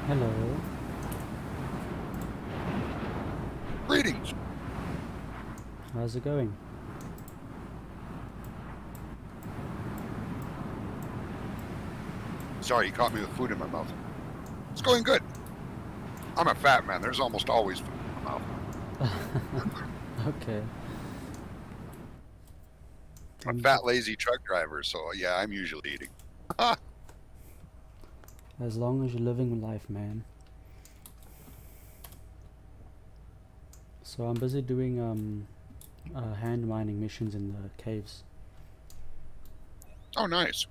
Hello. Greetings. How's it going? Sorry, you caught me with food in my mouth. It's going good. I'm a fat man. There's almost always food in my mouth. Okay. I'm a fat, lazy truck driver, so yeah, I'm usually eating. As long as you're living life, man. So I'm busy doing hand mining missions in the caves. Oh, nice.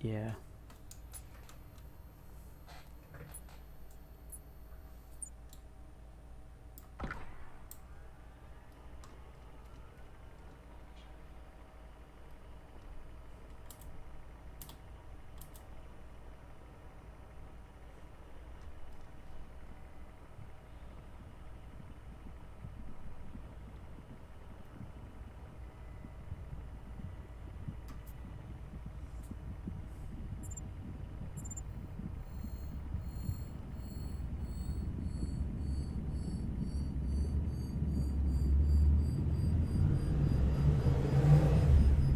Yeah.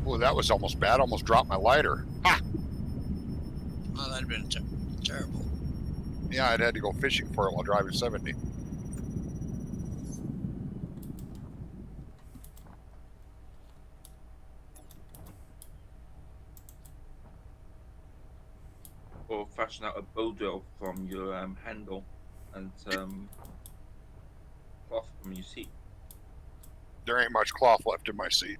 Oh, that was almost bad. Almost dropped my lighter. Ha! Oh, that'd been terrible. Yeah, I'd had to go fishing for it while driving 70. Or fashion out a bow drill from your handle and cloth from your seat. There ain't much cloth left in my seat.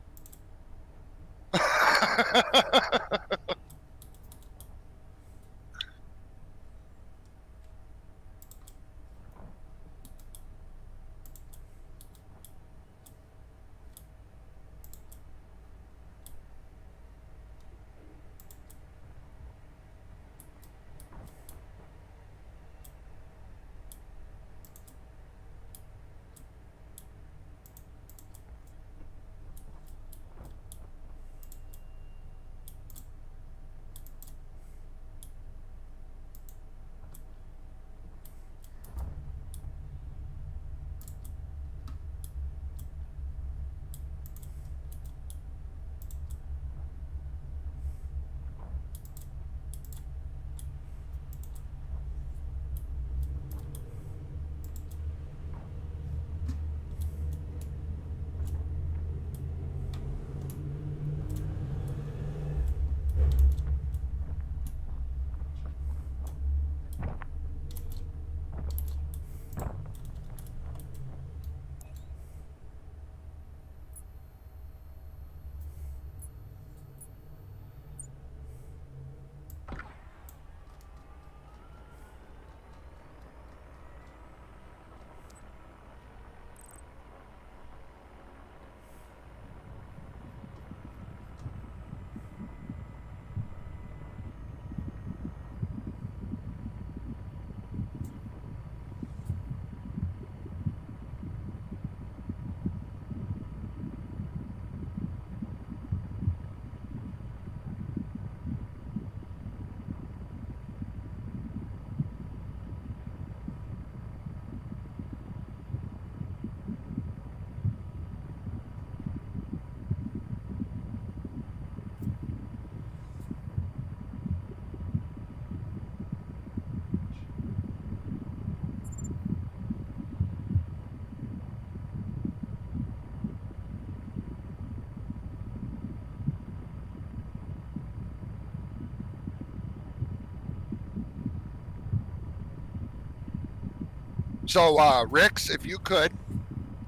So, Rix, if you could,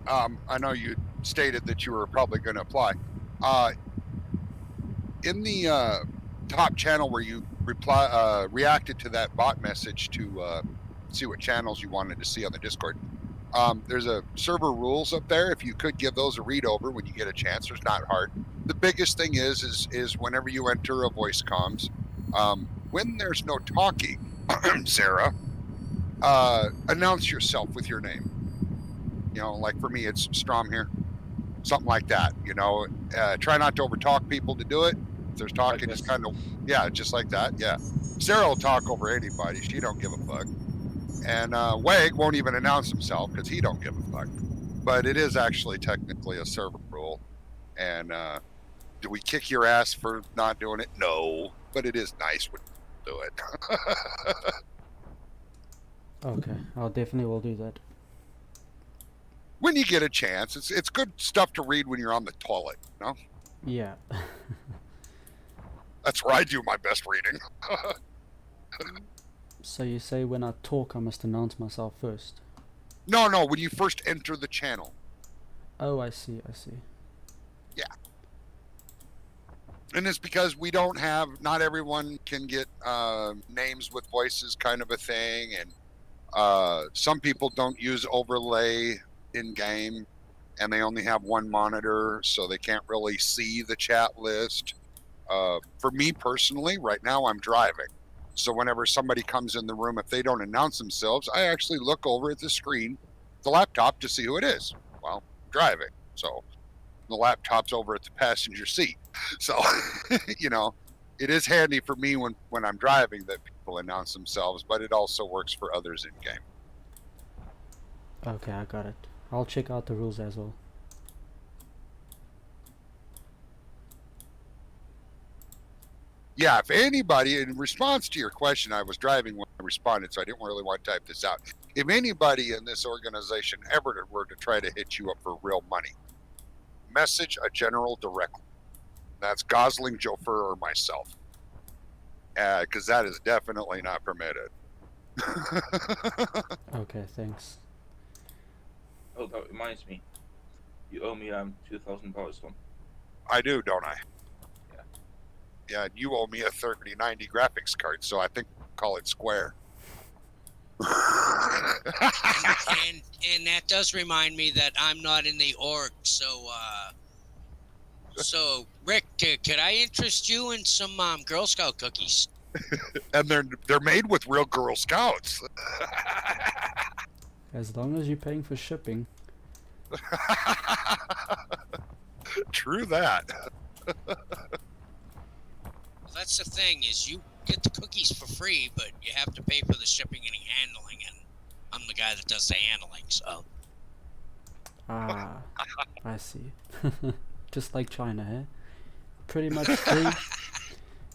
I know you stated that you were probably going to apply. In the top channel where you reacted to that bot message to see what channels you wanted to see on the Discord, there's a server rules up there. If you could give those a read over when you get a chance, it's not hard. The biggest thing is whenever you enter a voice comms, when there's no talking, Sarah, announce yourself with your name. You know, like for me, it's Strom here, something like that. You know, try not to overtalk people to do it. If there's talking, just kind of, yeah, just like that. Yeah, Sarah will talk over anybody. She don't give a fuck. And Wag won't even announce himself because he don't give a fuck. But it is actually technically a server rule. And do we kick your ass for not doing it? No, but it is nice when you do it. Okay, I'll definitely will do that. When you get a chance, it's good stuff to read when you're on the toilet. You know? Yeah. That's where I do my best reading. So you say when I talk I must announce myself first? No, when you first enter the channel. Oh, I see, I see. Yeah. And it's because we don't have, not everyone can get names with voices kind of a thing. And some people don't use overlay in game and they only have one monitor, so they can't really see the chat list. For me personally, right now I'm driving. So whenever somebody comes in the room, if they don't announce themselves, I actually look over at the screen, the laptop, to see who it is. Well, I'm driving. So the laptop's over at the passenger seat. So, you know, it is handy for me when I'm driving that people announce themselves, but it also works for others in game. Okay, I got it. I'll check out the rules as well. Yeah, if anybody, in response to your question, I was driving when I responded, so I didn't really want to type this out. If anybody in this organization ever were to try to hit you up for real money, message a general directly. That's Gosling, Jofer, or myself. Because that is definitely not permitted. Okay, thanks. Oh, that reminds me. You owe me $2,000 one. I do, don't I? Yeah. Yeah, you owe me a 3090 graphics card, so I think we'll call it square. And that does remind me that I'm not in the org, so Rick, could I interest you in some Girl Scout cookies? And they're made with real Girl Scouts. As long as you're paying for shipping. True that. That's the thing, is you get the cookies for free, but you have to pay for the shipping and handling, and I'm the guy that does the handling, so. Ah, I see. Just like China, eh? Pretty much free,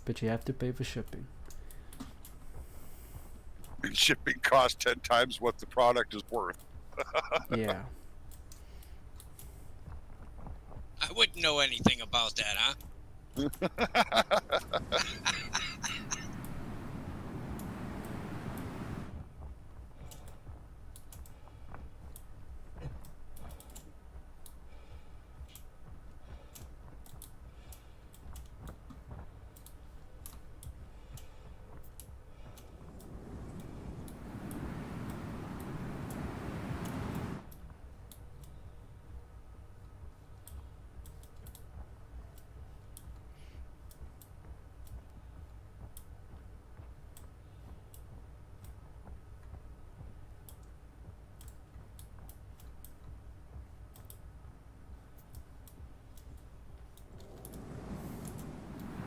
but you have to pay for shipping. And shipping costs 10 times what the product is worth. Yeah. I wouldn't know anything about that, huh?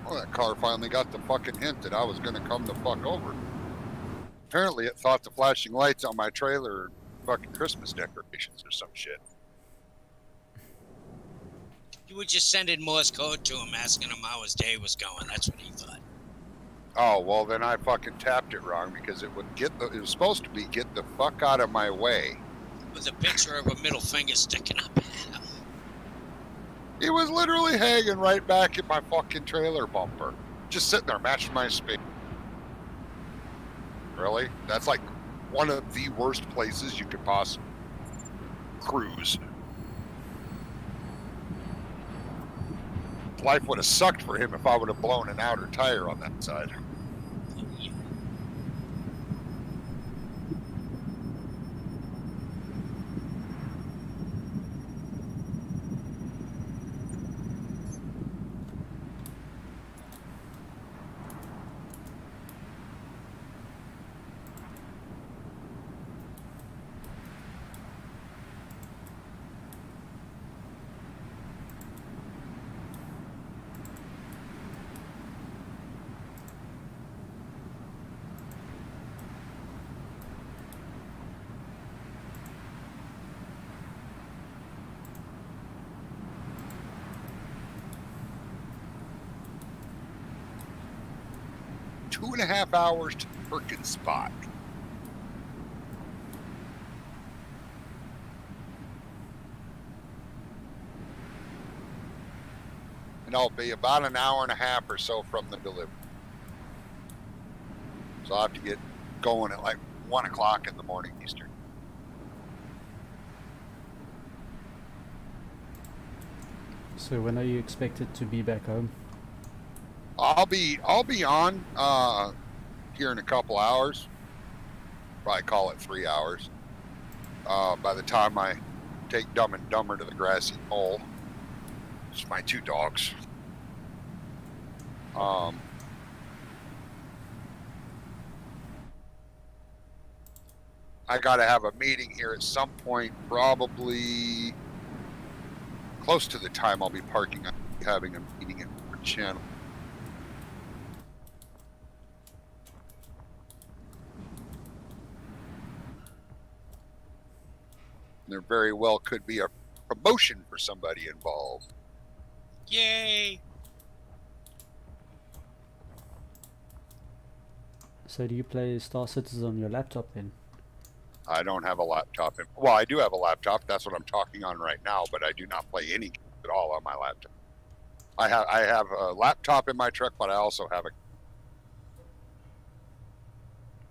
Well, that car finally got the fucking hint that I was going to come the fuck over. Apparently it thought the flashing lights on my trailer are fucking Christmas decorations or some shit. You would just send in Morse code to him, asking him how his day was going. That's what he thought. Oh, well then I fucking tapped it wrong because it would it was supposed to be get the fuck out of my way. With a picture of a middle finger sticking up. It was literally hanging right back at my fucking trailer bumper. Just sitting there matching my speed. Really? That's like one of the worst places you could possibly cruise. Life would have sucked for him if I would have blown an outer tire on that side. 2.5 hours to Perkins spot. And I'll be about an hour and a half or so from the delivery. So I'll have to get going at like 1 o'clock in the morning Eastern. So when are you expected to be back home? I'll be on here in a couple hours. Probably call it 3 hours. By the time I take Dumb and Dumber to the grassy knoll, it's my 2 dogs. I got to have a meeting here at some point, probably close to the time I'll be parking. I'll be having a meeting at the channel. There very well could be a promotion for somebody involved. Yay! So do you play Star Citizen on your laptop then? I don't have a laptop. Well, I do have a laptop. That's what I'm talking on right now, but I do not play any games at all on my laptop. I have a laptop in my truck, but I also have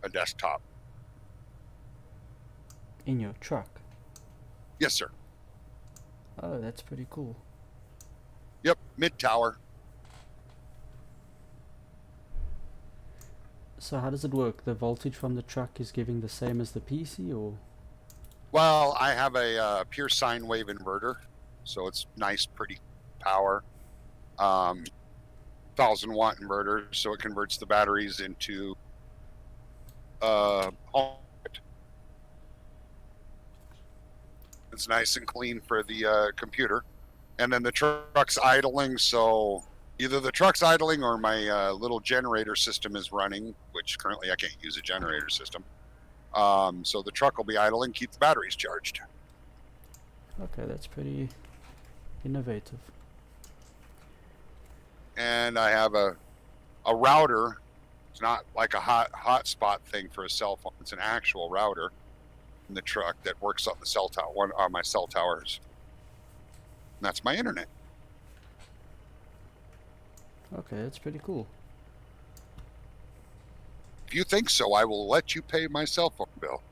a desktop. In your truck? Yes, sir. Oh, that's pretty cool. Yep, mid-tower. So how does it work? The voltage from the truck is giving the same as the PC, or? Well, I have a pure sine wave inverter, so it's nice, pretty power. 1,000-watt inverter, so it converts the batteries into it's nice and clean for the computer. And then the truck's idling, so either the truck's idling or my little generator system is running, which currently I can't use a generator system. So the truck will be idling, keep the batteries charged. Okay, that's pretty innovative. And I have a router. It's not like a hotspot thing for a cell phone. It's an actual router in the truck that works on the cell tower, on my cell towers. And that's my internet. Okay, that's pretty cool. If you think so, I will let you pay my cell phone bill.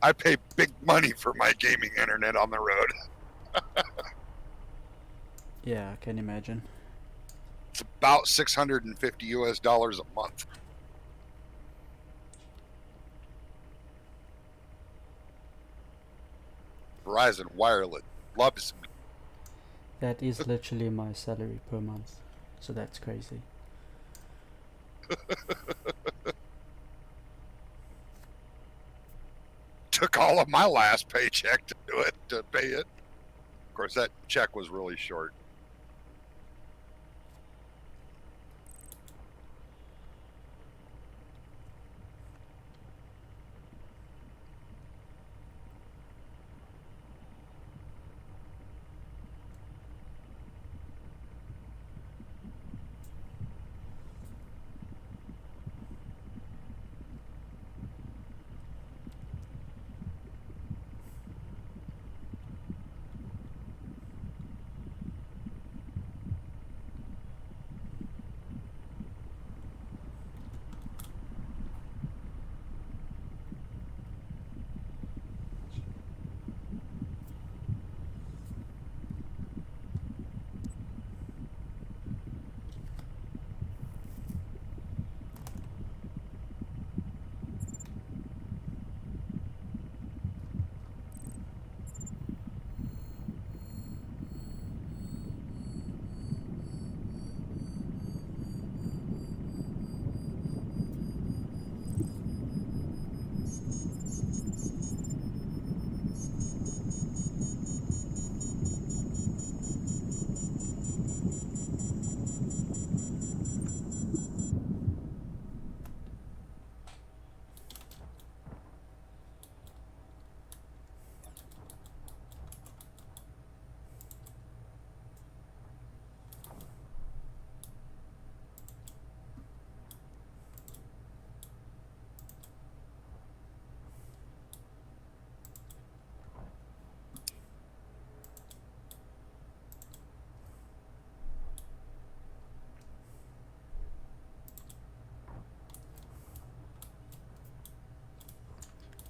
I pay big money for my gaming internet on the road. Yeah, I can imagine. It's about $650 a month. Verizon Wireless loves me. That is literally my salary per month. So that's crazy. Took all of my last paycheck to do it, to pay it. Of course, that check was really short.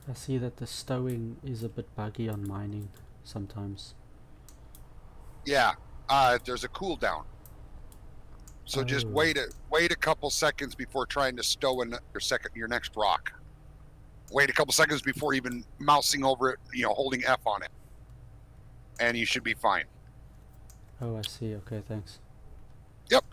I see that the stowing is a bit buggy on mining sometimes. Yeah, there's a cooldown. So just Oh. wait a couple seconds before trying to stow in your next rock. Wait a couple seconds before even mousing over it, holding F on it. And you should be fine. Oh, I see. Okay, thanks. Yep.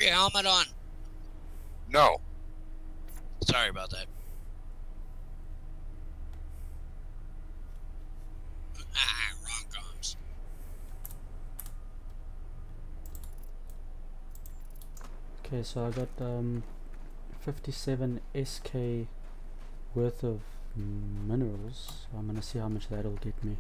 your helmet on? No. Sorry about that. Wrong comms. Okay, so I got 57 SK worth of minerals. I'm gonna see how much that'll get me.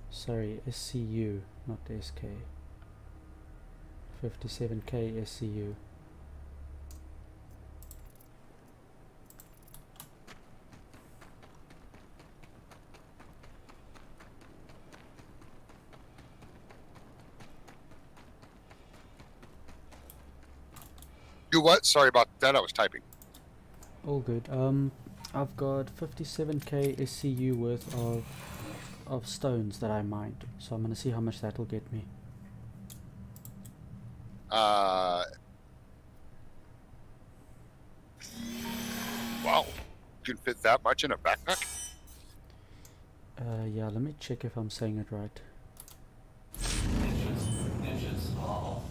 Sorry, SCU, not SK. 57k SCU. Do what? Sorry about that. I was typing. All good. I've got 57k SCU worth of stones that I mined, so I'm gonna see how much that'll get me. Wow. You can fit that much in a backpack? Yeah, let me check if I'm saying it right. Inches tall.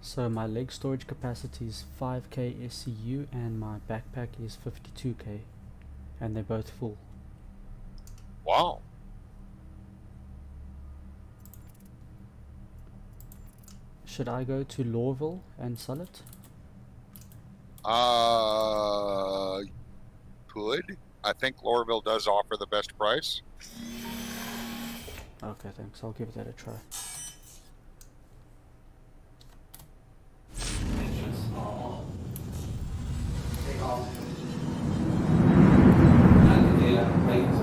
So my leg storage capacity is 5k SCU and my backpack is 52k, and they're both full. Wow. Should I go to Lawville and sell it? Could. I think Lorville does offer the best price. Okay, thanks. I'll give that a try. Inches tall. Take off. Not the data, right?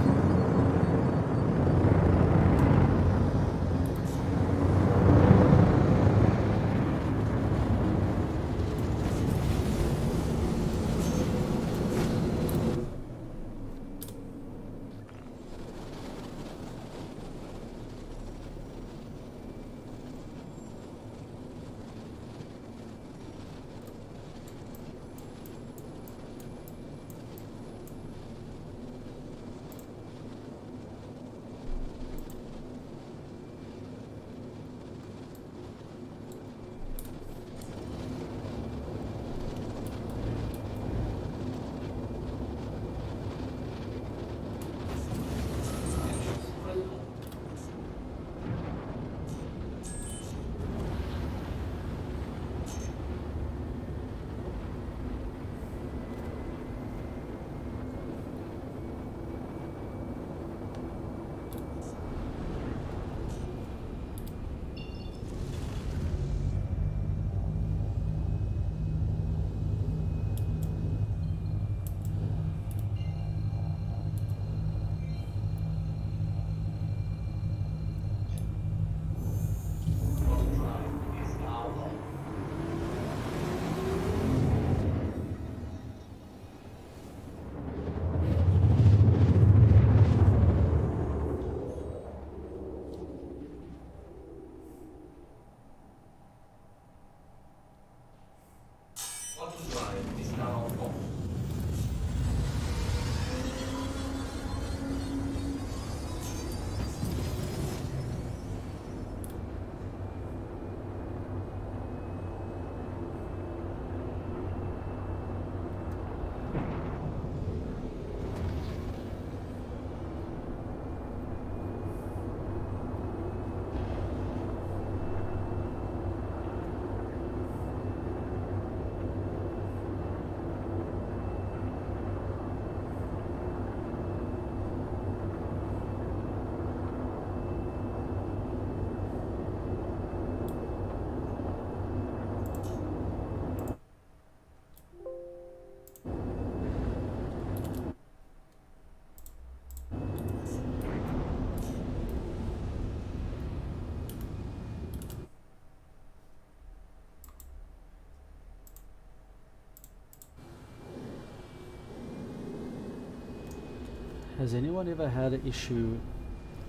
Has anyone ever had an issue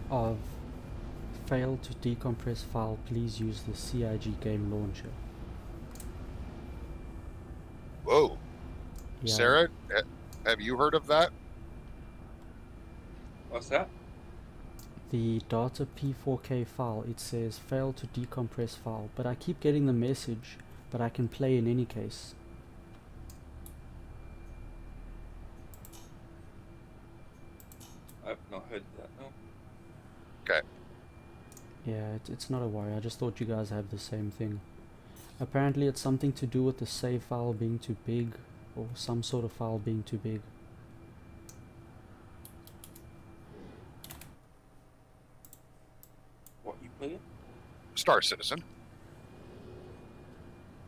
of failed to decompress file? Please use the CIG game launcher. Whoa. Yeah. Sarah, have you heard of that? What's that? The data P4K file, it says fail to decompress file, but I keep getting the message, but I can play in any case. I've not heard that, no. Okay. Yeah, it's not a worry, I just thought you guys have the same thing. Apparently it's something to do with the save file being too big, or some sort of file being too big. What you playing? Star Citizen.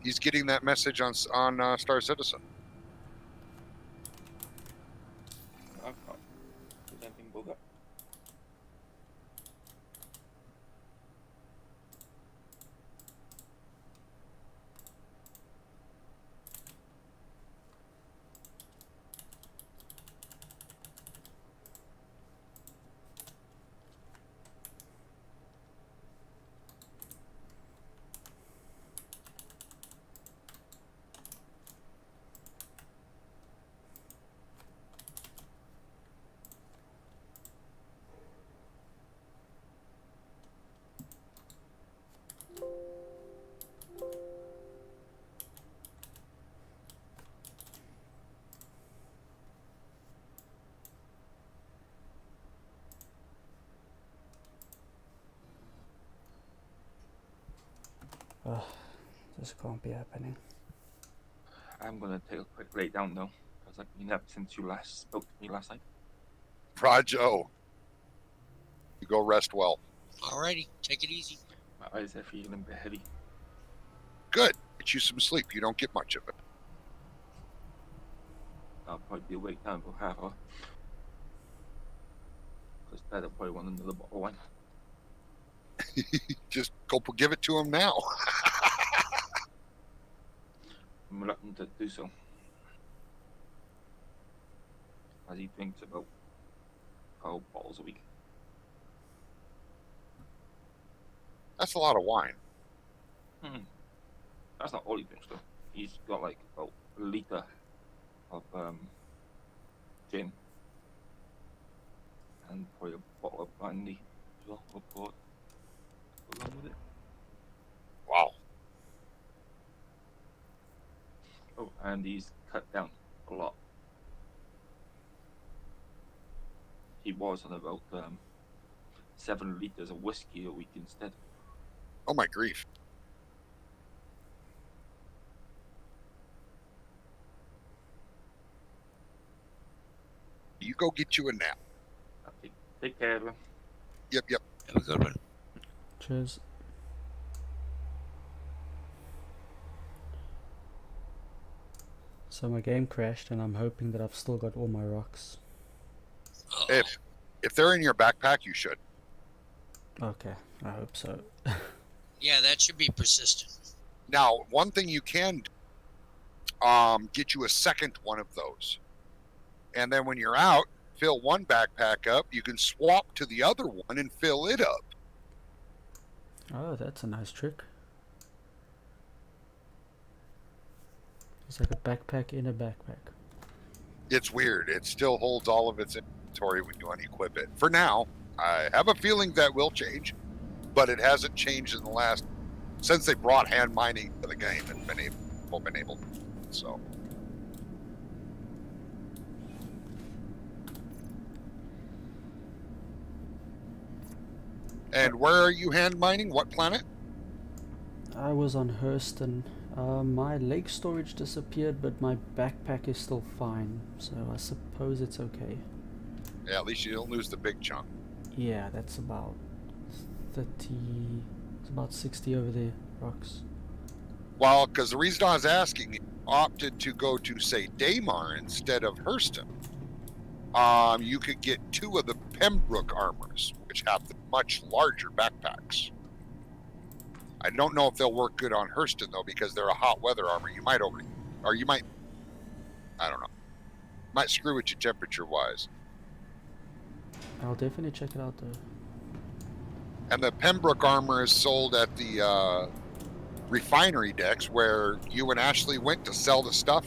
He's getting that message on Star Citizen. I've not heard anything about that. Ugh, this can't be happening. I'm gonna take a quick lay down though, because I've been up since you last spoke to me last night. Rajo, you go rest well. Alrighty, take it easy. My eyes are feeling a bit heavy. Good. Get you some sleep. You don't get much of it. I'll probably be awake now for half hour. Because Dad probably want another bottle of wine. Just go give it to him now. I'm reluctant to do so. As he drinks about 12 bottles a week. That's a lot of wine. That's not all he drinks though. He's got like about a litre of gin. And probably a bottle of brandy as well, or port. Along with it. Wow. Oh, and he's cut down a lot. He was on about 7 litres of whiskey a week instead. Oh my grief. You go get you a nap. Take care of him. Yep. Have a good one. Cheers. So my game crashed and I'm hoping that I've still got all my rocks. Uh-oh. If they're in your backpack, you should. Okay, I hope so. Yeah, that should be persistent. Now, one thing you can do, get you a second one of those. And then when you're out, fill one backpack up. You can swap to the other one and fill it up. Oh, that's a nice trick. It's like a backpack in a backpack. It's weird. It still holds all of its inventory when you unequip it. For now, I have a feeling that will change, but it hasn't changed in the last, since they brought hand mining to the game and been able. So. And where are you hand mining? What planet? I was on Hurston. My lake storage disappeared, but my backpack is still fine, so I suppose it's okay. Yeah, at least you don't lose the big chunk. Yeah, that's about 30... It's about 60 over there, rocks. Well, because the reason I was asking, you opted to go to, say, Deymar instead of Hurston. You could get 2 of the Pembroke Armors, which have the much larger backpacks. I don't know if they'll work good on Hurston, though, because they're a hot weather armor. You might I don't know. Might screw with you temperature-wise. I'll definitely check it out though. And the Pembroke armor is sold at the refinery decks where you and Ashley went to sell the stuff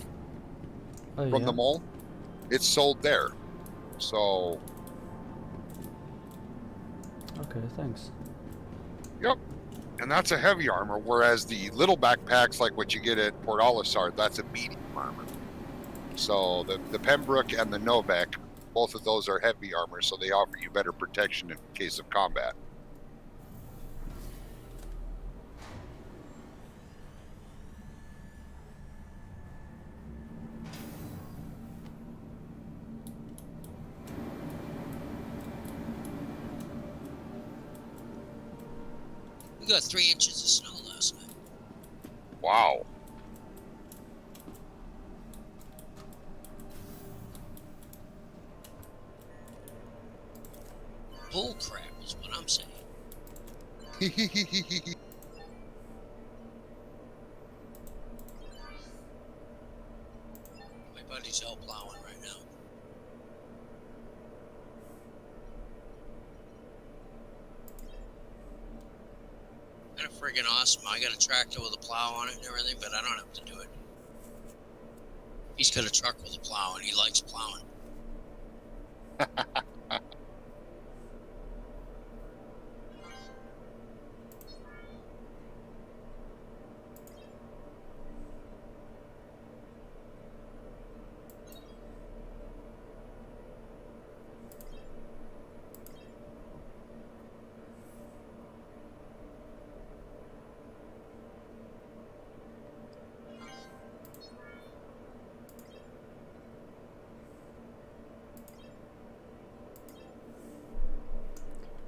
Oh from yeah. the mall. It's sold there. So, Okay, thanks. yep. And that's a heavy armor, whereas the little backpacks, like what you get at Port Olisar, that's a medium armor. So the Pembroke and the Novak, both of those are heavy armor, so they offer you better protection in case of combat. We got 3 inches of snow last night. Wow. Bull crap is what I'm saying. My buddy's out plowing right now. Kind of friggin' awesome. I got a tractor with a plow on it and everything, but I don't have to do it. He's got a truck with a plow and he likes plowing.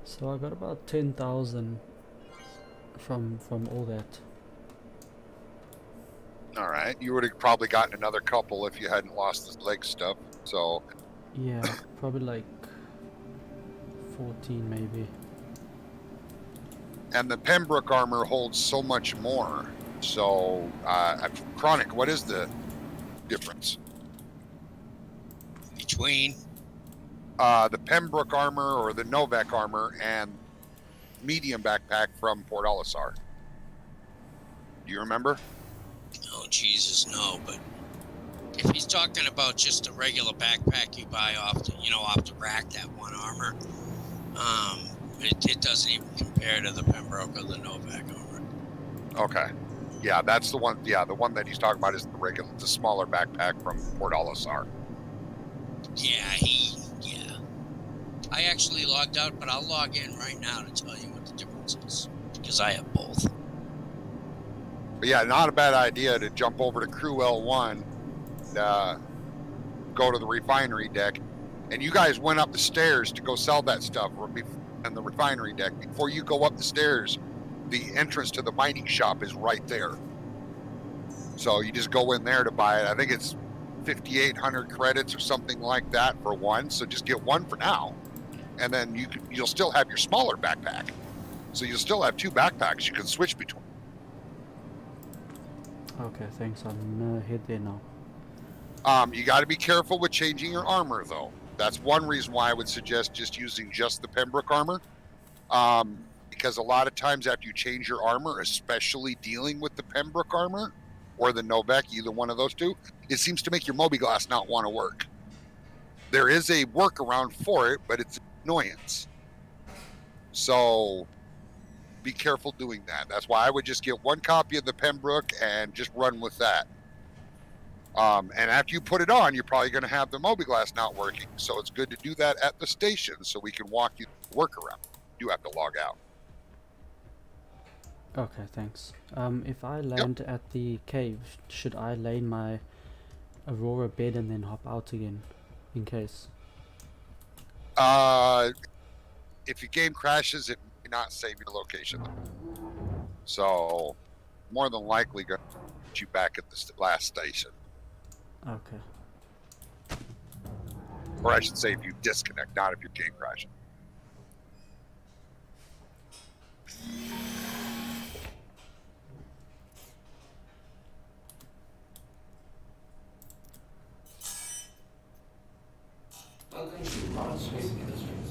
So I got about 10,000 from all that. All right. You would have probably gotten another couple if you hadn't lost this leg stuff. So, Yeah, probably like 14 maybe. and the Pembroke armor holds so much more. So, Chronic, what is the difference? Between The Pembroke armor or the Novak armor and medium backpack from Port Olisar. Do you remember? oh Jesus, no, but if he's talking about just a regular backpack you buy off the rack, that one armor, it doesn't even compare to the Pembroke or the Novak armor. Okay. Yeah, that's the one. Yeah, the one that he's talking about is the smaller backpack from Port Olisar. Yeah, I actually logged out, but I'll log in right now to tell you what the difference is, because I have both. But yeah, not a bad idea to jump over to Crew L1, go to the refinery deck, and you guys went up the stairs to go sell that stuff in the refinery deck. Before you go up the stairs, the entrance to the mining shop is right there. So you just go in there to buy it. I think it's 5,800 credits or something like that for one. So just get one for now, and then you'll still have your smaller backpack. So you'll still have 2 backpacks you can switch between. Okay, thanks. I'm gonna head there now. You got to be careful with changing your armor, though. That's one reason why I would suggest just using just the Pembroke armor. Because a lot of times after you change your armor, especially dealing with the Pembroke armor or the Novak, either one of those two, it seems to make your Mobi-Glass not want to work. There is a workaround for it, but it's an annoyance. So be careful doing that. That's why I would just get one copy of the Pembroke and just run with that. And after you put it on, you're probably going to have the Mobi-Glass not working. So it's good to do that at the station so we can walk you through the workaround. You have to log out. Okay, thanks. If I land at the cave, should I lay in my Aurora bed and then hop out again, in case? If your game crashes, it may not save your location. So more than likely going to put you back at the last station. Okay. Or I should say if you disconnect, not if your game crashes. Welcome to Modern Space Industries.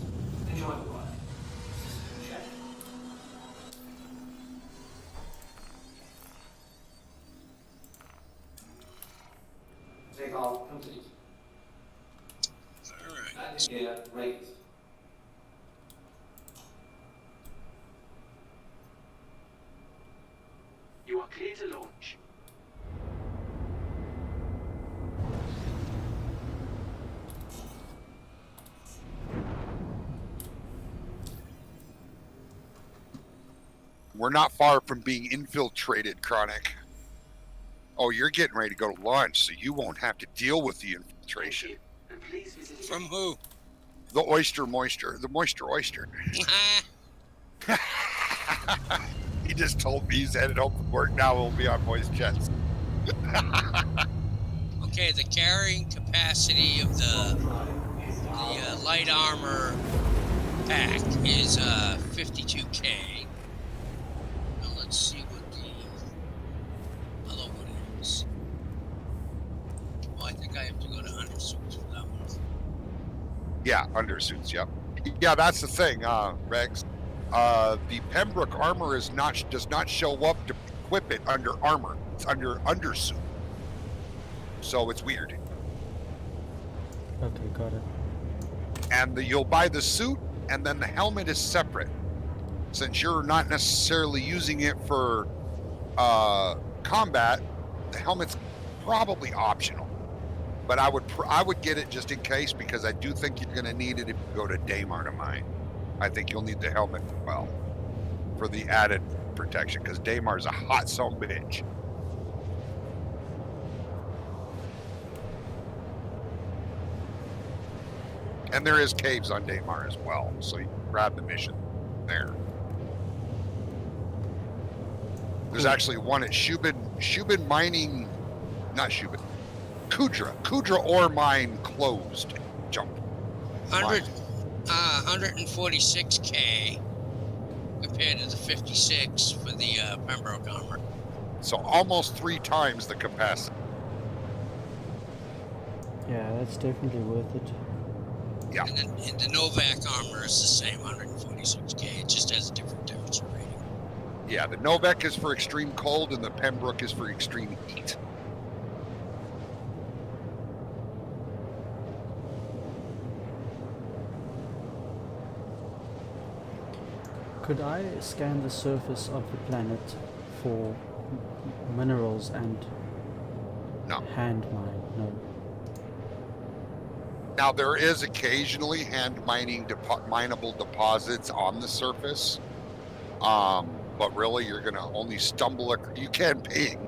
We're not far from being infiltrated, Chronic. Oh, you're getting ready to go to lunch, so you won't have to deal with the infiltration. From who? The oyster moisture. The moisture oyster. He just told me he's headed home from work now. We'll be on moist jets. Okay, the carrying capacity of the light armor pack is 52K. Now let's see what the other one is. Oh, I think I have to go to undersuits for that one. Yeah, undersuits. Yep. Yeah, that's the thing, Rex. The Pembroke armor does not show up to equip it under armor. It's under undersuit. So it's weird. Okay, got it. And you'll buy the suit, and then the helmet is separate. Since you're not necessarily using it for combat, the helmet's probably optional. But I would get it just in case, because I do think you're going to need it if you go to Deymar to mine. I think you'll need the helmet as well for the added protection, because Deymar's a hot son of a bitch. And there is caves on Deymar as well, so you can grab the mission there. There's actually one at Shubin Mining, not Shubin, Kudra ore mine closed. Jump. 146K compared to the 56 for the Pembroke armor. So almost 3 times the capacity. Yeah, that's definitely worth it. Yeah. And then the Novak armor is the same, 146K. It just has a different temperature rating. Yeah, the Novak is for extreme cold and the Pembroke is for extreme heat. Could I scan the surface of the planet for minerals and No. hand mine? No. Now, there is occasionally hand mining mineable deposits on the surface, but really you're going to only stumble. You can ping,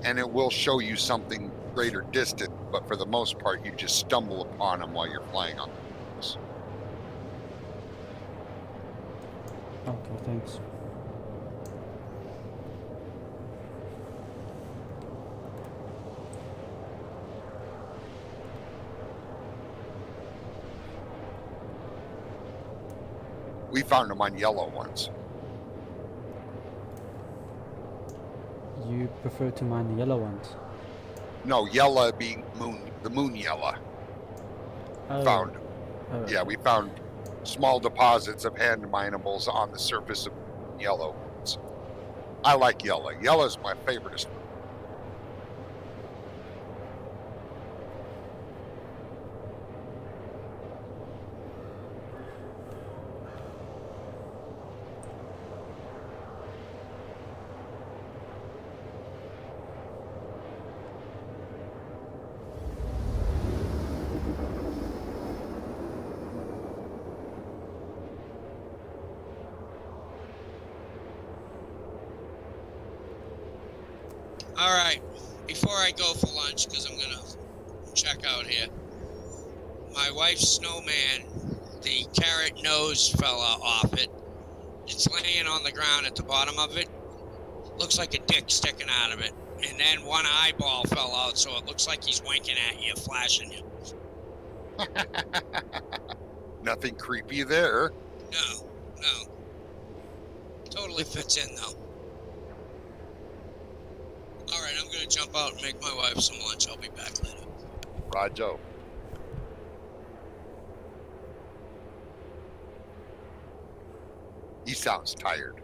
and it will show you something greater distant, but for the most part, you just stumble upon them while you're flying on the surface. Okay, thanks. We found them on yellow ones. You prefer to mine the yellow ones? No, yellow being the moon yellow. Oh. Found. Oh. Yeah, we found small deposits of hand minables on the surface of yellow ones. I like yellow. Yellow's my favorite. All right, before I go for lunch, because I'm gonna check out here, my wife's snowman, the carrot nose fell off it. It's laying on the ground at the bottom of it. Looks like a dick sticking out of it. And then one eyeball fell out, so it looks like he's winking at you, flashing you. Nothing creepy there. No. Totally fits in, though. All right, I'm going to jump out and make my wife some lunch. I'll be back later. Rajo. He sounds tired.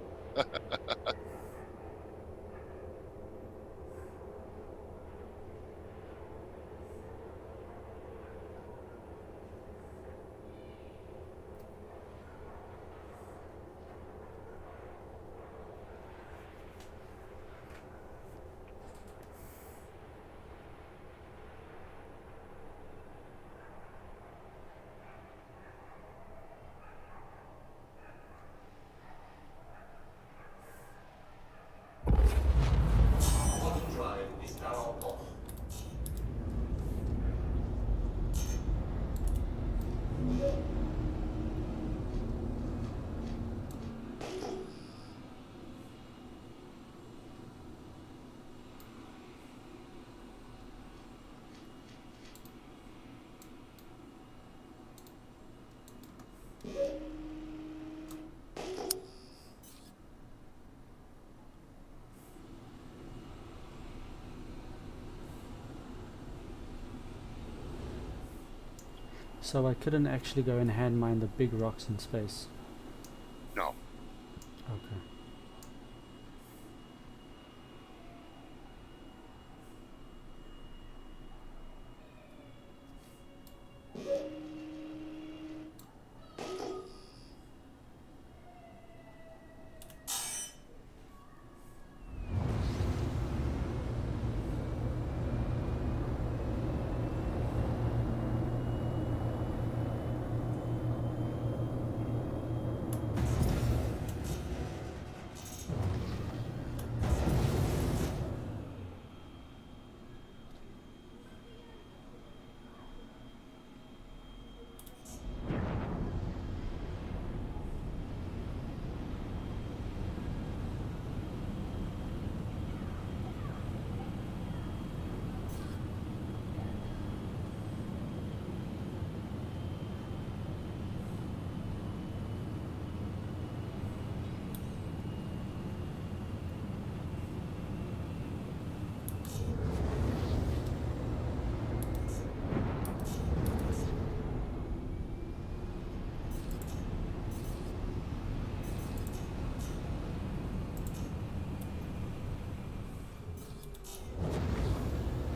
So I couldn't actually go and hand mine the big rocks in space. No. Okay.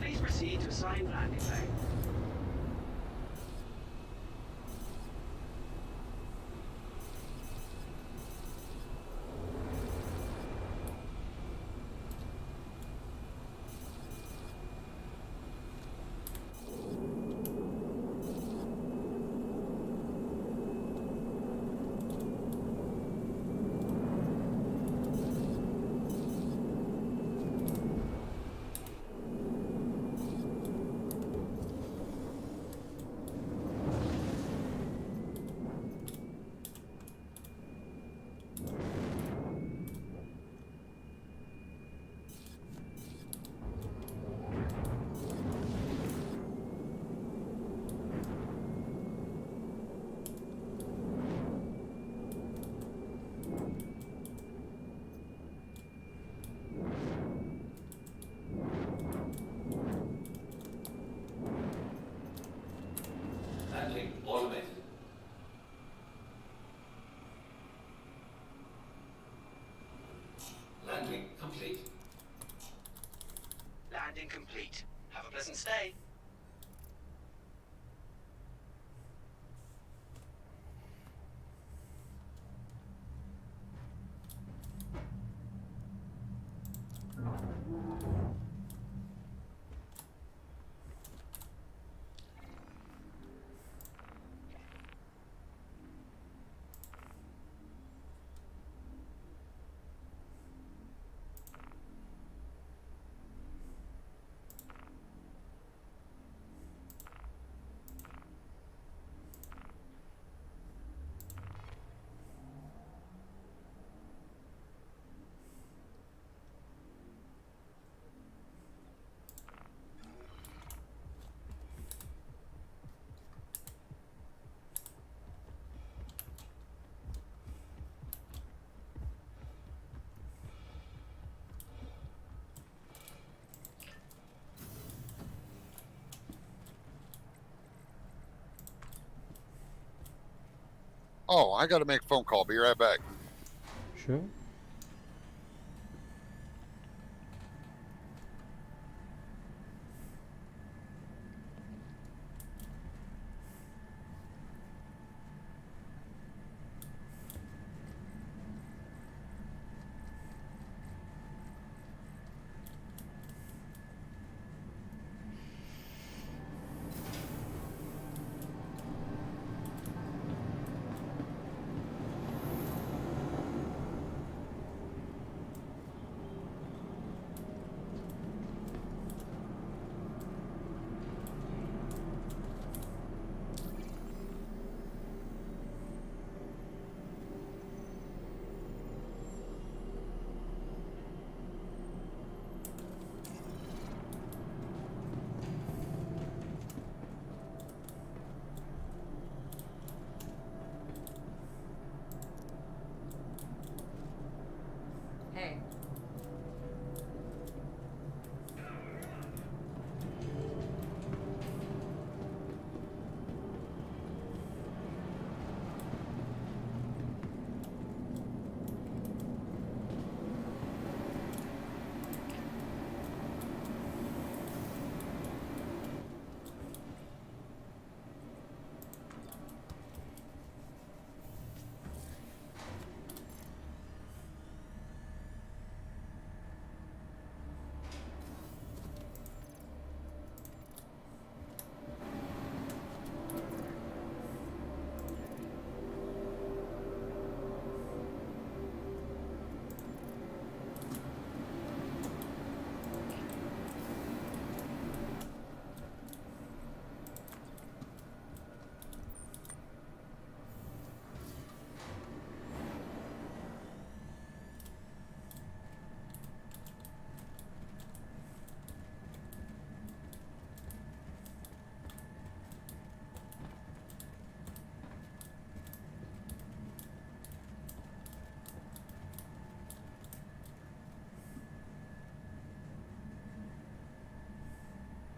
Please proceed to assigned landing bay. Landing automated. Landing complete. Landing complete. Have a pleasant stay. Oh, I got to make a phone call. Be right back. Sure.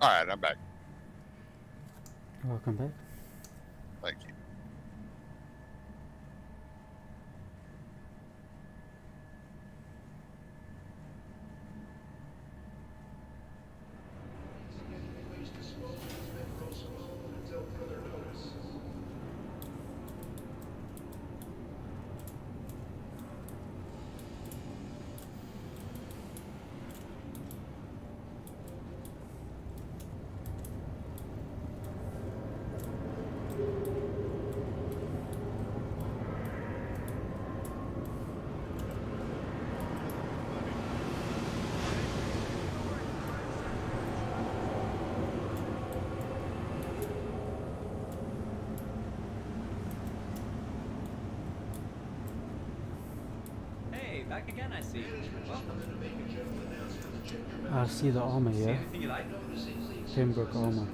All right, I'm back. Welcome back. Thank you. Hey, back again, I see. Welcome. I see the armor See here. anything you like? Pembroke Armor.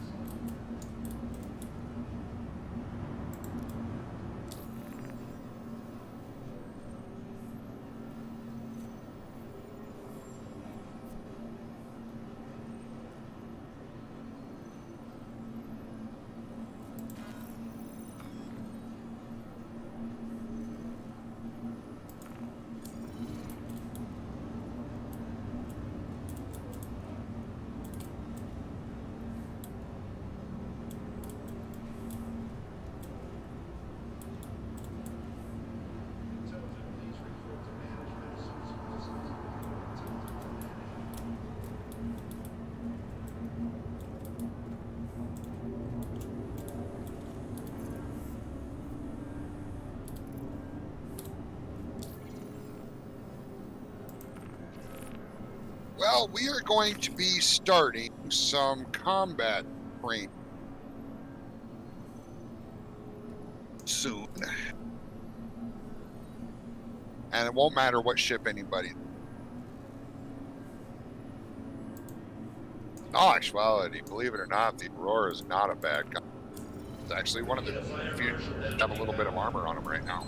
Well, we are going to be starting some combat training soon. And it won't matter what ship anybody. In all actuality, believe it or not, the Aurora is not a bad gun. It's actually one of the few that have a little bit of armor on them right now.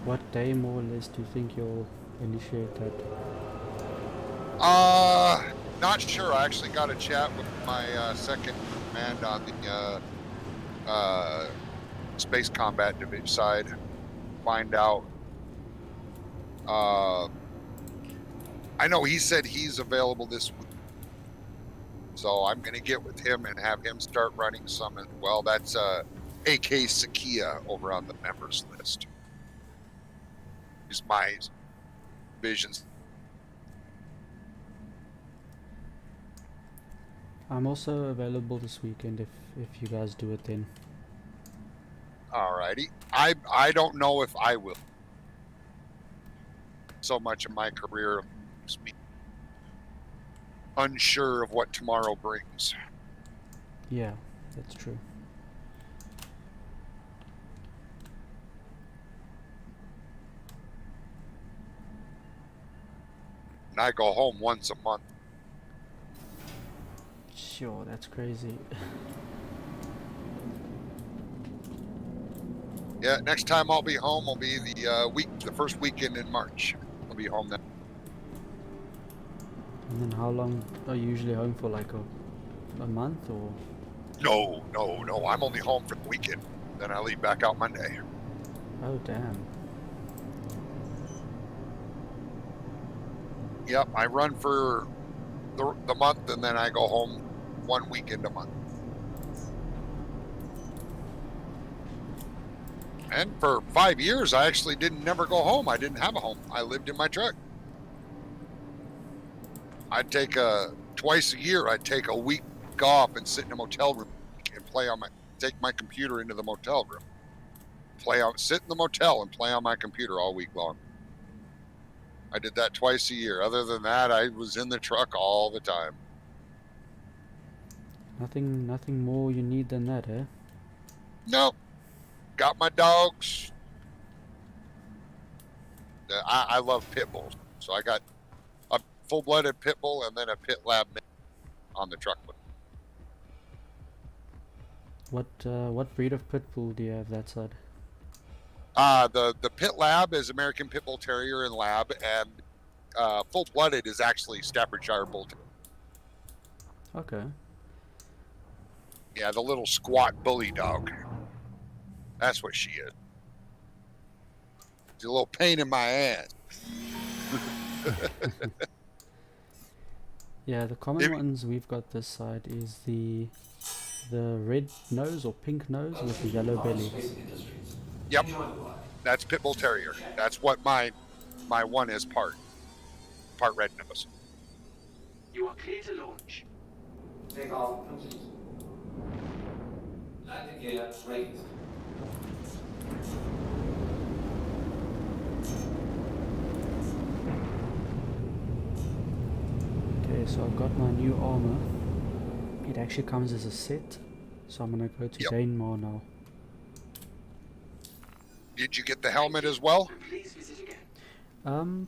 What day more or less do you think you'll initiate that? Not sure. I actually got a chat with my second command on the space combat division side. Find out. I know he said he's available this week, so I'm gonna get with him and have him start running some as well. That's AK Sakia over on the members list. Is my visions. I'm also available this weekend if you guys do it then. Alrighty. I don't know if I will. So much of my career leaves me unsure of what tomorrow brings. Yeah, that's true. And I go home once a month. Sure, that's crazy. Yeah, next time I'll be home will be the first weekend in March. I'll be home then. And then how long are you usually home for, like a month or? No. I'm only home for the weekend. Then I leave back out Monday. Oh damn. Yep, I run for the month and then I go home one weekend a month. And for 5 years, I actually never go home. I didn't have a home. I lived in my truck. I'd take twice a year. I'd take a week off and sit in a motel room and take my computer into the motel room, sit in the motel and play on my computer all week long. I did that twice a year. Other than that, I was in the truck all the time. Nothing more you need than that, eh? Nope. Got my dogs. I love pit bulls. So I got a full-blooded pit bull and then a pit lab on the truck. What breed of pit bull do you have that side? The pit lab is American Pit Bull Terrier and Lab, and full-blooded is actually Staffordshire Bull Terrier. Okay. Yeah, the little squat bully dog. That's what she is. She's a little pain in my ass. Yeah, the common Maybe- ones we've got this side is the red nose or pink nose with the yellow belly. Yep. That's Pit Bull Terrier. That's what my one is part red nose. You are clear to launch. Take off complete. Landing gear raised. Okay, so I've got my new armor. It actually comes as a set, so I'm gonna go to Yep. Deymar now. Did you get the helmet as well? Please visit again.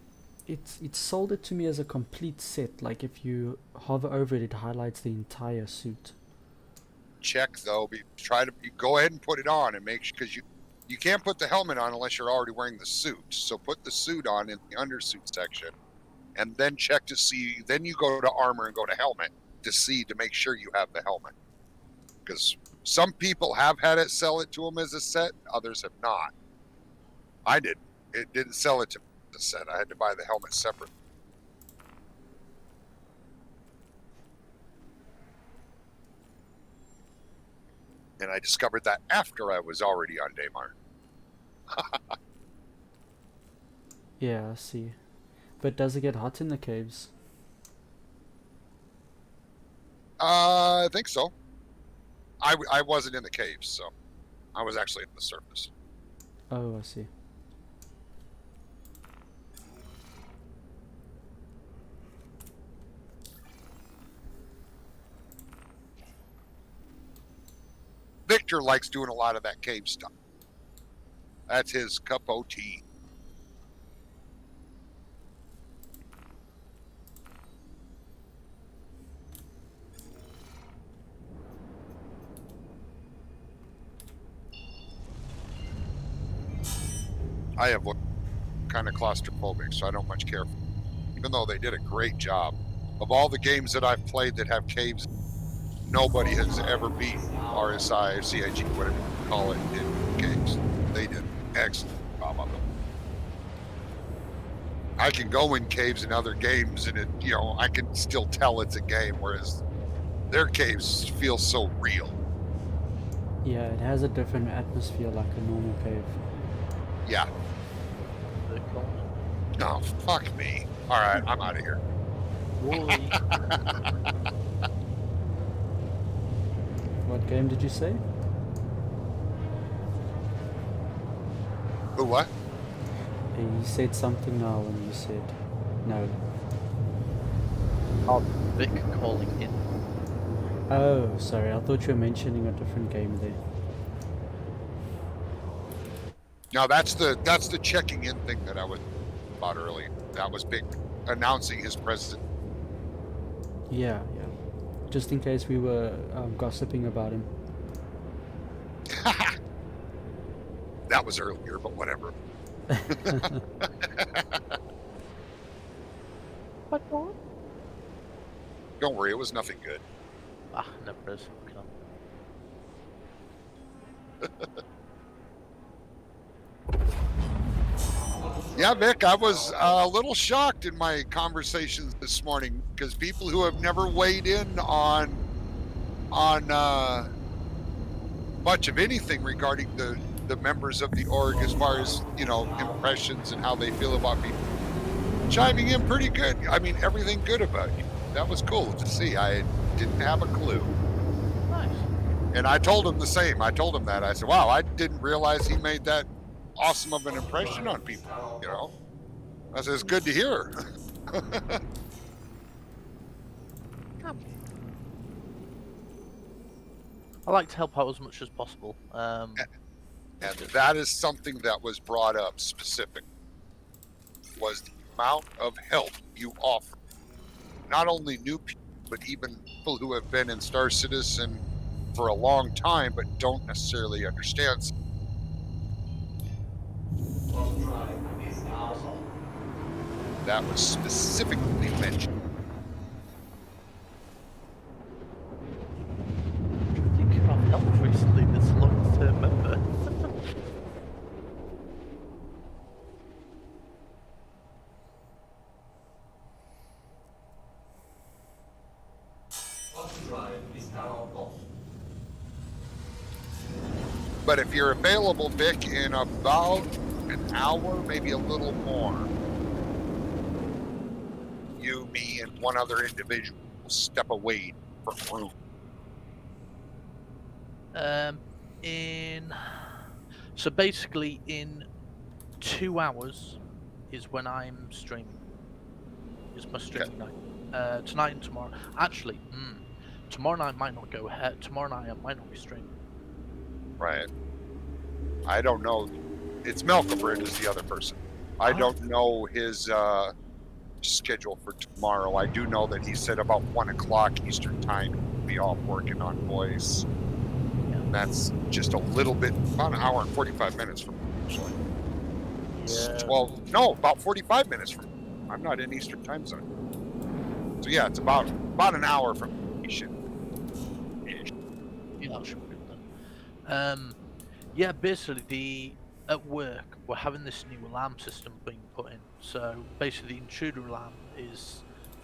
It sold it to me as a complete set. Like if you hover over it, it highlights the entire suit. Check though. You go ahead and put it on and make sure, because you can't put the helmet on unless you're already wearing the suit. So put the suit on in the undersuit section, and then check to see. Then you go to armor and go to helmet to make sure you have the helmet. Because some people have had it sell it to them as a set, others have not. I did. It didn't sell it to me as a set. I had to buy the helmet separate. And I discovered that after I was already on Deymar. Yeah, I see. But does it get hot in the caves? I think so. I wasn't in the caves, so I was actually in the surface. Oh, I see. Victor likes doing a lot of that cave stuff. That's his cup of tea. I have looked kind of claustrophobic, so I don't much care. Even though they did a great job. Of all the games that I've played that have caves, nobody has ever beat RSI or CIG, whatever you call it, in caves. They did an excellent job of it. I can go in caves in other games and I can still tell it's a game, whereas their caves feel so real. Yeah, it has a different atmosphere like a normal cave. Yeah. Oh, fuck me. All right, I'm out of here. What game did you say? Who, what? You said something now and you said no. Oh, Vick calling in. Oh, sorry, I thought you were mentioning a different game there. No, that's the checking in thing that I was about earlier. That was Vick announcing his presence. Yeah, yeah. Just in case we were gossiping about him. That was earlier, but whatever. What? Don't worry, it was nothing good. Ah, never is. Yeah, Vic, I was a little shocked in my conversations this morning because people who have never weighed in on much of anything regarding the members of the org as far as, impressions and how they feel about people, chiming in pretty good. I mean, everything good about you. That was cool to see. I didn't have a clue. Nice. And I told him the same. I told him that. I said, wow, I didn't realize he made that awesome of an impression on people, I said, it's good to hear. I like to help out as much as possible. And that is something that was brought up specific, was the amount of help you offer. Not only new people, but even people who have been in Star Citizen for a long time, but don't necessarily understand. That was specifically mentioned. But if you're available, Vic, in about an hour, maybe a little more, you, me, and one other individual will step away from room. So basically, in 2 hours is when I'm streaming. Is my streaming night. Tonight and tomorrow. Actually, tomorrow night might not go ahead. Tomorrow night I might not be streaming. Right. I don't know. It's Melkobrid is the other person. I don't know his schedule for tomorrow. I do know that he said about 1 o'clock Eastern time he'll be off working on voice. And that's just a little bit, about an hour and 45 minutes from usually. Yeah. About 45 minutes from. I'm not in Eastern time zone. So yeah, it's about an hour from Eastern. Yeah, that should be good then. Yeah, basically at work we're having this new alarm system being put in. So basically the intruder alarm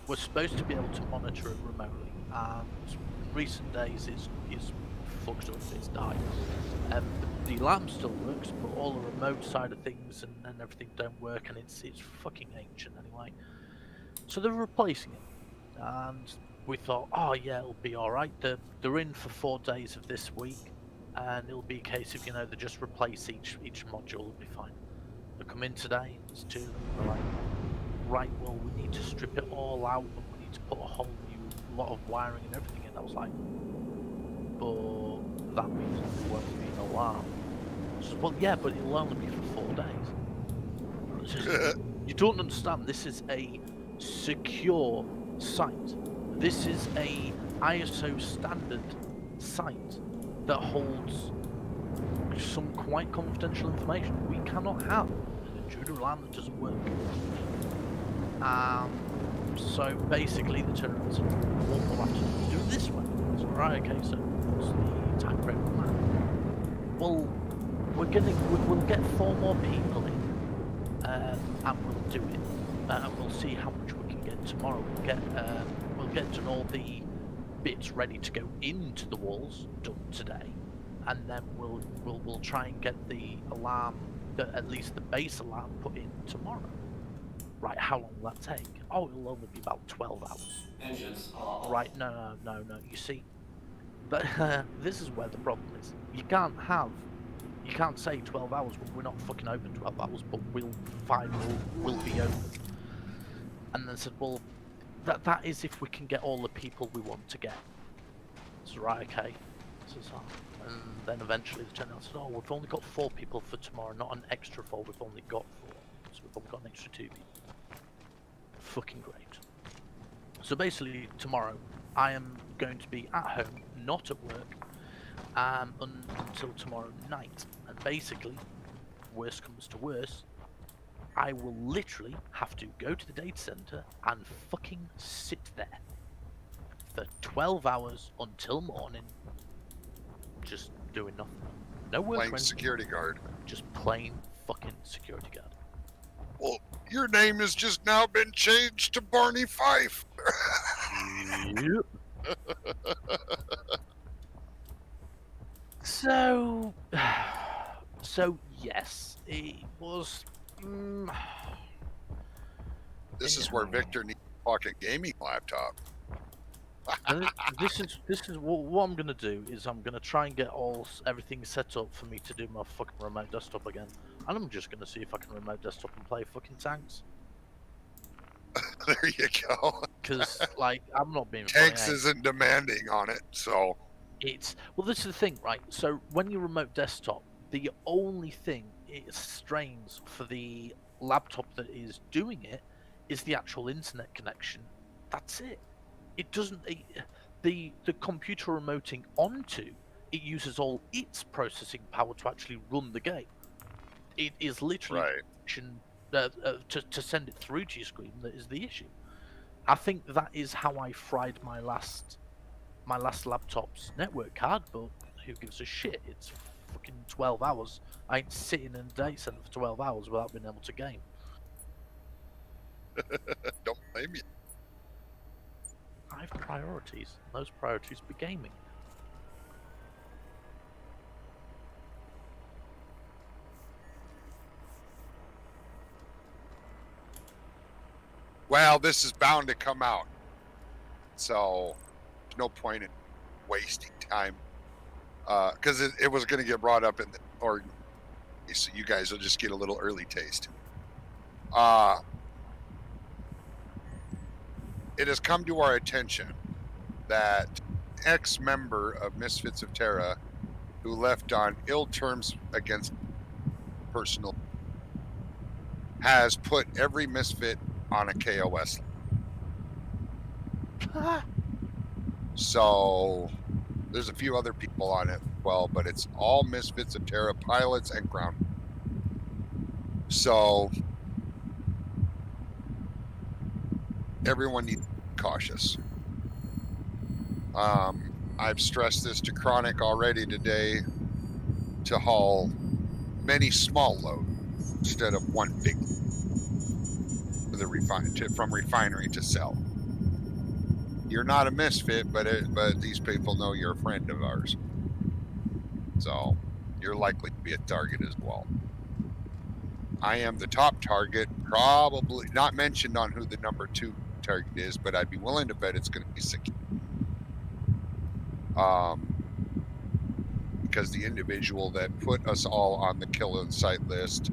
we're supposed to be able to monitor it remotely, and in recent days it's fucked up, it's died. The alarm still works, but all the remote side of things and everything don't work, and it's fucking ancient anyway. So they're replacing it, and we thought, oh yeah, it'll be alright. They're in for 4 days of this week, and it'll be a case of, they just replace each module, it'll be fine. They come in today, it's 2 of them, they're like, right, well, we need to strip it all out, and we need to put a whole new lot of wiring and everything in. I was like, but that means there won't be an alarm. I said, well, yeah, but it'll only be for 4 days. Just, you don't understand, this is a secure site. This is a ISO standard site that holds some quite confidential information. We cannot have an intruder alarm that doesn't work. So basically the turn around said, what we'll have to do it this way. So right, okay, so what's the time frame on that? Well, we'll get 4 more people in, and we'll do it. And we'll see how much we can get tomorrow. We'll get to all the bits ready to go into the walls done today, and then we'll try and get the alarm, at least the base alarm, put in tomorrow. Right, how long will that take? Oh, it'll only be about 12 hours. Engines are off. Right, no. You see, but this is where the problem is. You can't say 12 hours when we're not fucking open 12 hours, but we'll be open. And then said, well, that is if we can get all the people we want to get. So right, okay. And then eventually the turn out said, oh, we've only got 4 people for tomorrow, not an extra 4, we've only got 4. So we've only got an extra 2 people. Fucking great. So basically tomorrow I am going to be at home, not at work, until tomorrow night. And basically, worst comes to worst, I will literally have to go to the data center and fucking sit there for 12 hours until morning, just doing nothing. No work. Playing security guard. Just plain fucking security guard. Well, your name has just now been changed to Barney Fife. Yep. So yes, it was. This is where Victor needs a fucking gaming laptop. This is what I'm gonna do is I'm gonna try and get everything set up for me to do my fucking remote desktop again, and I'm just gonna see if I can remote desktop and play fucking tanks. There you go. Because like I'm not being tanks isn't demanding on it, so well, this is the thing, right? So when you remote desktop, the only thing it strains for the laptop that is doing it is the actual internet connection. That's it. It doesn't. The computer remoting onto it uses all its processing power to actually run the game. It is literally to send it through to your screen that is the issue. I think that is how I fried my last laptop's network card, but who gives a shit? It's fucking 12 hours. I ain't sitting in a data center for 12 hours without being able to game. Don't blame you. I have priorities. Those priorities be gaming. well, this is bound to come out. So there's no point in wasting time. Because it was going to get brought up in the, or so you guys will just get a little early taste. It has come to our attention that ex-member of Misfits of Terra, who left on ill terms against personal, has put every Misfit on a KOS. So there's a few other people on it, well, but it's all Misfits of Terra pilots and ground. So everyone needs to be cautious. I've stressed this to Chronic already today, to haul many small loads instead of one big for the from refinery to sell. You're not a misfit, but these people know you're a friend of ours, so you're likely to be a target as well. I am the top target, probably not mentioned on who the number 2 target is, but I'd be willing to bet it's going to be Siki. Because the individual that put us all on the kill on site list,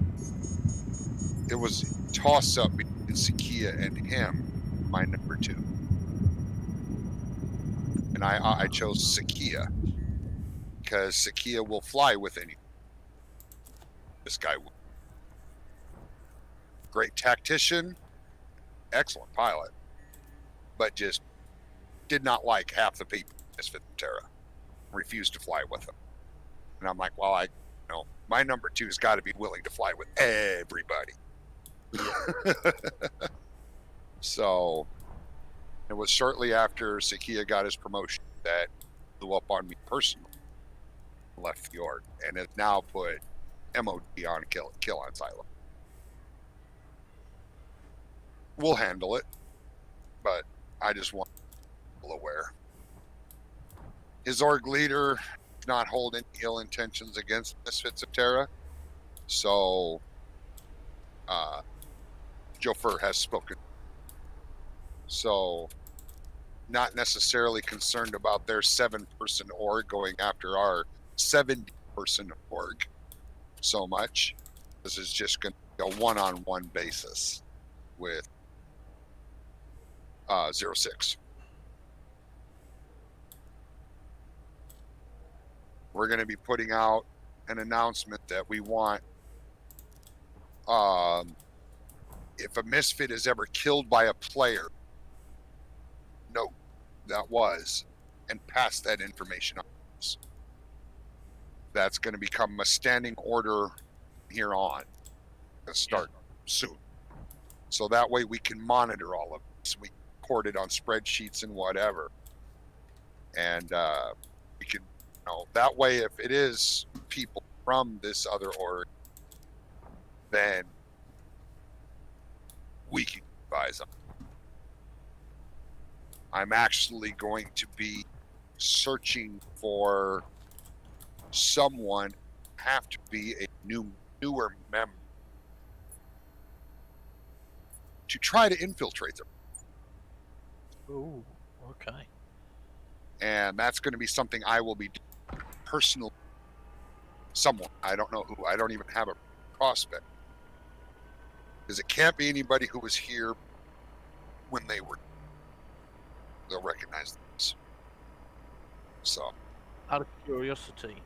it was a toss up between Sakia and him, my number 2. And I chose Sakia because Sakia will fly with any. This guy will. Great tactician, excellent pilot, but just did not like half the people in Misfit Terra. Refused to fly with them. And I'm like, well, my number 2's got to be willing to fly with everybody. So it was shortly after Sakia got his promotion that blew up on me personally. Left the org and has now put MOD on kill on silo. We'll handle it, but I just want people aware. His org leader does not hold any ill intentions against Misfits of Terra, so Jofer has spoken. So, not necessarily concerned about their 7-person org going after our 70-person org so much. This is just going to be a one-on-one basis with 06. We're going to be putting out an announcement that we want, if a misfit is ever killed by a player, note that was, and pass that information on. That's going to become a standing order here on. Going to start soon. So that way we can monitor all of this. We record it on spreadsheets and whatever. And we can, that way if it is people from this other org, then we can advise them. I'm actually going to be searching for someone, have to be a newer member, to try to infiltrate them. Oh, okay. And that's going to be something I will be doing personal. Someone, I don't know who, I don't even have a prospect. Because it can't be anybody who was here when they were. They'll recognize this. So. Out of curiosity,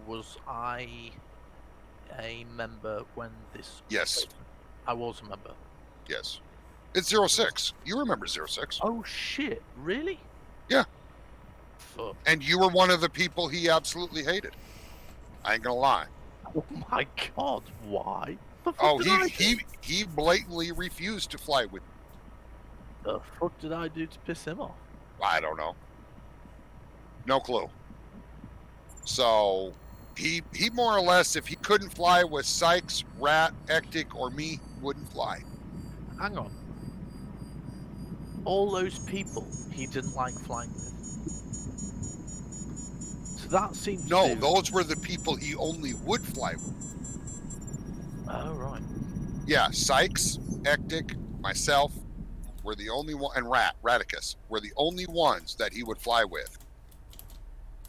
was I a member when this... Yes. I was a member. Yes. It's 06. You remember 06. Oh, shit. Really? Yeah. Fuck. And you were one of the people he absolutely hated. I ain't gonna lie. Oh my god, why? The fuck Oh, did I do? he blatantly refused to fly with. The fuck did I do to piss him off? I don't know. No clue. So he more or less, if he couldn't fly with Sykes, Rat, Ectic, or me, wouldn't fly. Hang on. All those people he didn't like flying with. So that seems No, to... those were the people he only would fly with. Oh, right. Yeah, Sykes, Ectic, myself, were the only one, and Radicus were the only ones that he would fly with.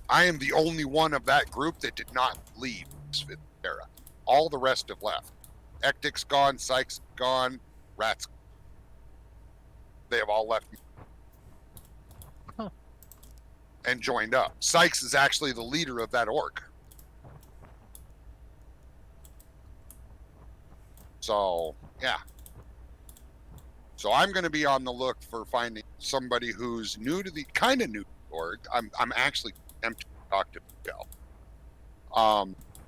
I am the only one of that group that did not leave Terra. All the rest have left. Ectic's gone, Sykes gone, Rat's. They have all left and joined up. Sykes is actually the leader of that org. So, yeah. So I'm going to be on the look for finding somebody who's new to the org. I'm actually tempted to talk to Miguel.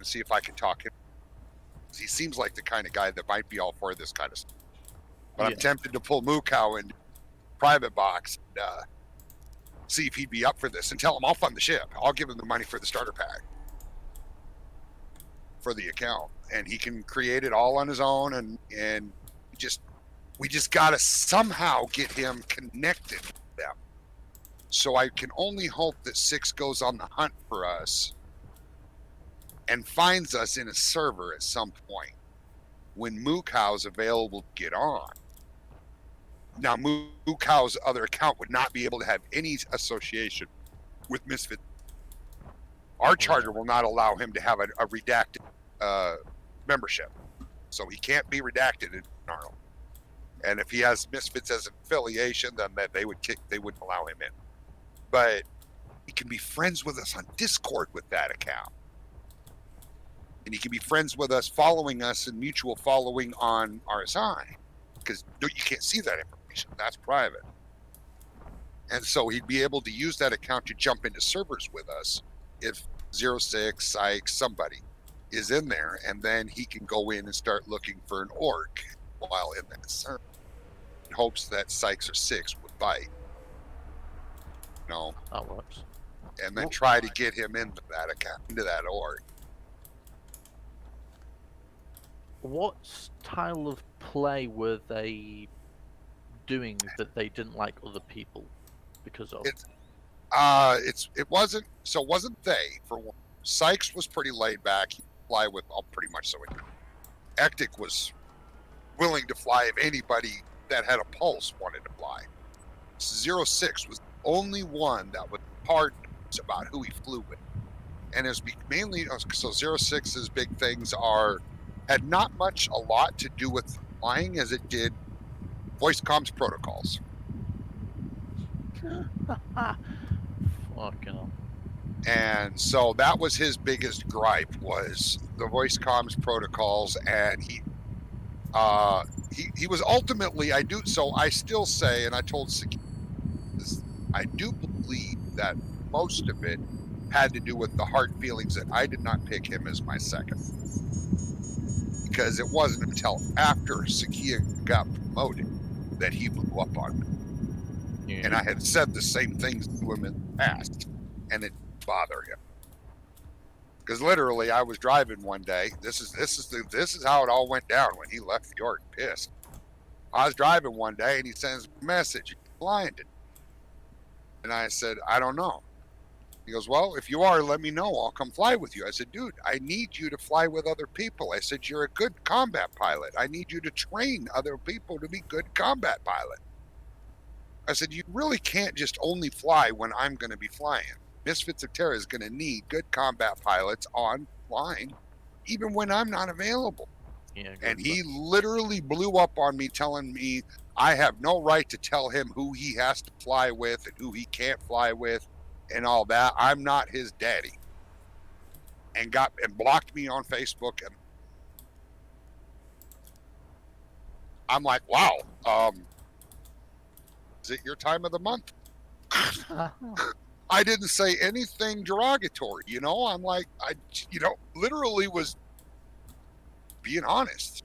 See if I can talk him. He seems like the kind of guy that might be all for this kind of stuff. But I'm tempted to pull Mukau in private box and see if he'd be up for this and tell him I'll fund the ship. I'll give him the money for the starter pack for the account, and he can create it all on his own. And we just gotta somehow get him connected with them. So I can only hope that Six goes on the hunt for us and finds us in a server at some point when Mukau's available to get on. Now, Mukau's other account would not be able to have any association with Misfit. Our charter will not allow him to have a redacted membership. So he can't be redacted in Gnarl. And if he has Misfits as an affiliation, then they wouldn't allow him in. But he can be friends with us on Discord with that account. And he can be friends with us, following us, and mutual following on RSI. Because you can't see that information. That's private. And so he'd be able to use that account to jump into servers with us if 06, Sykes, somebody is in there. And then he can go in and start looking for an orc while in that server. In hopes that Sykes or 6 would bite. That works. And then try to get him into that account, into that org. What style of play were they doing that they didn't like other people because of? It wasn't they, for one. Sykes was pretty laid back. He'd fly with pretty much so. Ectic was willing to fly if anybody that had a pulse wanted to fly. 06 was the only one that was hard about who he flew with. And it was mainly, so 06's big things had not a lot to do with flying as it did voice comms protocols. Fucking hell. And so that was his biggest gripe, was the voice comms protocols. And he was ultimately, I still say, and I told Saki, I do believe that most of it had to do with the heart feelings that I did not pick him as my second. Because it wasn't until after Sakia got promoted that he blew up on me. Yeah. And I had said the same things to him in the past, and it bothered him. Because literally, I was driving one day. This is how it all went down when he left the York. Pissed. I was driving one day, and he sends a message. "You're blinded." And I said, "I don't know." He goes, "Well, if you are, let me know. I'll come fly with you." I said, "Dude, I need you to fly with other people." I said, "You're a good combat pilot. I need you to train other people to be good combat pilot." I said, "You really can't just only fly when I'm going to be flying. Misfits of Terra is going to need good combat pilots on line, even when I'm not available." Yeah, and he literally blew up on me, telling me I have no right to tell him who he has to fly with and who he can't fly with. And all that. I'm not his daddy. And blocked me on Facebook. And I'm like, wow. Is it your time of the month? I didn't say anything derogatory, I'm like, literally was being honest.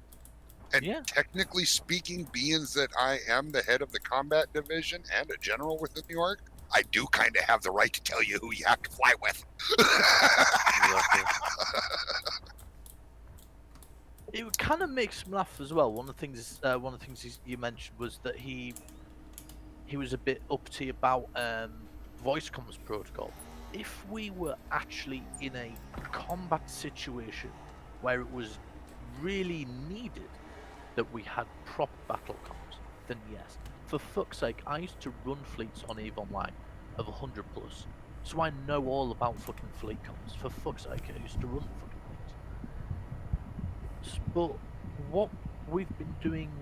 And technically speaking, being that I am the head of the combat division and a general within New York, I do kind of have the right to tell you who you have to fly with. It kind of makes me laugh as well. One of the things you mentioned was that he was a bit uppity about voice comms protocol. If we were actually in a combat situation where it was really needed that we had proper battle comms, then yes. For fuck's sake, I used to run fleets on EVE Online of 100 plus, so I know all about fucking fleet comms. For fuck's sake, I used to run fucking fleets. But what we've been doing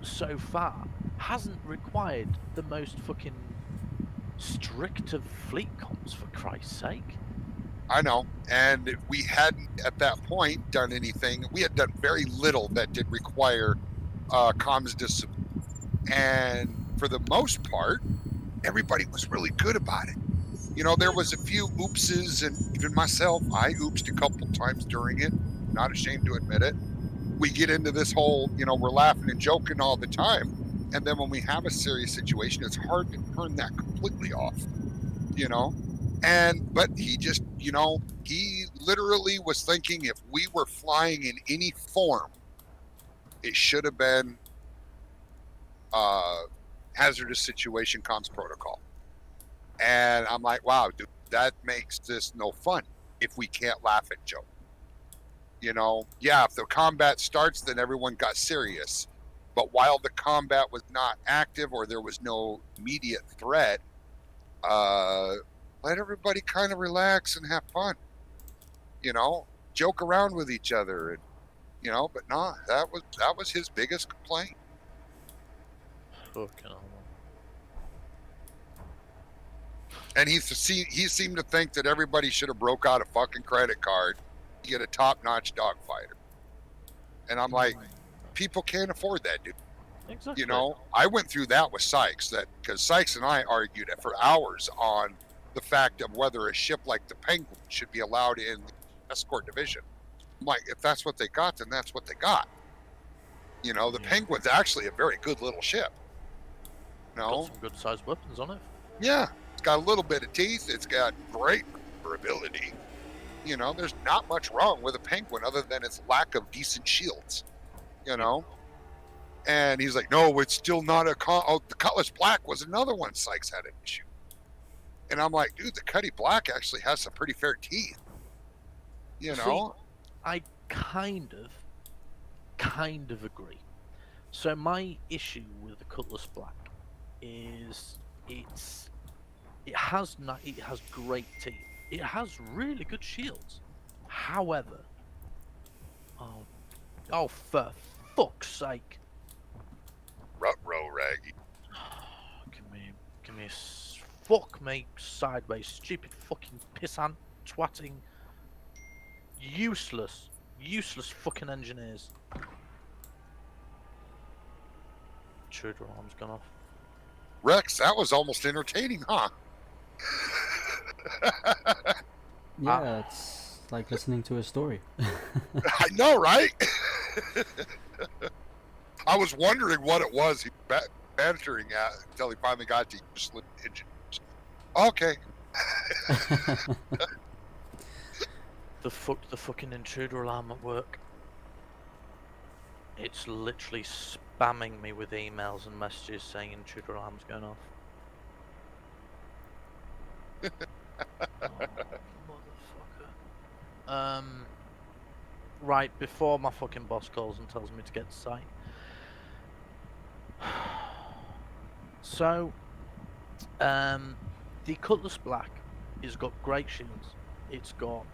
so far hasn't required the most fucking strict of fleet comms, for Christ's sake. I know, and if we hadn't at that point done anything, we had done very little that did require comms discipline. And for the most part, everybody was really good about it. You know, there was a few oopses, and even myself, I oopsed a couple times during it. Not ashamed to admit it. We get into this whole, you know, we're laughing and joking all the time. And then when we have a serious situation, it's hard to turn that completely off, you know? But he just, you know, he literally was thinking if we were flying in any form, it should have been hazardous situation comms protocol. And I'm like, wow, dude, that makes this no fun if we can't laugh at joke. You know, yeah, if the combat starts, then everyone got serious. But while the combat was not active or there was no immediate threat, let everybody kind of relax and have fun. You know, joke around with each other, and you know. But nah, that was his biggest complaint. Fucking hell. And he seemed to think that everybody should have broke out a fucking credit card to get a top-notch dogfighter. And I'm like, people can't afford that, dude. Exactly. You know, I went through that with Sykes, because Sykes and I argued for hours on the fact of whether a ship like the Penguin should be allowed in the escort division. I'm like, if that's what they got, then that's what they got. You know, the Penguin's actually a very good little ship. No, got some good sized weapons on it. Yeah, it's got a little bit of teeth. It's got great maneuverability. You know, there's not much wrong with a Penguin other than its lack of decent shields. You know, and he's like, no, it's still not a. The Cutlass Black was another one Sykes had an issue. And I'm like, dude, the Cutty Black actually has some pretty fair teeth. You know, see, I kind of agree. So my issue with the Cutlass Black is it has great teeth. It has really good shields. However, oh for fuck's sake! Ruh-roh, Raggy. Give me fuck me sideways, stupid fucking pissant, twatting, useless fucking engineers. Intruder alarm's gone off. Rex, that was almost entertaining, huh? Yeah, it's like listening to a story. I know, right? I was wondering what it was he was bantering at until he finally got to slip engine. Okay. The fucking intruder alarm at work. It's literally spamming me with emails and messages saying intruder alarm's going off. Oh, motherfucker. Right, before my fucking boss calls and tells me to get to site. So, the Cutlass Black has got great shields. It's got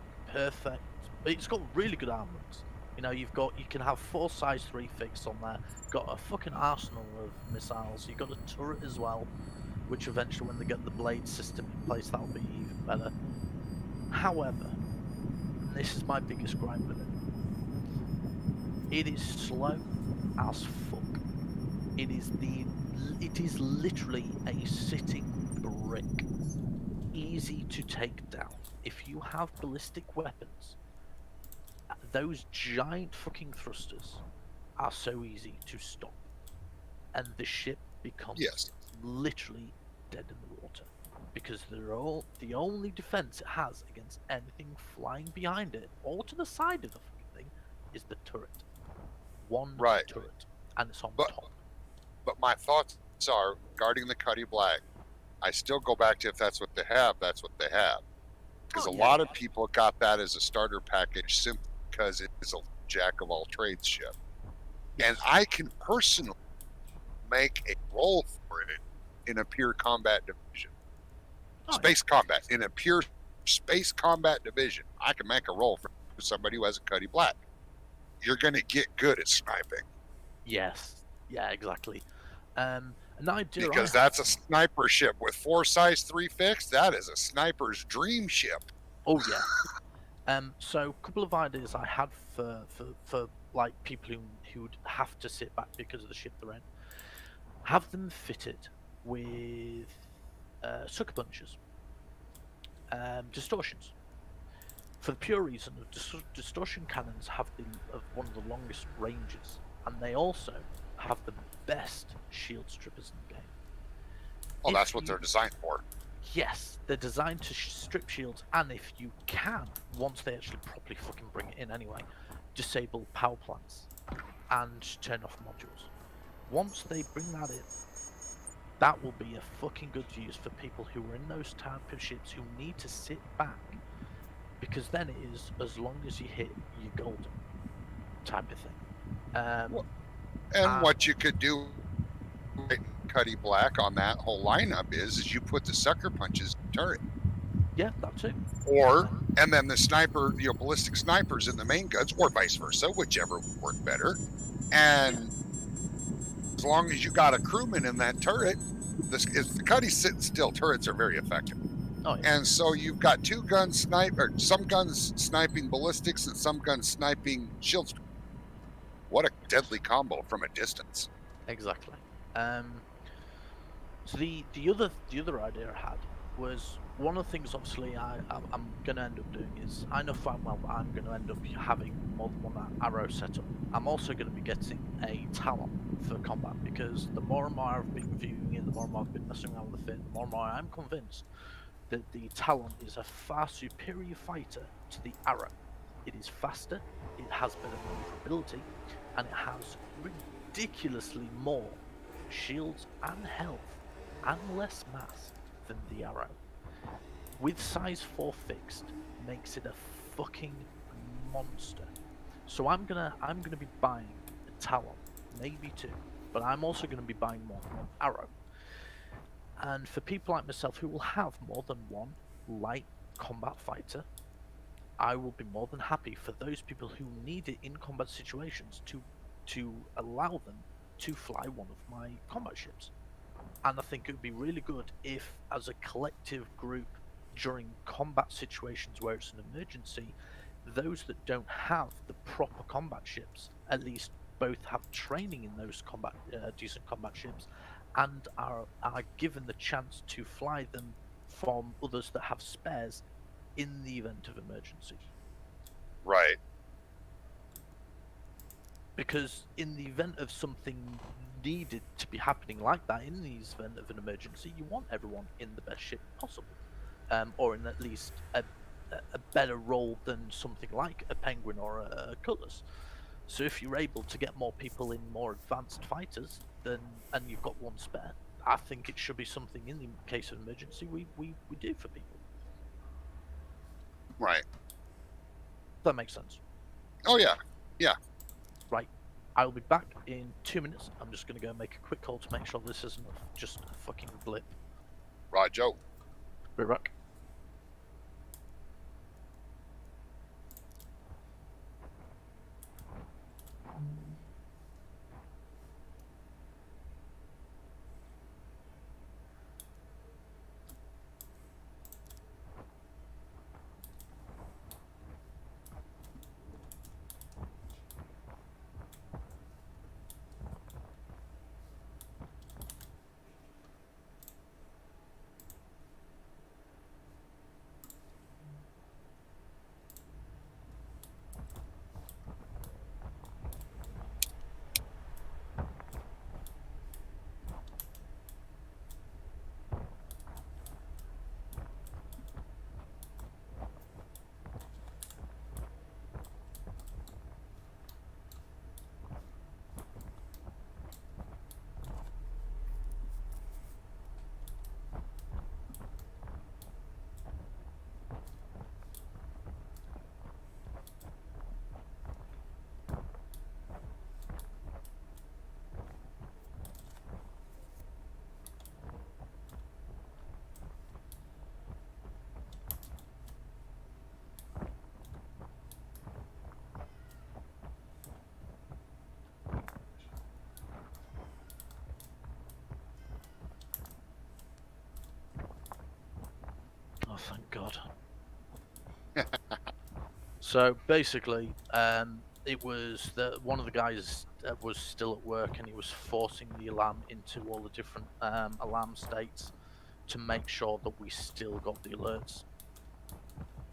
really good armaments. You know, you can have 4 size 3 fixed on there. Got a fucking arsenal of missiles. You've got a turret as well, which eventually, when they get the blade system in place, that'll be even better. However, and this is my biggest gripe with it is slow as fuck. It is literally a sitting brick, easy to take down. If you have ballistic weapons, those giant fucking thrusters are so easy to stop, and the ship becomes literally dead in the water, because the only defense it has against anything flying behind it or to the side of the fucking thing is the turret. One turret, and it's on top. But my thoughts are, regarding the Cutty Black, I still go back to, if that's what they have, that's what they have. Because a lot of people got that as a starter package simply because it is a jack of all trades ship. And I can personally make a roll for it in a pure combat division. Oh, Space combat. In a pure space combat division, I can make a roll for somebody who has a Cuddy Black. You're going to get good at sniping. Yes. Yeah, exactly. An idea Because that's a sniper ship with 4 size 3 fixed. That is a sniper's dream ship. Oh yeah. So a couple of ideas I had for like people who'd have to sit back because of the ship they're in. Have them fitted with sucker punches, distortions. For the pure reason of distortion cannons have one of the longest ranges, and they also have the best shield strippers in the game. Well, that's what they're designed for. Yes, they're designed to strip shields, and if you can, once they actually properly fucking bring it in anyway, disable power plants and turn off modules. Once they bring that in, that will be a fucking good use for people who are in those type of ships who need to sit back, because then it is as long as you hit your golden type of thing. And what you could do Cuddy Black on that whole lineup is you put the sucker punches in the turret. Yeah, that too. And then the sniper, ballistic snipers in the main guns, or vice versa, whichever would work better. And as long as you got a crewman in that turret, the Cuddy sitting still turrets are very effective. Oh, yeah. And so you've got two guns some guns sniping ballistics and some guns sniping shields. What a deadly combo from a distance. Exactly. So the other idea I had was, one of the things obviously I'm going to end up doing is, I know fine well that I'm going to end up having more than one arrow set up. I'm also going to be getting a talon for combat, because the more and more I've been reviewing it, the more and more I've been messing around with the fit, the more and more I'm convinced that the talon is a far superior fighter to the arrow. It is faster, it has better maneuverability, and it has ridiculously more shields and health and less mass than the arrow. With size 4 fixed, makes it a fucking monster. So I'm gonna be buying a talon, maybe 2, but I'm also gonna be buying more than 1 arrow. And for people like myself who will have more than 1 light combat fighter, I will be more than happy for those people who need it in combat situations to allow them to fly one of my combat ships. And I think it would be really good if, as a collective group, during combat situations where it's an emergency, those that don't have the proper combat ships at least both have training in those decent combat ships, and are given the chance to fly them from others that have spares in the event of emergency. Right. Because in the event of something needed to be happening like that, in the event of an emergency, you want everyone in the best ship possible, or in at least a better role than something like a Penguin or a Cutlass. So if you're able to get more people in more advanced fighters, and you've got 1 spare, I think it should be something in the case of emergency we do for people. Right. That makes sense. Oh yeah. Yeah. Right. I'll be back in 2 minutes. I'm just going to go make a quick call to make sure this isn't just a fucking blip. Right, Joe. Be right back. thank God. So basically, it was that one of the guys was still at work and he was forcing the alarm into all the different alarm states to make sure that we still got the alerts.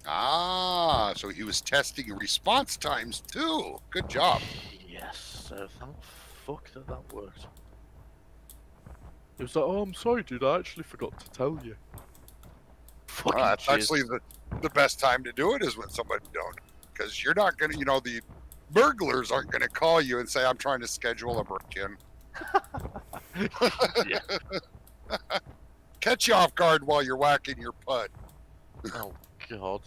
Ah, so he was testing response times too. Good job. Yes, so thank fuck that worked. It was like, oh, I'm sorry, dude, I actually forgot to tell you. Fucking That's cheers. actually the best time to do it is when somebody don't, because you're not gonna, the burglars aren't gonna call you and say, I'm trying to schedule a break-in. Yeah. Catch you off guard while you're whacking your putt. Oh, God.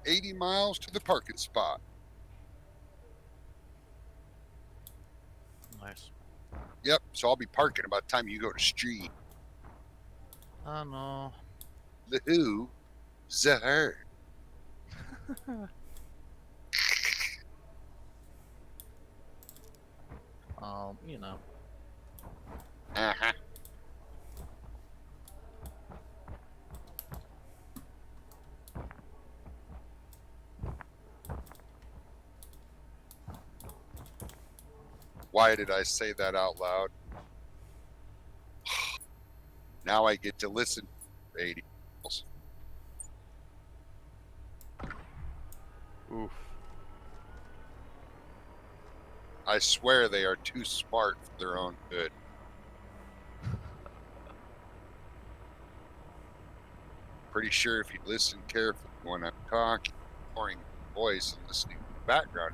$80 miles to the parking spot. Nice. Yep, so I'll be parking about the time you go to street. I know. The who, the her. You know. Uh-huh. Why did I say that out loud? Now I get to listen for 80 miles. Oof. I swear they are too smart for their own good. Pretty sure if you listen carefully when I'm talking, ignoring the voice and listening to the background,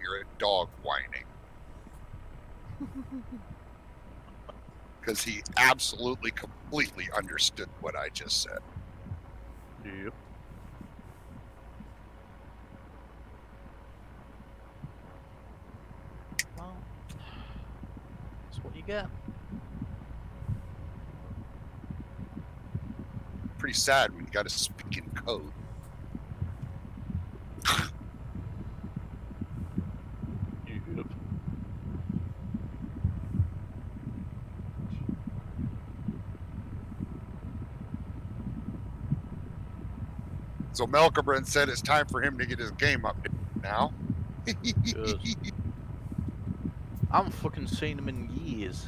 you're a dog whining. Because he absolutely, completely understood what I just said. Yep. Well, that's what you get. Pretty sad when you got to speak in code. Yep. So Melkobrin said it's time for him to get his game updated now. Good. I haven't fucking seen him in years.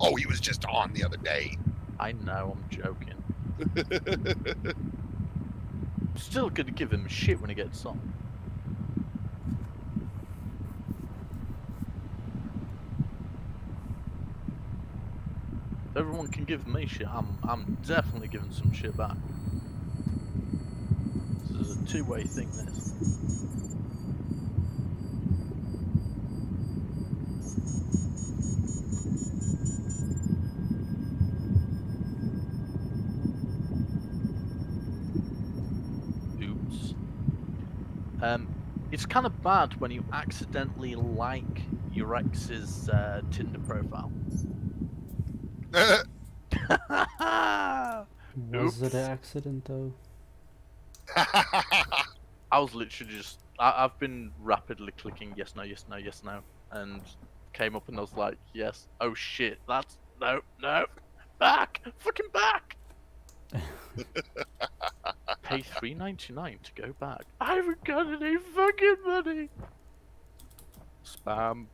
Oh, he was just on the other day. I know, I'm joking. Still gonna give him shit when he gets on. Everyone can give me shit. I'm definitely giving some shit back. This is a two-way thing, this. Oops. It's kind of bad when you accidentally like your ex's Tinder profile. Was it Oops. an accident though? I was literally just... I've been rapidly clicking yes, no, yes, no, yes, no, and came up and I was like, yes, oh shit, that's... No, no, back! Fucking back! Pay $3.99 to go back. I haven't got any fucking money! Spam.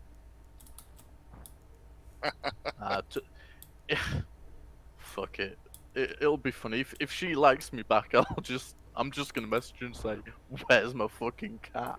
Fuck it. It'll be funny. If she likes me back, I'm just gonna message her and say, where's my fucking cat?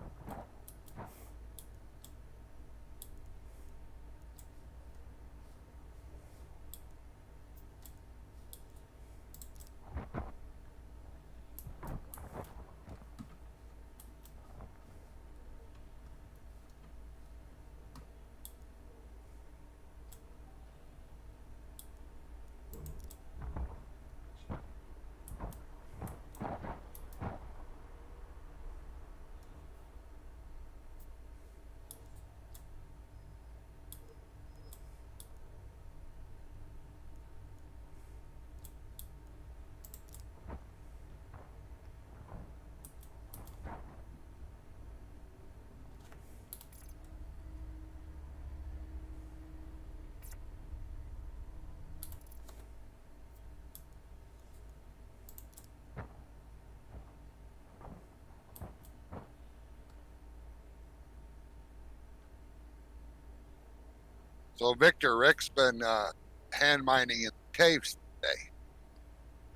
So Victor, Rick's been hand mining in the caves today.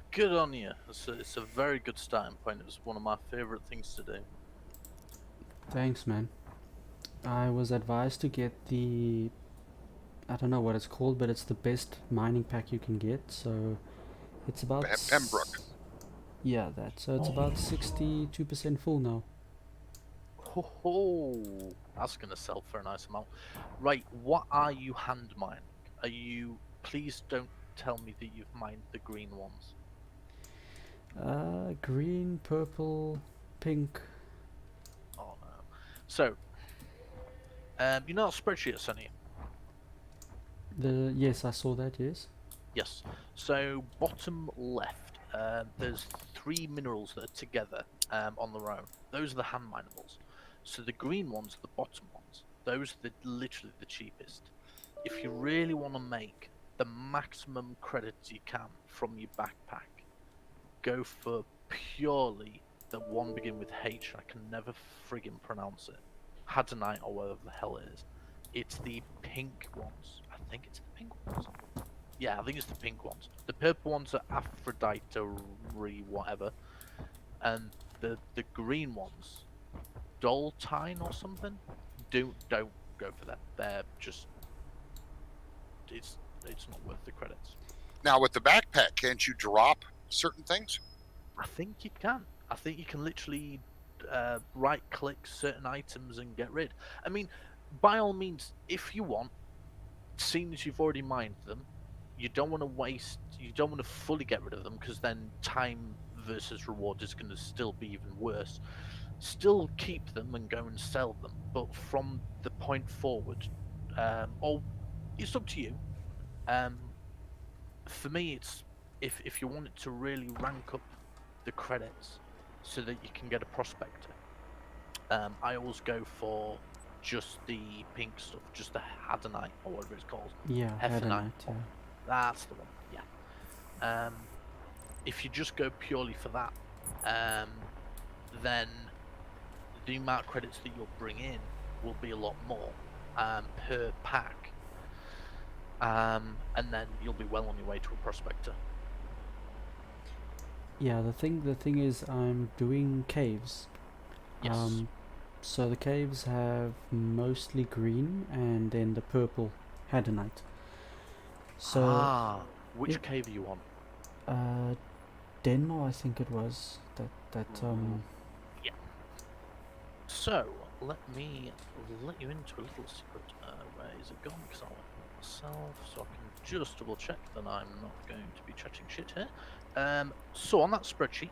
Good on you. It's a very good starting point. It was one of my favourite things to do. Thanks, man. I was advised to get the... I don't know what it's called, but it's the best mining pack you can get, so... It's about... Pembroke. Yeah, that. So it's about 62% full now. Ho ho! That's gonna sell for a nice amount. Right, what are you hand mining? Are you... Please don't tell me that you've mined the green ones. Green, purple, pink. Oh no. So, you know spreadsheet, Sonny? Yes, I saw that, yes. Yes. So, bottom left, there's 3 minerals that are together on their own. Those are the hand minables. So the green ones are the bottom ones. Those are literally the cheapest. If you really want to make the maximum credits you can from your backpack, go for purely the one begin with H. I can never friggin' pronounce it. Hadanite or whatever the hell it is. It's the pink ones. I think it's the pink ones. Yeah, I think it's the pink ones. The purple ones are Aphrodite whatever, and the green ones, Doltine or something. Don't go for them. They're just it's not worth the credits. Now with the backpack, can't you drop certain things? I think you can. I think you can literally right click certain items and get rid. I mean, by all means, if you want, seeing as you've already mined them, you don't want to waste. You don't want to fully get rid of them because then time versus reward is going to still be even worse. Still keep them and go and sell them, but from the point forward, or it's up to you. For me, it's if you want it to really rank up the credits so that you can get a prospector. I always go for just the pink stuff, just the Hadonite or whatever it's called. Yeah, Hadonite. Yeah. That's the one. Yeah. If you just go purely for that, then the amount of credits that you'll bring in will be a lot more per pack, and then you'll be well on your way to a prospector. Yeah, the thing is, I'm doing caves. Yes. So the caves have mostly green and then the purple Hadonite. So which cave are you on? Deymar, I think it was that. Yeah. So let me let you into a little secret. Where is it gone? Because I want it myself, so I can just double check that I'm not going to be chatting shit here. So on that spreadsheet,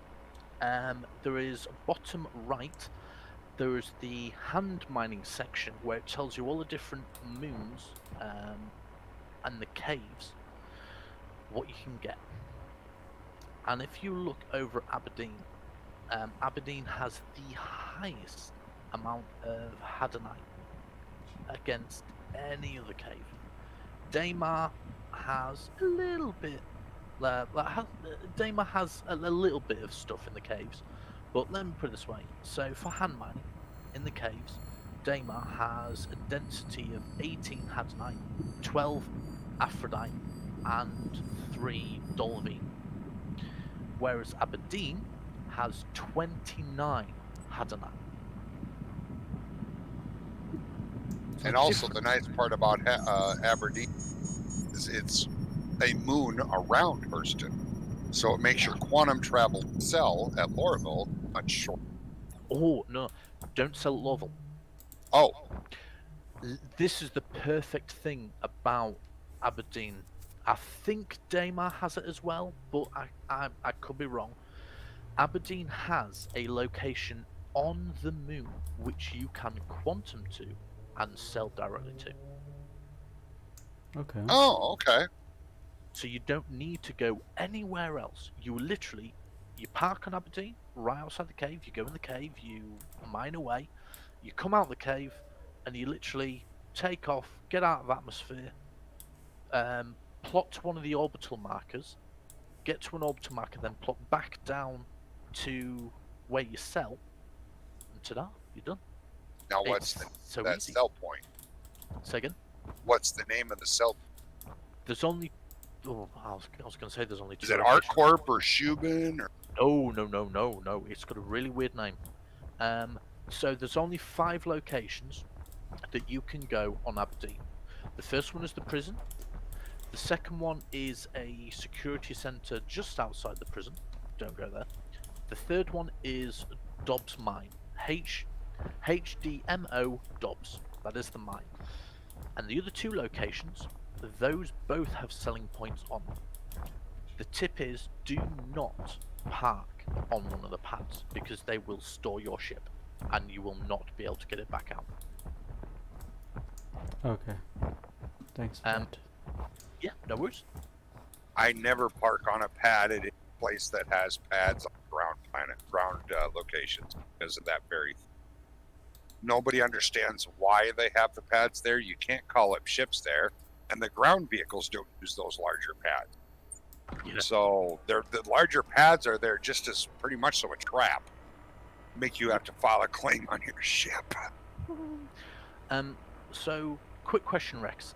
there is bottom right. There is the hand mining section where it tells you all the different moons and the caves, what you can get. And if you look over at Aberdeen, Aberdeen has the highest amount of Hadonite against any other cave. Deymar has a little bit. Deymar has a little bit of stuff in the caves, but let me put it this way. So for hand mining in the caves, Deymar has a density of 18 Hadonite, 12 Aphrodite, and 3 Dolvine. Whereas Aberdeen has 29 Hadonite. So And also the nice part about Aberdeen is it's a moon around Hurston, so it makes your quantum travel sell at Lorville much shorter. Oh no, don't sell at Lorville. Oh, This is the perfect thing about Aberdeen. I think Deymar has it as well, but I could be wrong. Aberdeen has a location on the moon which you can quantum to and sell directly to. Okay. oh, okay. So you don't need to go anywhere else. You literally, you park on Aberdeen, right outside the cave, you go in the cave, you mine away, you come out the cave, and you literally take off, get out of atmosphere, plot to one of the orbital markers, get to an orbital marker, then plot back down to where you sell, and ta-da, you're done. Now what's so that easy. sell point? Say again? What's the name of the sell? There's only, oh, I was going to say there's only 2 Is it locations. ArtCorp or Shubin? Or... No. It's got a really weird name. So there's only 5 locations that you can go on Aberdeen. The first one is the prison. The second one is a security centre just outside the prison. Don't go there. The third one is Dobbs Mine. HDMO Dobbs. That is the mine. And the other 2 locations, those both have selling points on them. The tip is, do not park on one of the pads because they will store your ship and you will not be able to get it back out. Okay. Thanks for that. Yeah, no worries. I never park on a pad at a place that has pads on ground locations because of that very thing. Nobody understands why they have the pads there. You can't call up ships there, and the ground vehicles don't use those larger pads. Yeah. So the larger pads are there just as pretty much so much crap. Make you have to file a claim on your ship. So quick question, Rex.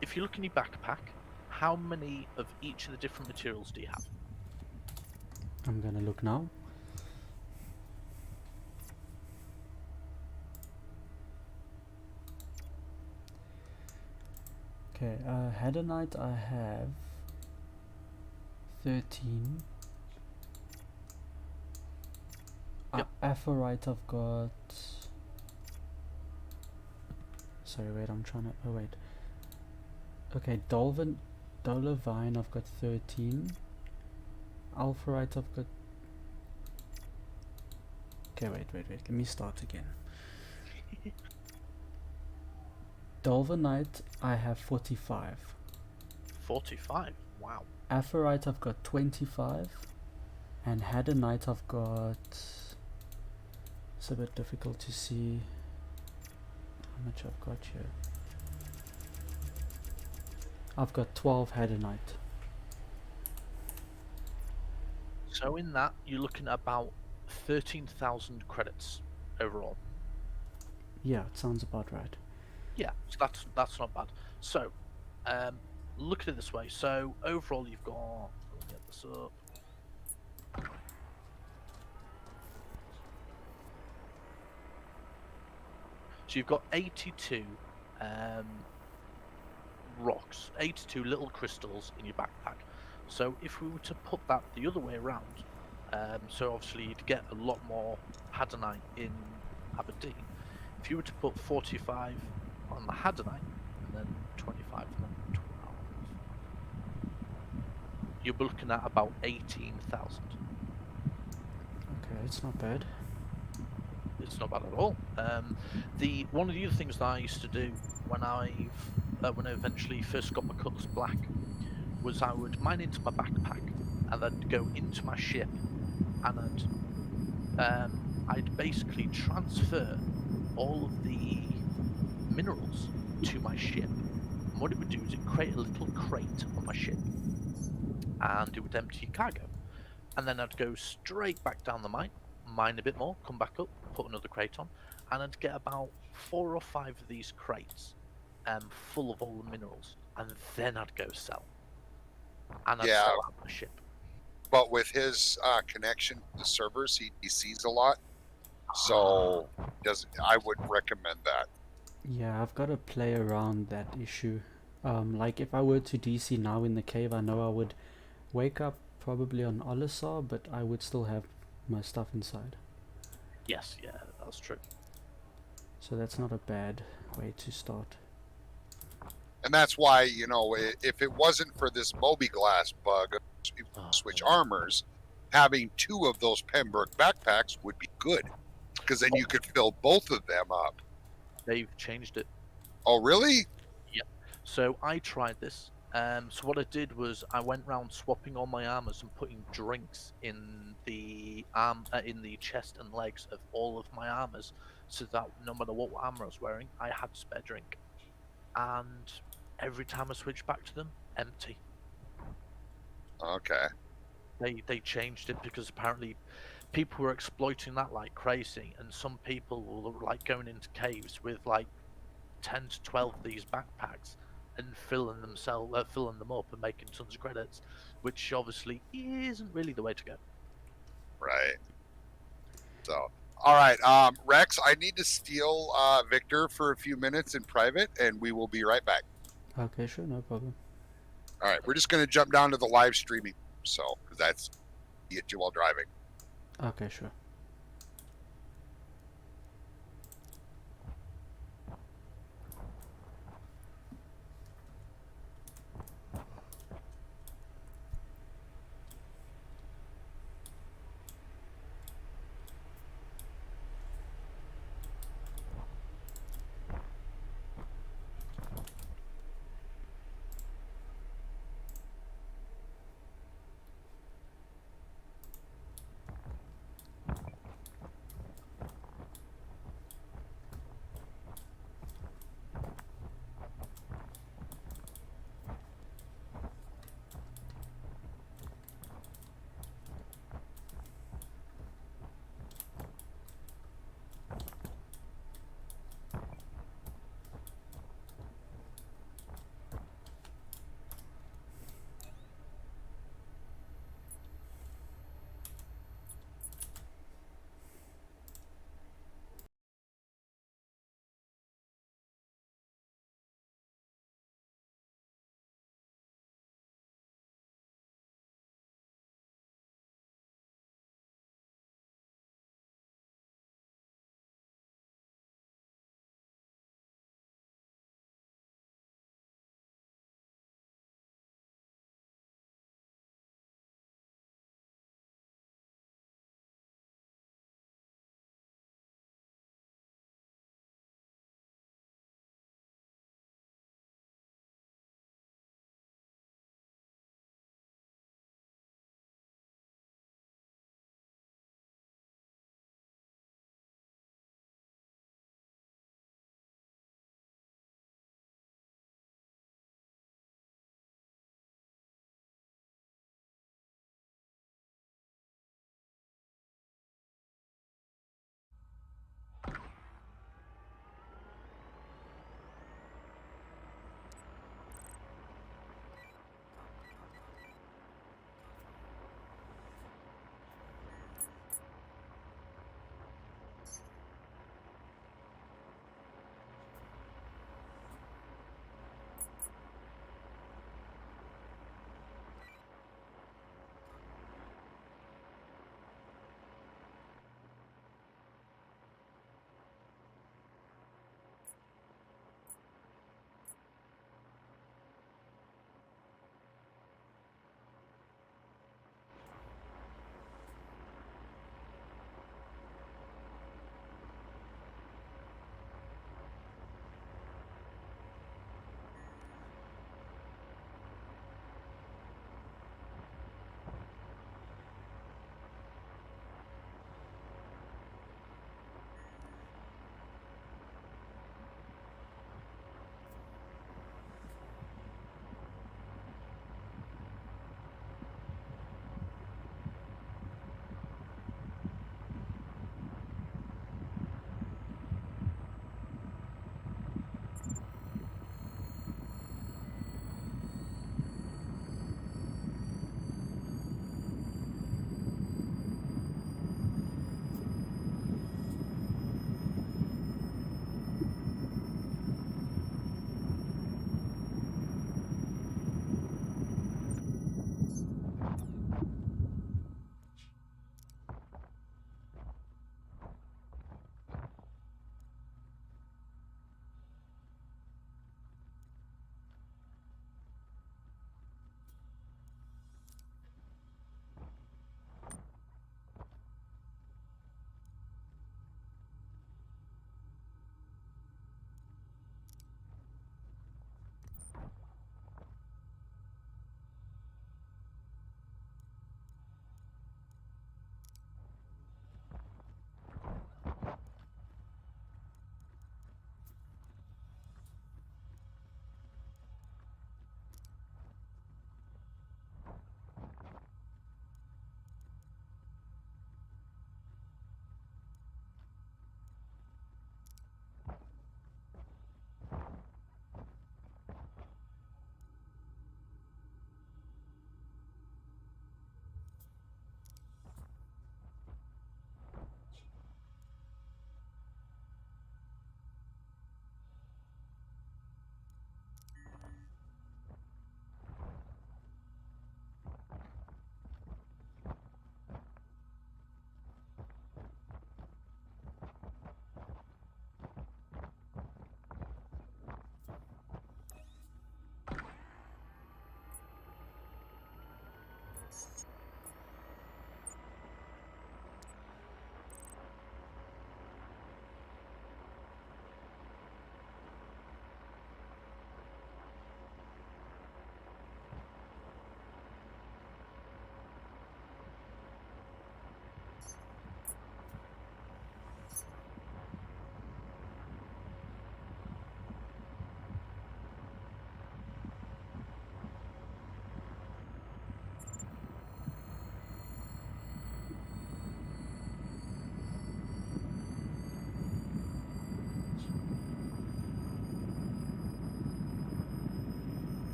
If you look in your backpack, how many of each of the different materials do you have? I'm gonna look now. Okay, Hadonite I have 13. Yep. Aphorite I've got... Sorry, wait, I'm trying to... Oh, wait. Okay, Dolovine I've got 13. Alpharite I've got... Okay, wait. Let me start again. Dolvanite I have 45. 45? Wow. Aphorite I've got 25. And Hadonite I've got... It's a bit difficult to see how much I've got here. I've got 12 Hadonite. So in that, you're looking at about 13,000 credits overall. Yeah, it sounds about right. Yeah, so that's not bad. So, look at it this way. So overall, you've got. Let me get this up. So you've got 82 rocks, 82 little crystals in your backpack. So if we were to put that the other way around, so obviously you'd get a lot more Hadonite in Aberdeen. If you were to put 45 on the Hadonite, and then 25, and then 12, you'll be looking at about 18,000. Okay, it's not bad. It's not bad at all. One of the other things that I used to do when I eventually first got my Cutlass Black was I would mine into my backpack and then go into my ship, and I'd basically transfer all of the minerals to my ship. And what it would do is it create a little crate on my ship, and it would empty your cargo, and then I'd go straight back down the mine a bit more, come back up, put another crate on, and I'd get about 4 or 5 of these crates full of all the minerals, and then I'd go sell. And I'd sell out my ship. But with his connection to the servers, he sees a lot. So I would recommend that. Yeah, I've got to play around that issue. Like if I were to DC now in the cave, I know I would wake up probably on Olisar, but I would still have my stuff inside. Yes, yeah, that's true. So So that's not a bad way to start. And that's why, you know, if it wasn't for this Moby Glass bug, switch armors, having 2 of those Pembroke backpacks would be good. Because then you could fill both of them up. They've changed it. Oh, really? Yep. So I tried this. So what I did was I went round swapping all my armors and putting drinks in the chest and legs of all of my armors, so that no matter what armor I was wearing, I had spare drink. And every time I switched back to them, empty. Okay. They changed it because apparently people were exploiting that like crazy, and some people were like going into caves with like 10 to 12 of these backpacks and filling them up and making tons of credits, which obviously isn't really the way to go. Right. So, all right, Rex, I need to steal Victor for a few minutes in private, and we will be right back. Okay, sure, no problem. All right, we're just going to jump down to the live streaming, so because that's get you while driving. Okay, sure.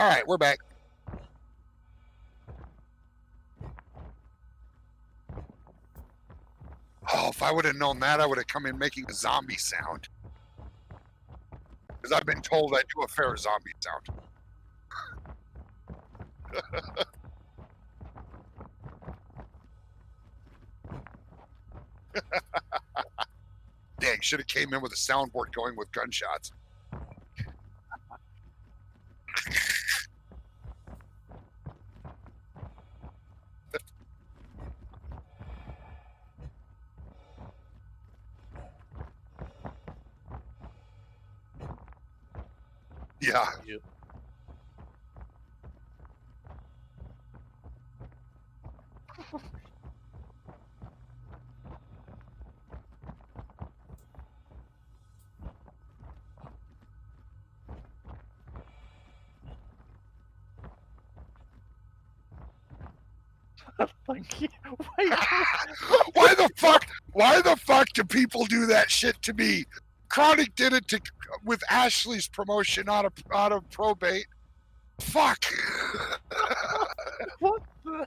All right, we're back. Oh, if I would have known that, I would have come in making a zombie sound. Because I've been told I do a fair zombie sound. Dang, should have came in with a soundboard going with gunshots. Yeah. Yep. Thank you. Wait. Why the fuck do people do that shit to me? Chronic did it with Ashley's promotion out of probate. Fuck. What the?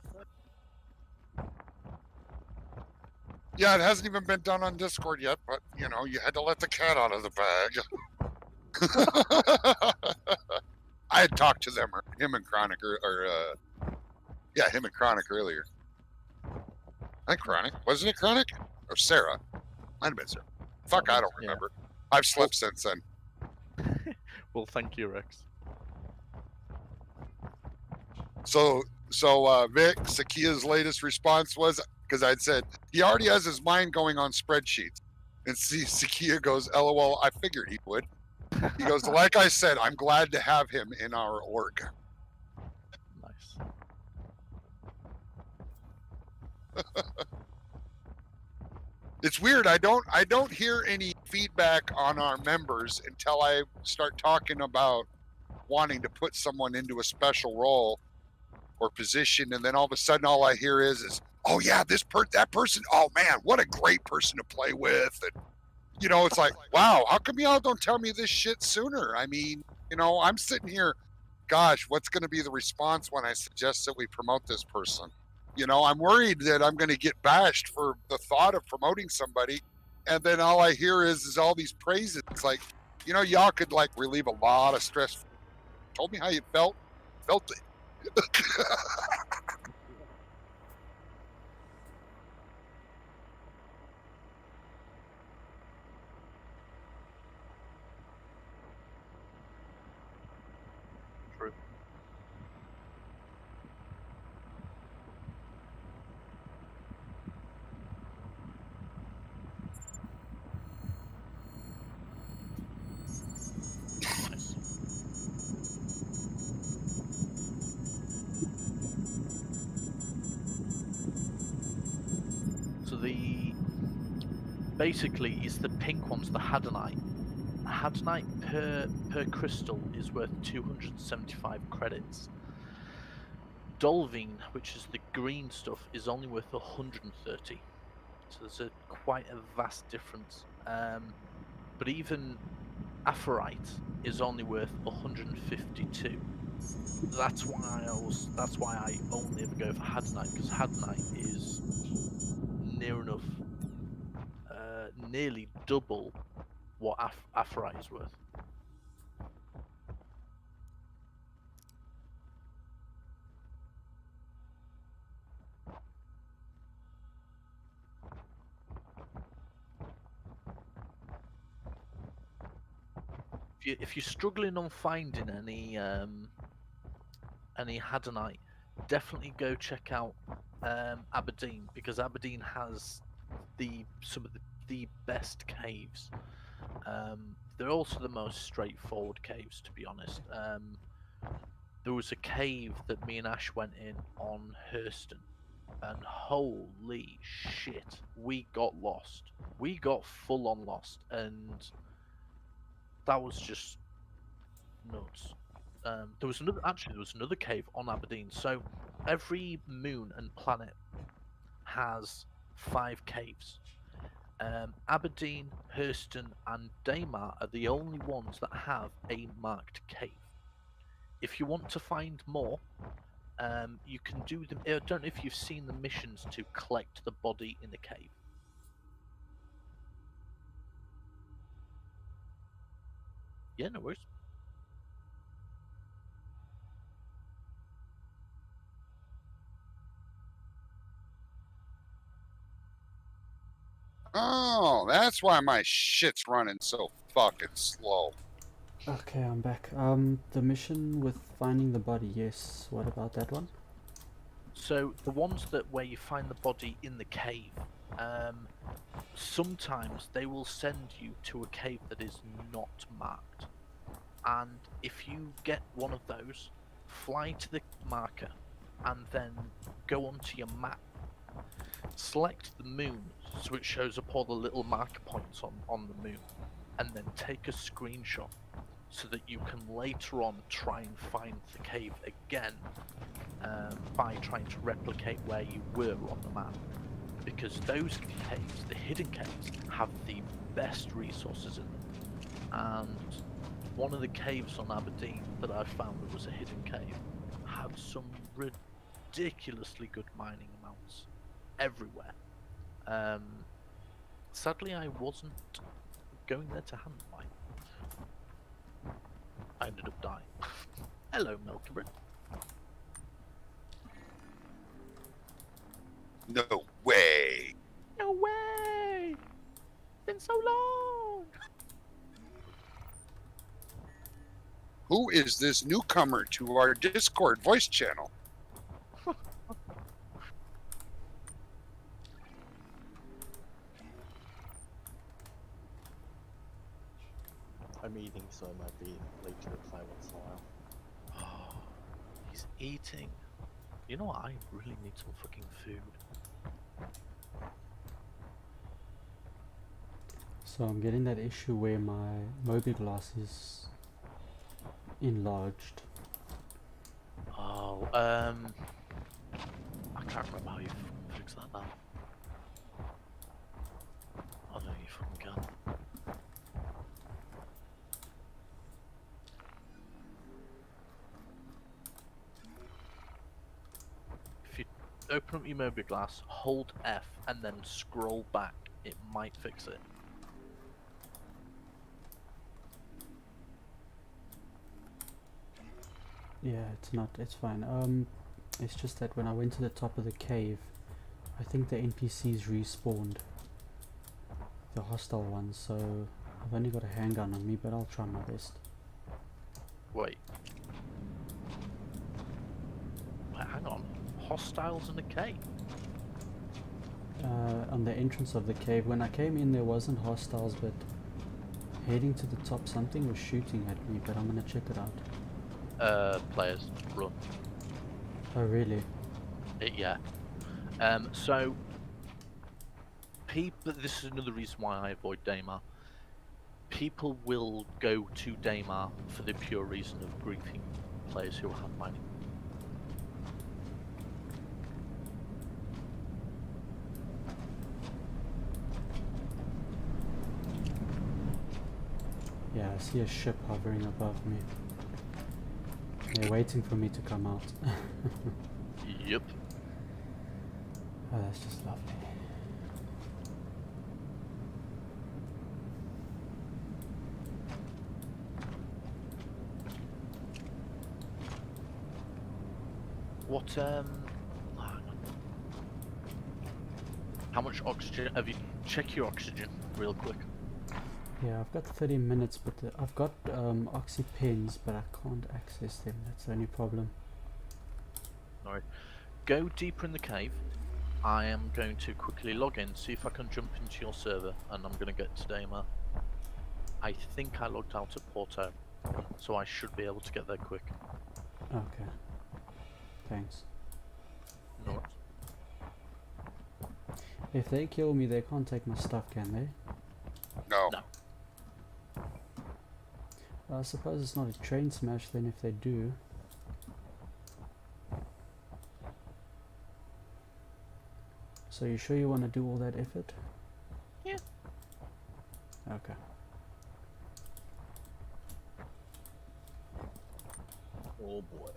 Yeah, it hasn't even been done on Discord yet, but you know, you had to let the cat out of the bag. I had talked to them, him and Chronic, him and Chronic earlier. I think Chronic. Wasn't it Chronic? Or Sarah? Might have been Sarah. Fuck, I don't remember. I've slept since then. Well, thank you, Rex. So Vic, Sakia's latest response was, because I'd said, he already has his mind going on spreadsheets. And Sakia goes, LOL, I figured he would. He goes, like I said, I'm glad to have him in our org. Nice. It's weird. I don't hear any feedback on our members until I start talking about wanting to put someone into a special role or position, and then all of a sudden all I hear is oh yeah, that person, oh man, what a great person to play with. And you know, it's like, wow, how come y'all don't tell me this shit sooner? I mean, you know, I'm sitting here, gosh, what's going to be the response when I suggest that we promote this person? You know, I'm worried that I'm going to get bashed for the thought of promoting somebody, and then all I hear is all these praises. It's like, you know, y'all could like relieve a lot of stress. Told me how you felt it. True. Basically, it's the pink ones, the Hadonite. Hadonite per crystal is worth 275 credits. Dolvine, which is the green stuff, is only worth 130. So there's quite a vast difference. But even Aphorite is only worth 152. That's why I only ever go for Hadonite, because Hadonite is near enough. Nearly double what Aphorite is worth. If you're struggling on finding any Hadonite, definitely go check out Aberdeen, because Aberdeen has some of the best caves. They're also the most straightforward caves, to be honest. There was a cave that me and Ash went in on Hurston, and holy shit, we got lost. We got full on lost, and that was just nuts. There was another cave on Aberdeen. So every moon and planet has 5 caves. Aberdeen, Hurston, and Deymar are the only ones that have a marked cave. If you want to find more, you can do them. I don't know if you've seen the missions to collect the body in the cave. Yeah, no worries. Oh, that's why my shit's running so fucking slow. Okay, I'm back. The mission with finding the body, yes. What about that one? So the ones that where you find the body in the cave, sometimes they will send you to a cave that is not marked. And if you get one of those, fly to the marker and then go onto your map. Select the moon so it shows up all the little marker points on the moon, and then take a screenshot so that you can later on try and find the cave again by trying to replicate where you were on the map. Because those caves, the hidden caves, have the best resources in them. And one of the caves on Aberdeen that I found that was a hidden cave had some ridiculously good mining amounts everywhere. Sadly, I wasn't going there to hand mine. I ended up dying. Hello, Milkbrit. No way. No way! Been so long! Who is this newcomer to our Discord voice channel? I'm eating, so I might be late to reply once in a while. Oh, he's eating. You know what? I really need some fucking food. So I'm getting that issue where my mobi-glass is enlarged. Oh, I can't remember how you fix that now. I don't know you fucking can. If you open up your mobi-glass, hold F, and then scroll back, it might fix it. Yeah, it's fine. It's just that when I went to the top of the cave, I think the NPCs respawned. The hostile ones, so I've only got a handgun on me, but I'll try my best. Wait, hang on. Hostiles in the cave? On the entrance of the cave, when I came in there wasn't hostiles, but heading to the top something was shooting at me, but I'm gonna check it out. Players, run. Oh really? Yeah. So, people. This is another reason why I avoid Deymar. People will go to Deymar for the pure reason of griefing players who are hand mining. Yeah, I see a ship hovering above me. They're waiting for me to come out. Yep. Oh, that's just lovely. What, how much oxygen, have you, check your oxygen real quick. Yeah, I've got 30 minutes, but I've got oxy pens, but I can't access them. That's the only problem. Alright, go deeper in the cave. I am going to quickly log in, see if I can jump into your server, and I'm going to get to Deymar. I think I logged out at Porto, so I should be able to get there quick. Okay. Thanks. No worries. If they kill me, they can't take my stuff, can they? No. No. I suppose it's not a train smash then if they do. So you sure you want to do all that effort? Yeah. Okay. Oh boy.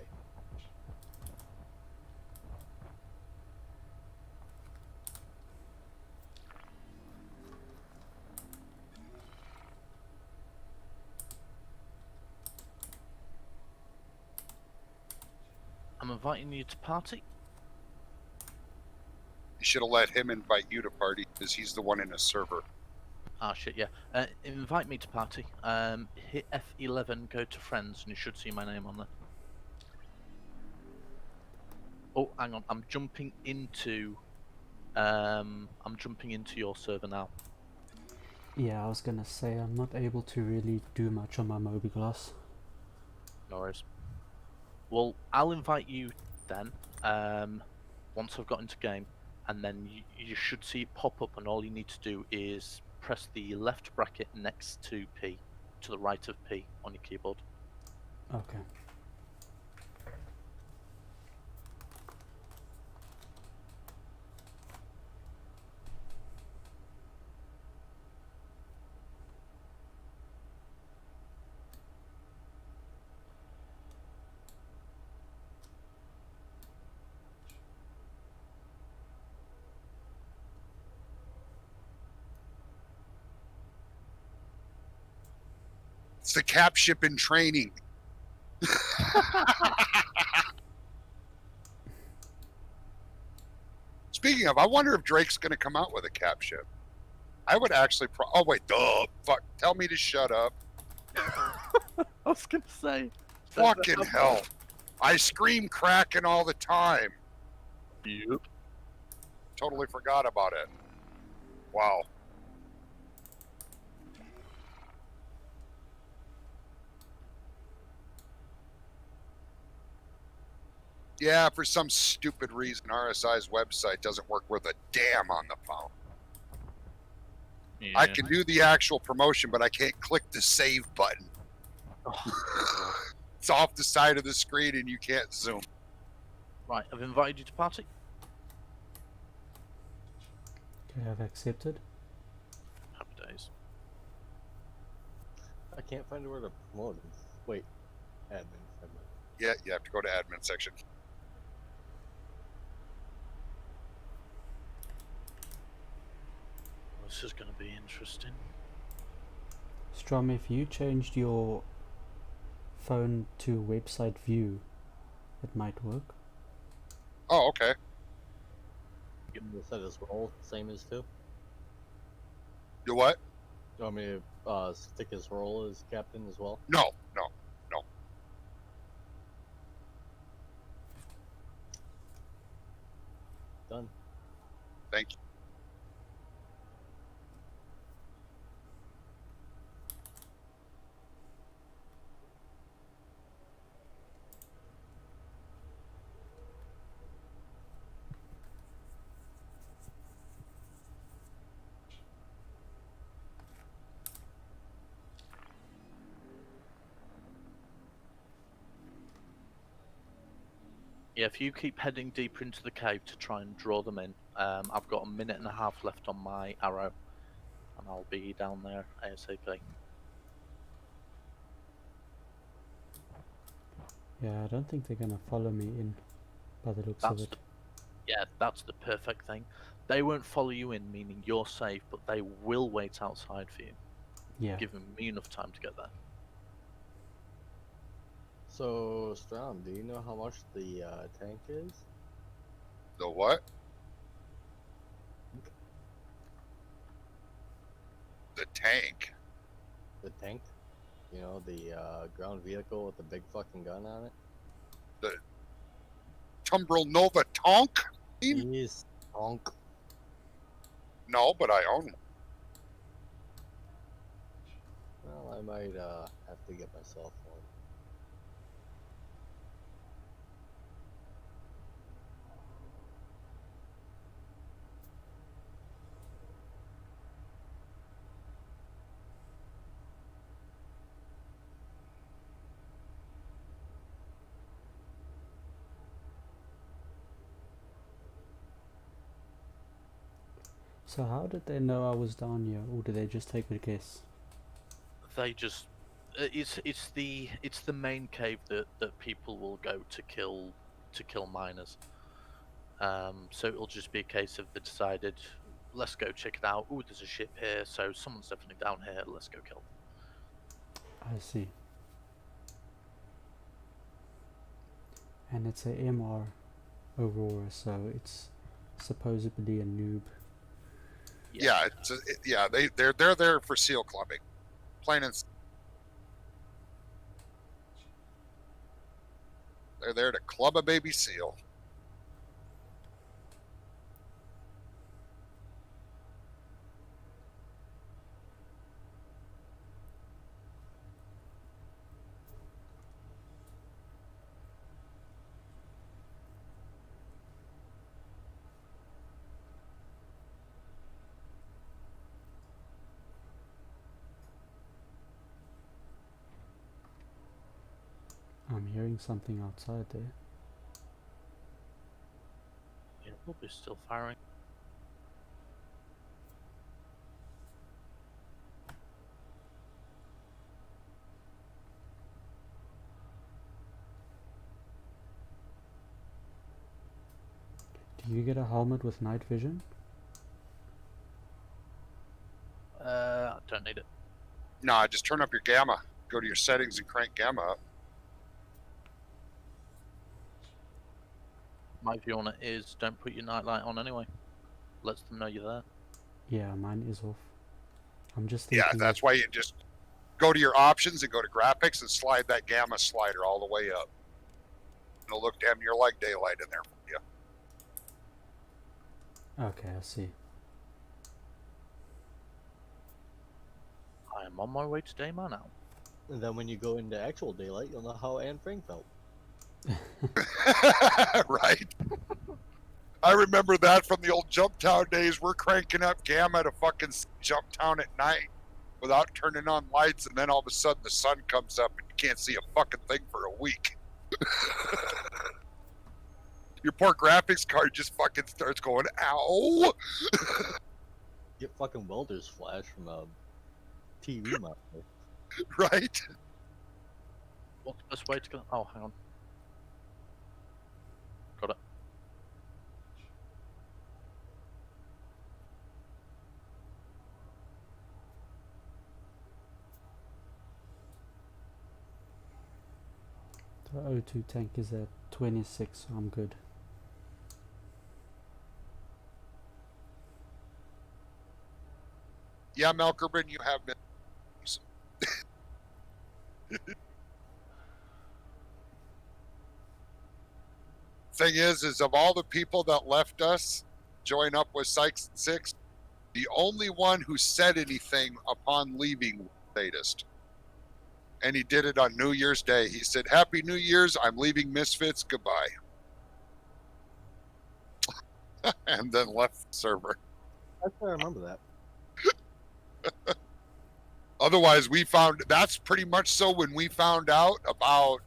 I'm inviting you to party. You should have let him invite you to party because he's the one in a server. Ah, shit, yeah. Invite me to party. Hit F11, go to friends, and you should see my name on there. Oh, hang on. I'm jumping into your server now. Yeah, I was gonna say I'm not able to really do much on my mobiGlas. No worries. Well, I'll invite you then. Once I've got into game, and then you should see it pop up, and all you need to do is press the left bracket next to P, to the right of P on your keyboard. Okay. It's the cap ship in training. Speaking of, I wonder if Drake's going to come out with a cap ship. I would actually. Oh wait, duh, fuck! Tell me to shut up. I was gonna say. Fucking hell! I scream Kraken all the time. Yep. Totally forgot about it. Wow. Yeah, for some stupid reason, RSI's website doesn't work with a damn on the phone. Yeah. I can do the actual promotion, but I can't click the save button. Oh. It's off the side of the screen and you can't zoom. Right, I've invited you to party. Okay, I've accepted. Happy days. I can't find where to promote him. Wait, admin. Yeah, you have to go to admin section. This is going to be interesting. Strum, if you changed your phone to website view, it might work. Oh, okay. You set his role same as too. You what? You want me to stick his role as captain as well? No. Done. Thank you. Yeah, if you keep heading deeper into the cave to try and draw them in, I've got a minute and a half left on my arrow, and I'll be down there ASAP. Yeah, I don't think they're gonna follow me in by the looks of it. Yeah, that's the perfect thing. They won't follow you in, meaning you're safe, but they will wait outside for you, Yeah. giving me enough time to get there. So, Strom, do you know how much the tank is? The what? The tank. The tank? You know, the ground vehicle with the big fucking gun on it? The Tumbril Nova Tonk? Yes, tonk. No, but I own one. Well, I might have to get myself one. So how did they know I was down here, or did they just take a guess? They just It's the main cave that people will go to kill miners. So it'll just be a case of they decided, let's go check it out. Ooh, there's a ship here, so someone's definitely down here. Let's go kill them. I see. And it's a MR Aurora, so it's supposedly a noob. Yeah, they're there for seal clubbing, plain and. They're there to club a baby seal. I'm hearing something outside there. Yeah, we'll be still firing. Do you get a helmet with night vision? I don't need it. Nah, just turn up your gamma. Go to your settings and crank gamma up. My view on it is don't put your nightlight on anyway. Lets them know you're there. Yeah, mine is off. I'm just Yeah, thinking. that's why you just go to your options and go to graphics and slide that gamma slider all the way up. It'll look damn near like daylight in there for you. Okay, I see. I am on my way to Deymar now. And then when you go into actual daylight, you'll know how Anne Frank felt. Right. I remember that from the old Jumptown days. We're cranking up gamma to fucking Jumptown at night without turning on lights, and then all of a sudden the sun comes up and you can't see a fucking thing for a week. Your poor graphics card just fucking starts going, ow! Get fucking welder's flash from a TV monitor. Right? What's the best way to go? Oh, hang on. Got it. The O2 tank is at 26, so I'm good. Yeah, Melkerman, you have been. Thing is of all the people that left us, join up with Sykes and Six, the only one who said anything upon leaving was Sadist. And he did it on New Year's Day. He said, "Happy New Year's, I'm leaving Misfits, goodbye." And then left the server. I remember that. Otherwise, we found that's pretty much so when we found out about,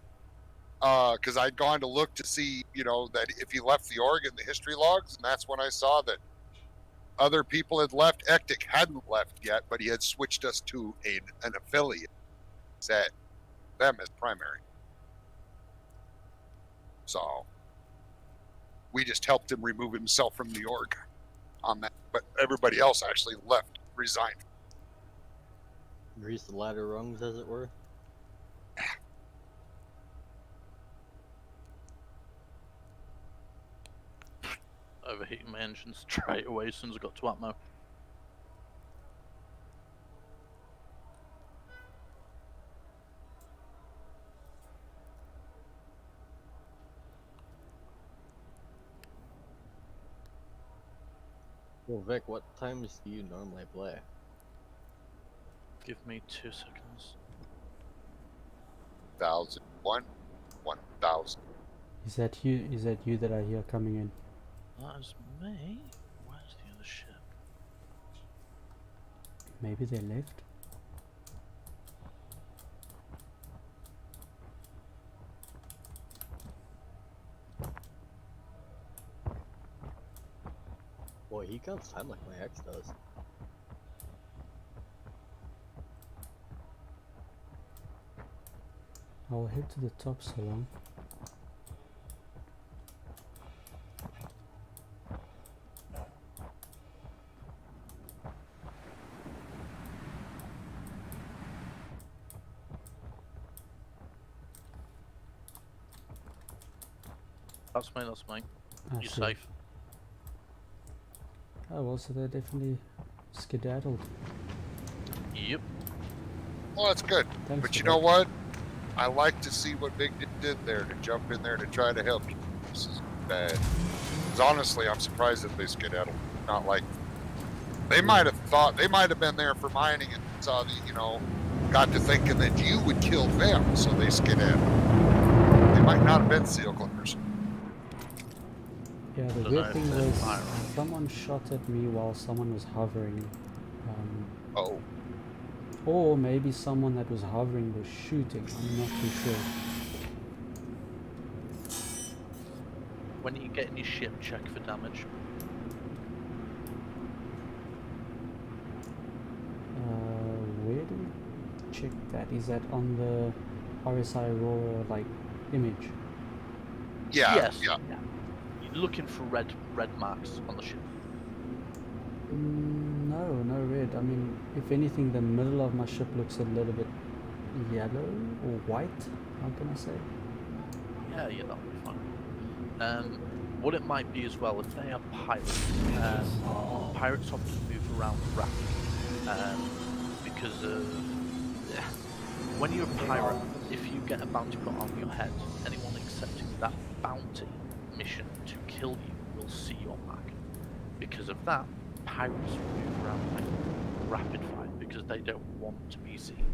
because I'd gone to look to see, that if he left the org in the history logs, and that's when I saw that other people had left. Ectic hadn't left yet, but he had switched us to an affiliate, set them as primary. So we just helped him remove himself from the org on that, but everybody else actually left, resigned. Grease the ladder rungs, as it were. Overheating my engine straight away as soon as I got to Atmo. Well, Vic, what times do you normally play? Give me 2 seconds. 1,001, 1,000. Is that you? Is that you that I hear coming in? That is me. Where's the other ship? Maybe they left. Boy, he counts time like my ex does. I'll head to the top so long. That's mine, that's mine. I You're see. safe. Oh well, so they're definitely skedaddled. Yep. Well, that's good. Thanks But for you know that. what? I like to see what Vick did there to jump in there to try to help you. This is bad. Because honestly, I'm surprised that they skedaddled. Not like they might have thought they might have been there for mining and saw the, you know, got to thinking that you would kill them, so they skedaddled. They might not have been seal clippers. Yeah, the Don't know weird if thing they're was firing. someone shot at me while someone was hovering. Oh, Or maybe someone that was hovering was shooting. I'm not too sure. When you get in your ship, check for damage. Where do we check that? Is that on the RSI Aurora like image? yeah, Yes. yeah. You're looking for red marks on the ship. No red. I mean, if anything, the middle of my ship looks a little bit yellow or white. How can I say? Yeah, that'll be fine. What it might be as well, if they are pirates, pirates often move around rapidly because of when you're a pirate, if you get a bounty put on your head, anyone accepting that bounty mission to kill you will see your mark. Because of that, pirates move around like rapid fire because they don't want to be seen.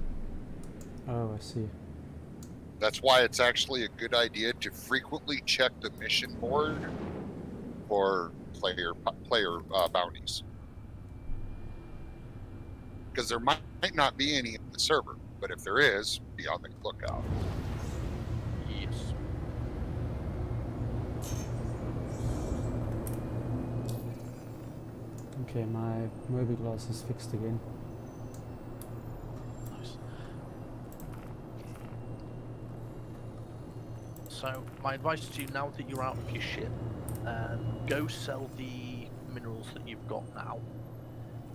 Oh, I see. That's why it's actually a good idea to frequently check the mission board for player bounties. Because there might not be any in the server, but if there is, be on the lookout. Yes. Okay, my mobiGlass is fixed again. Nice. So, my advice to you now that you're out of your ship, go sell the minerals that you've got now,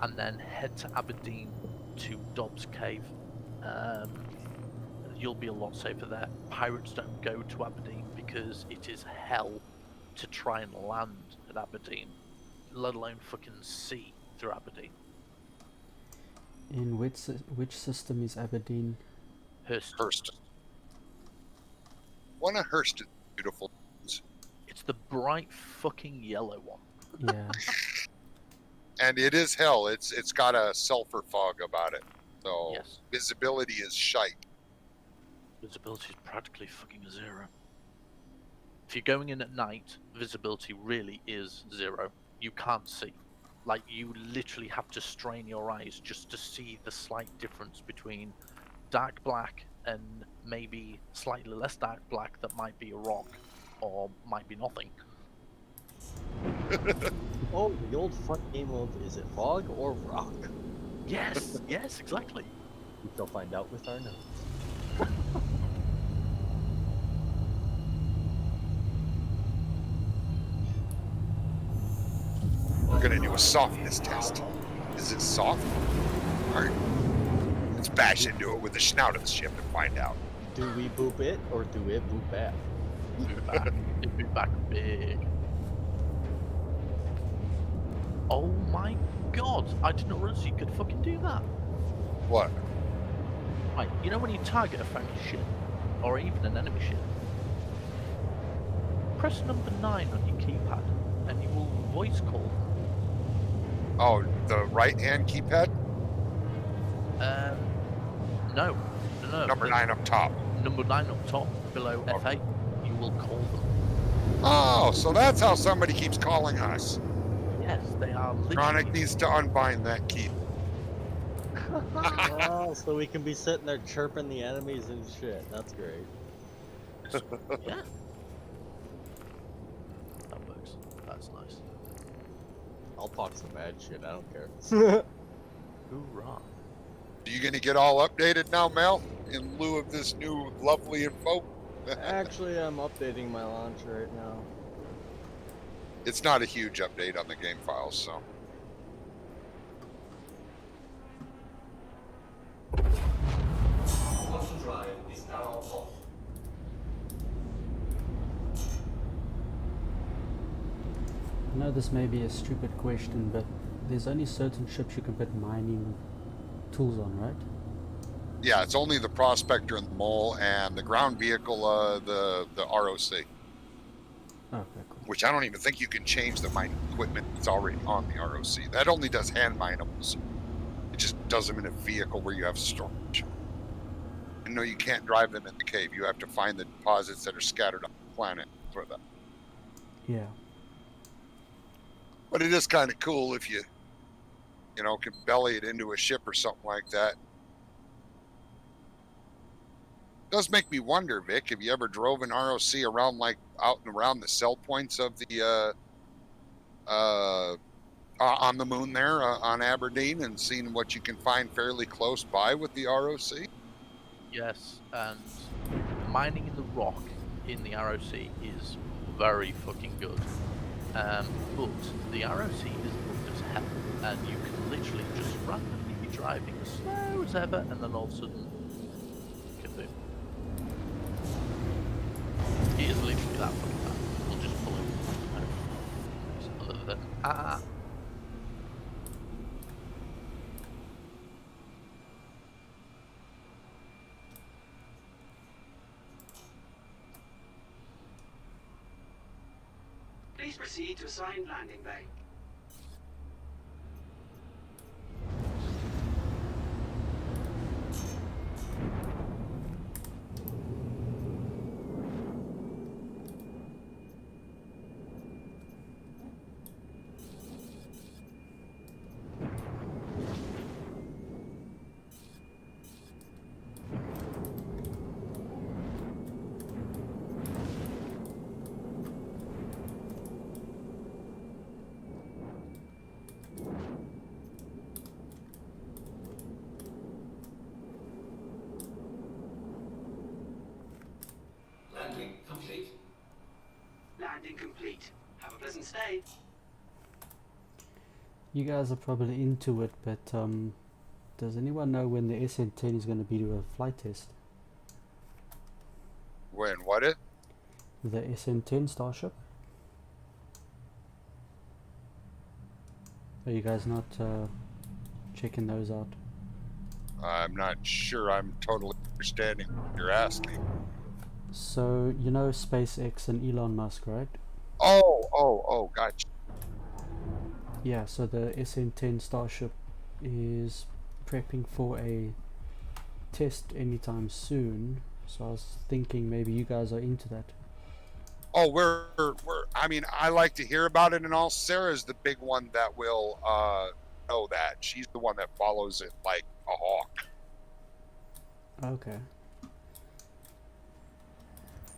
and then head to Aberdeen to Dobbs Cave. You'll be a lot safer there. Pirates don't go to Aberdeen because it is hell to try and land at Aberdeen, let alone fucking sea through Aberdeen. In which system is Aberdeen? Hurston. One of Hurston's beautiful things. It's the bright fucking yellow one. Yeah. And it is hell. It's got a sulfur fog about it. So Yes. visibility is shite. Visibility is practically fucking zero. If you're going in at night, visibility really is zero. You can't see. Like, you literally have to strain your eyes just to see the slight difference between dark black and maybe slightly less dark black that might be a rock or might be nothing. Oh, the old fun game of is it fog or rock? Yes, yes, exactly. We shall find out with our notes. We're gonna do a softness test. Is it soft? Alright. Let's bash into it with the snout of the ship and find out. Do we boop it or do it boop back? It'd be back big. Oh my god, I didn't realize you could fucking do that. What? Right, you know when you target a friendly ship, or even an enemy ship, press number 9 on your keypad, and you will voice call them. Oh, the right hand keypad? No. Number 9 up top. Number 9 up top, below F8, you will call them. Oh, so that's how somebody keeps calling us. Yes, they are literally... Chronic needs to unbind that key. Oh, so we can be sitting there chirping the enemies and shit. That's great. Yeah. That works. That's nice. I'll talk some mad shit. I don't care. Hoorah. Are you going to get all updated now, Mel, in lieu of this new lovely info? Actually, I'm updating my launcher right now. It's not a huge update on the game files, so. Water drive is now off. I know this may be a stupid question, but there's only certain ships you can put mining tools on, right? Yeah, it's only the Prospector and the Mole and the ground vehicle, the ROC. Okay, cool. Which I don't even think you can change the mining equipment that's already on the ROC. That only does hand minables. It just does them in a vehicle where you have storage. And no, you can't drive them in the cave. You have to find the deposits that are scattered on the planet for them. Yeah. But it is kind of cool if you know, can belly it into a ship or something like that. It does make me wonder, Vic, have you ever drove an ROC around, like, out and around the cell points of the, on the moon there, on Aberdeen, and seen what you can find fairly close by with the ROC? Yes, and mining in the rock in the ROC is very fucking good. But the ROC is booked as hell, and you can literally just randomly be driving as slow as ever, and then all of a sudden, kaboom. It is literally that fucking bad. We'll just pull it. Other than Please proceed to assigned landing bay. Landing complete. Landing complete. Have a pleasant stay. You guys are probably into it, but does anyone know when the SN10 is going to be to a flight test? When, what it? The SN10 Starship? Are you guys not checking those out? I'm not sure I'm totally understanding what you're asking. So, you know SpaceX and Elon Musk, right? Oh, gotcha. Yeah, so the SN10 Starship is prepping for a test anytime soon. So I was thinking maybe you guys are into that. Oh, I mean, I like to hear about it and all. Sarah's the big one that will know that. She's the one that follows it like a hawk. Okay.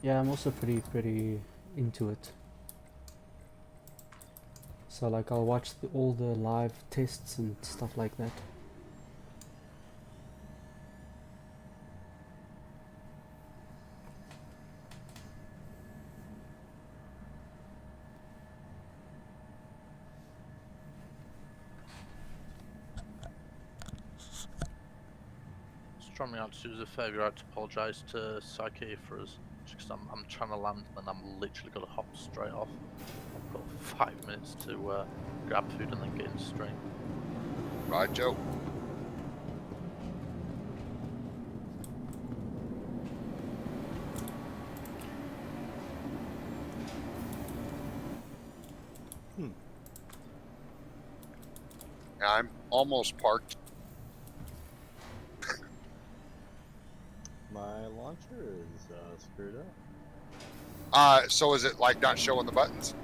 Yeah, I'm also pretty into it. So like I'll watch all the live tests and stuff like that. just trying out to do a favour. I had to apologise to Psyche for us, because I'm trying to land and I'm literally got to hop straight off. I've got 5 minutes to grab food and then get in stream. Right, Joe? I'm almost parked. My launcher is screwed up. So is it like not showing the buttons?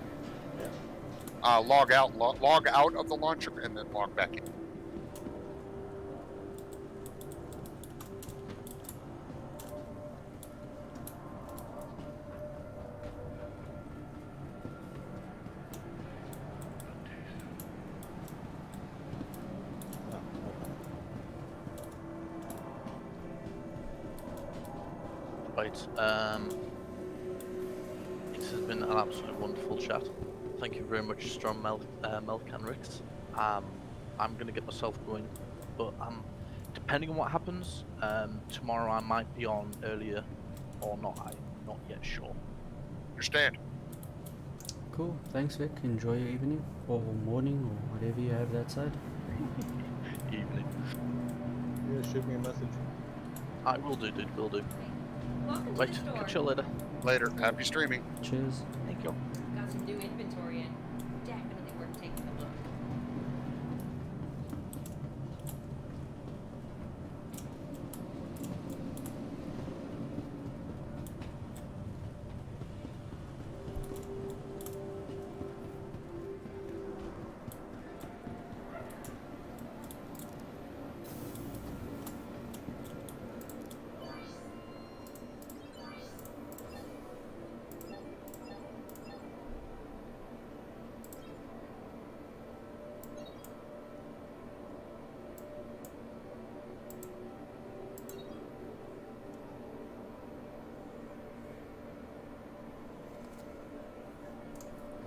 Yeah. Log out of the launcher and then log back in. Right. It has been an absolutely wonderful chat. Thank you very much, Strong Melk and Rix. I'm gonna get myself going, but depending on what happens, tomorrow I might be on earlier or not. I'm not yet sure. Understand? Cool. Thanks, Vic. Enjoy your evening or morning or whatever you have that side. Evening. Yeah, shoot me a message. I will do, dude. Will do. Welcome Right. to the store. Catch you later. Later. Happy streaming. Cheers. Thank you. Got some new inventory in. Definitely worth taking a look.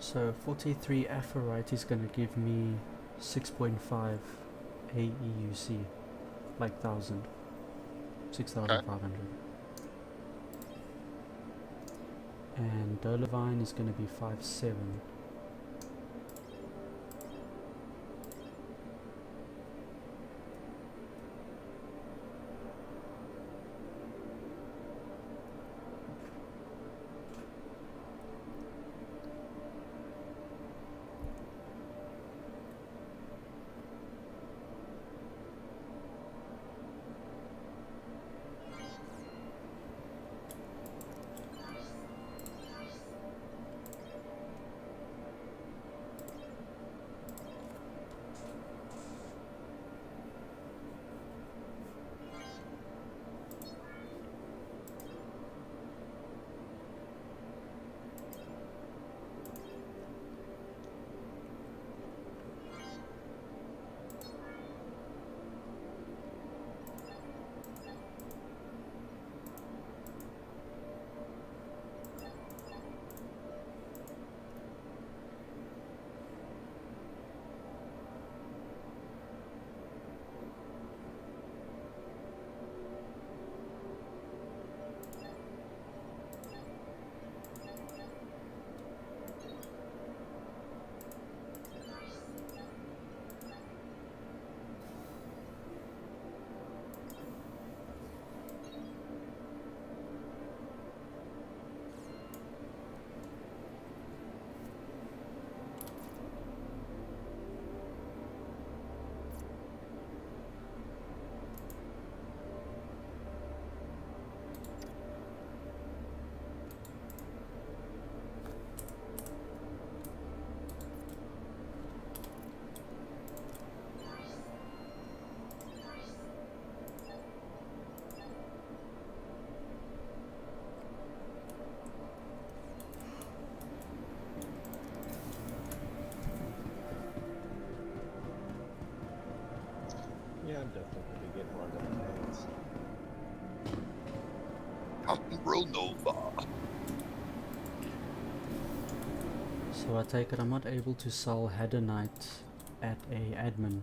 So 43 Aphorite is going to give me 6.5 AEUC, like 1,000, 6,500. And Dolivine is going to be 5.7. Yeah, I'm definitely gonna be getting one of them things. Umbral Nova. So I take it I'm not able to sell Hadonite at a admin.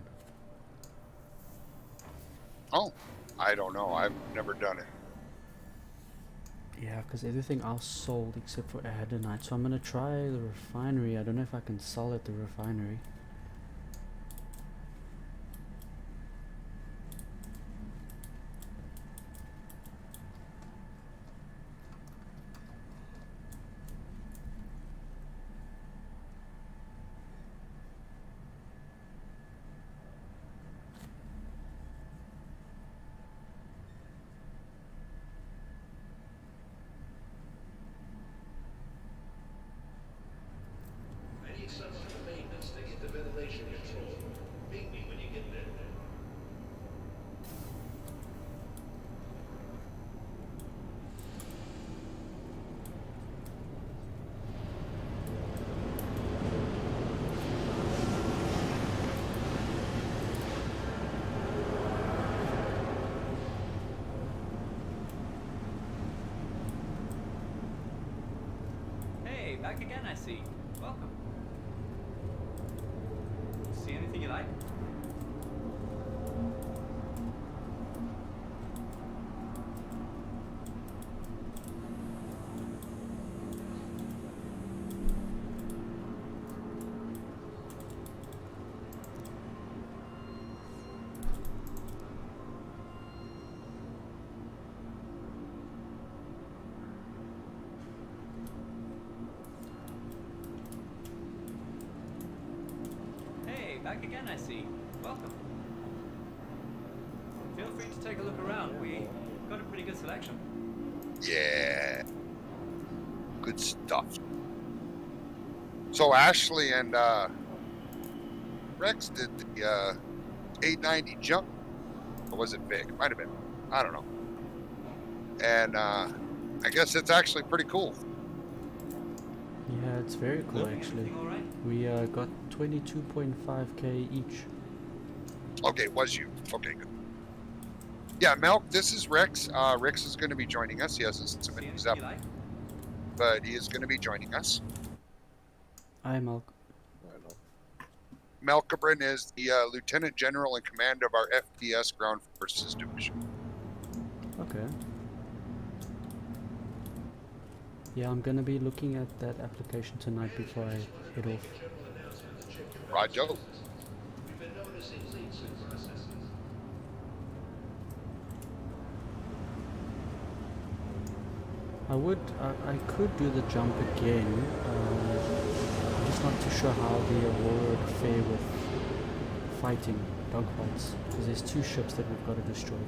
Oh, I don't know. I've never done it. Yeah, because everything else sold except for Hadonite. So I'm gonna try the refinery. I don't know if I can sell at the refinery. Any exception to maintenance to get the back again, I see. Welcome. See anything you like? Back again, I see. Welcome. Feel free to take a look around. We got a pretty good selection. Yeah. Good stuff. So Ashley and Rex did the 890 jump. Or was it Vick? Might have been. I don't know. And I guess it's actually pretty cool. Yeah, it's very cool actually. Everything all right? We got 22.5k each. Okay, was you? Okay, good. Yeah, Melk, this is Rex. Rex is going to be joining us. He hasn't See submitted his anything app, you like? but he is going to be joining us. Hi, Malk. Melkabrin is the Lieutenant General in command of our FPS Ground Forces Division. Okay. Yeah, I'm gonna be looking at that application tonight before I head off. Roger. I could do the jump again. I'm just not too sure how the Aurora would fare with fighting dogfights, because there's 2 ships that we've got to destroy.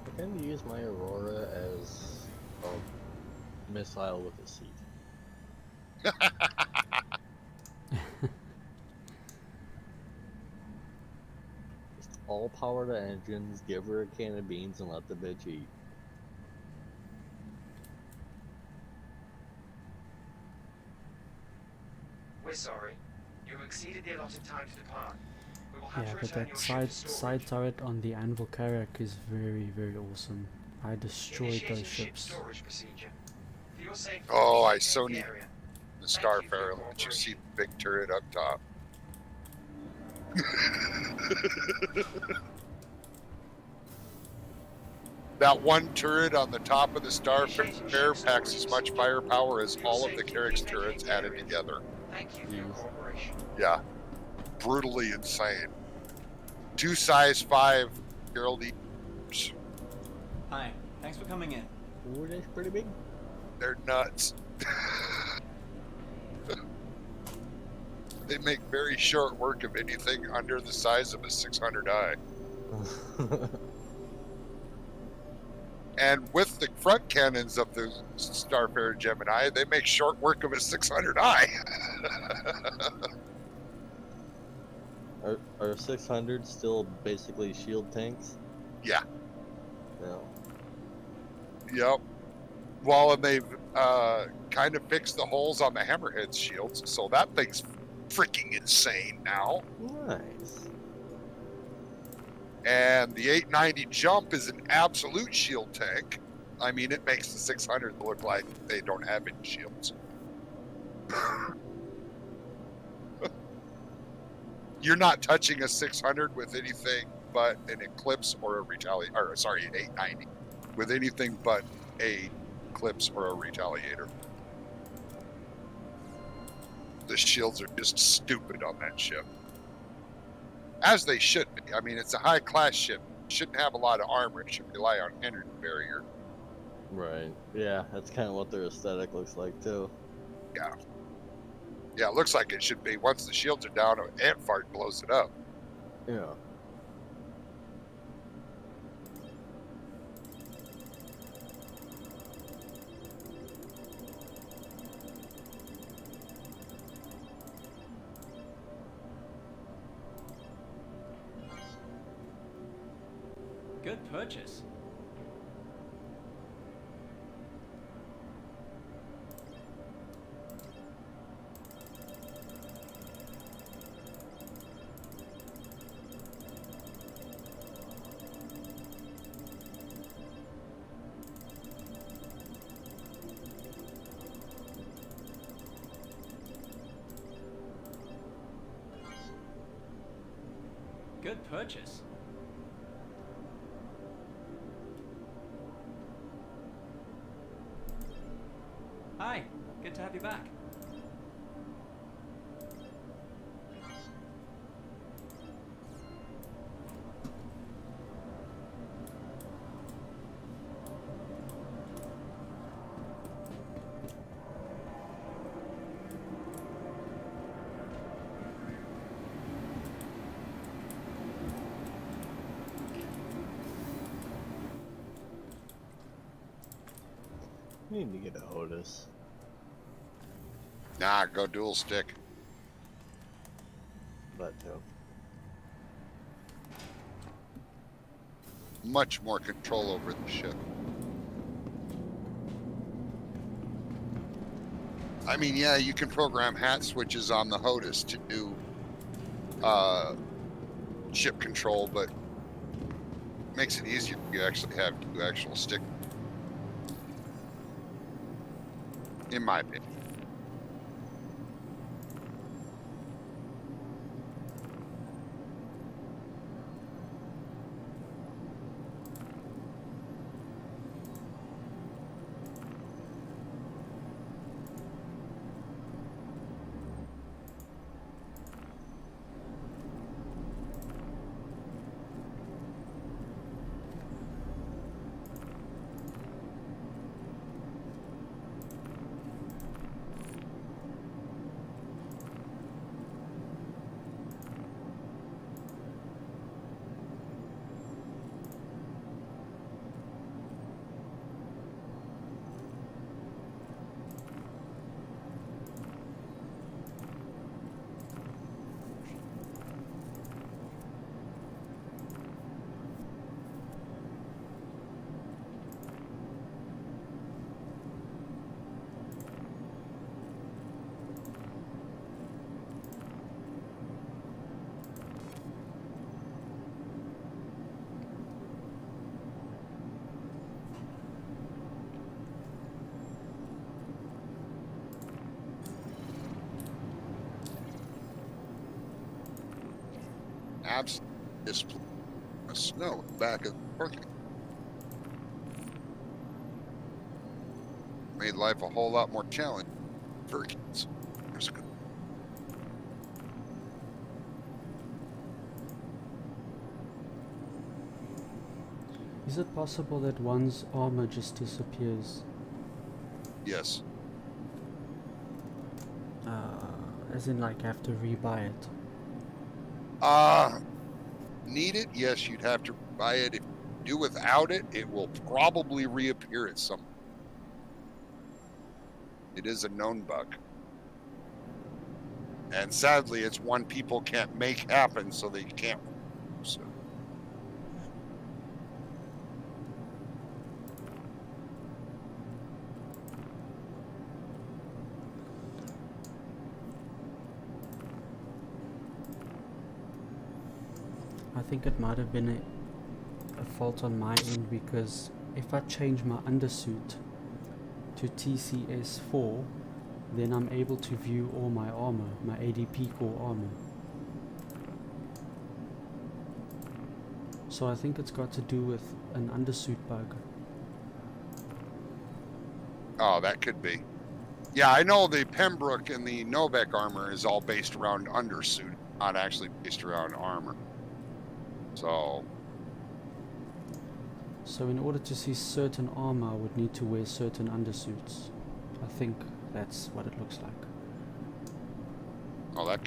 I can use my Aurora as a missile with a seat. Just all power to engines, give her a can of beans, and let the bitch eat. We're sorry. You exceeded the allotted time to depart. We will have Yeah, to but return that your ship to storage. side turret on the Anvil Carrack is very, very awesome. I destroyed Initiating those ship ships. storage procedure. For your safety, Oh, I vacate so the need area. the Thank you for your Starfarer. Let you see the big turret up top. That one turret on the top of the Starfarer packs as much firepower as all of the Carrack's turrets added together. Thank you for your cooperation. Yeah. Brutally insane. 2 size 5 Gerald Eaters. Hi. Thanks for coming in. Ooh, that's pretty big. They're nuts. They make very short work of anything under the size of a 600i. And with the front cannons of the Starfarer Gemini, they make short work of a 600i. Are 600s still basically shield tanks? Yeah. No. Yep. Well, and they've kind of fixed the holes on the Hammerhead's shields, so that thing's freaking insane now. Nice. And the 890 jump is an absolute shield tank. I mean, it makes the 600 look like they don't have any shields. You're not touching a 600 with anything but an Eclipse or a Retaliator. Or, sorry, an 890 with anything but a Eclipse or a Retaliator. The shields are just stupid on that ship. As they should be. I mean, it's a high-class ship. It shouldn't have a lot of armor. It should rely on energy barrier. Right. Yeah, that's kind of what their aesthetic looks like, too. Yeah. Yeah, it looks like it should be. Once the shields are down, an ant fart blows it up. Yeah. Good purchase. good purchase. Hi, good to have you back. Need to get a Otis. Nah, go dual stick. But too. Much more control over the ship. I mean, yeah, you can program hat switches on the HOTUS to do ship control, but makes it easier if you actually have two actual stick. In my opinion. Absolutely display the snow back of the parking. Made life a whole lot more challenging for kids. Is it possible that one's armor just disappears? Yes. As in, like, have to rebuy it? Need it? Yes, you'd have to buy it. If you do without it, it will probably reappear at some. It is a known bug. And sadly, it's one people can't make happen, so they can't. So. I think it might have been a fault on my end, because if I change my undersuit to TCS4, then I'm able to view all my armor, my ADP core armor. So I think it's got to do with an undersuit bug. Oh, that could be. Yeah, I know the Pembroke and the Novak armor is all based around undersuit, not actually based around armor. So in order to see certain armor, I would need to wear certain undersuits. I think that's what it looks like. oh, that.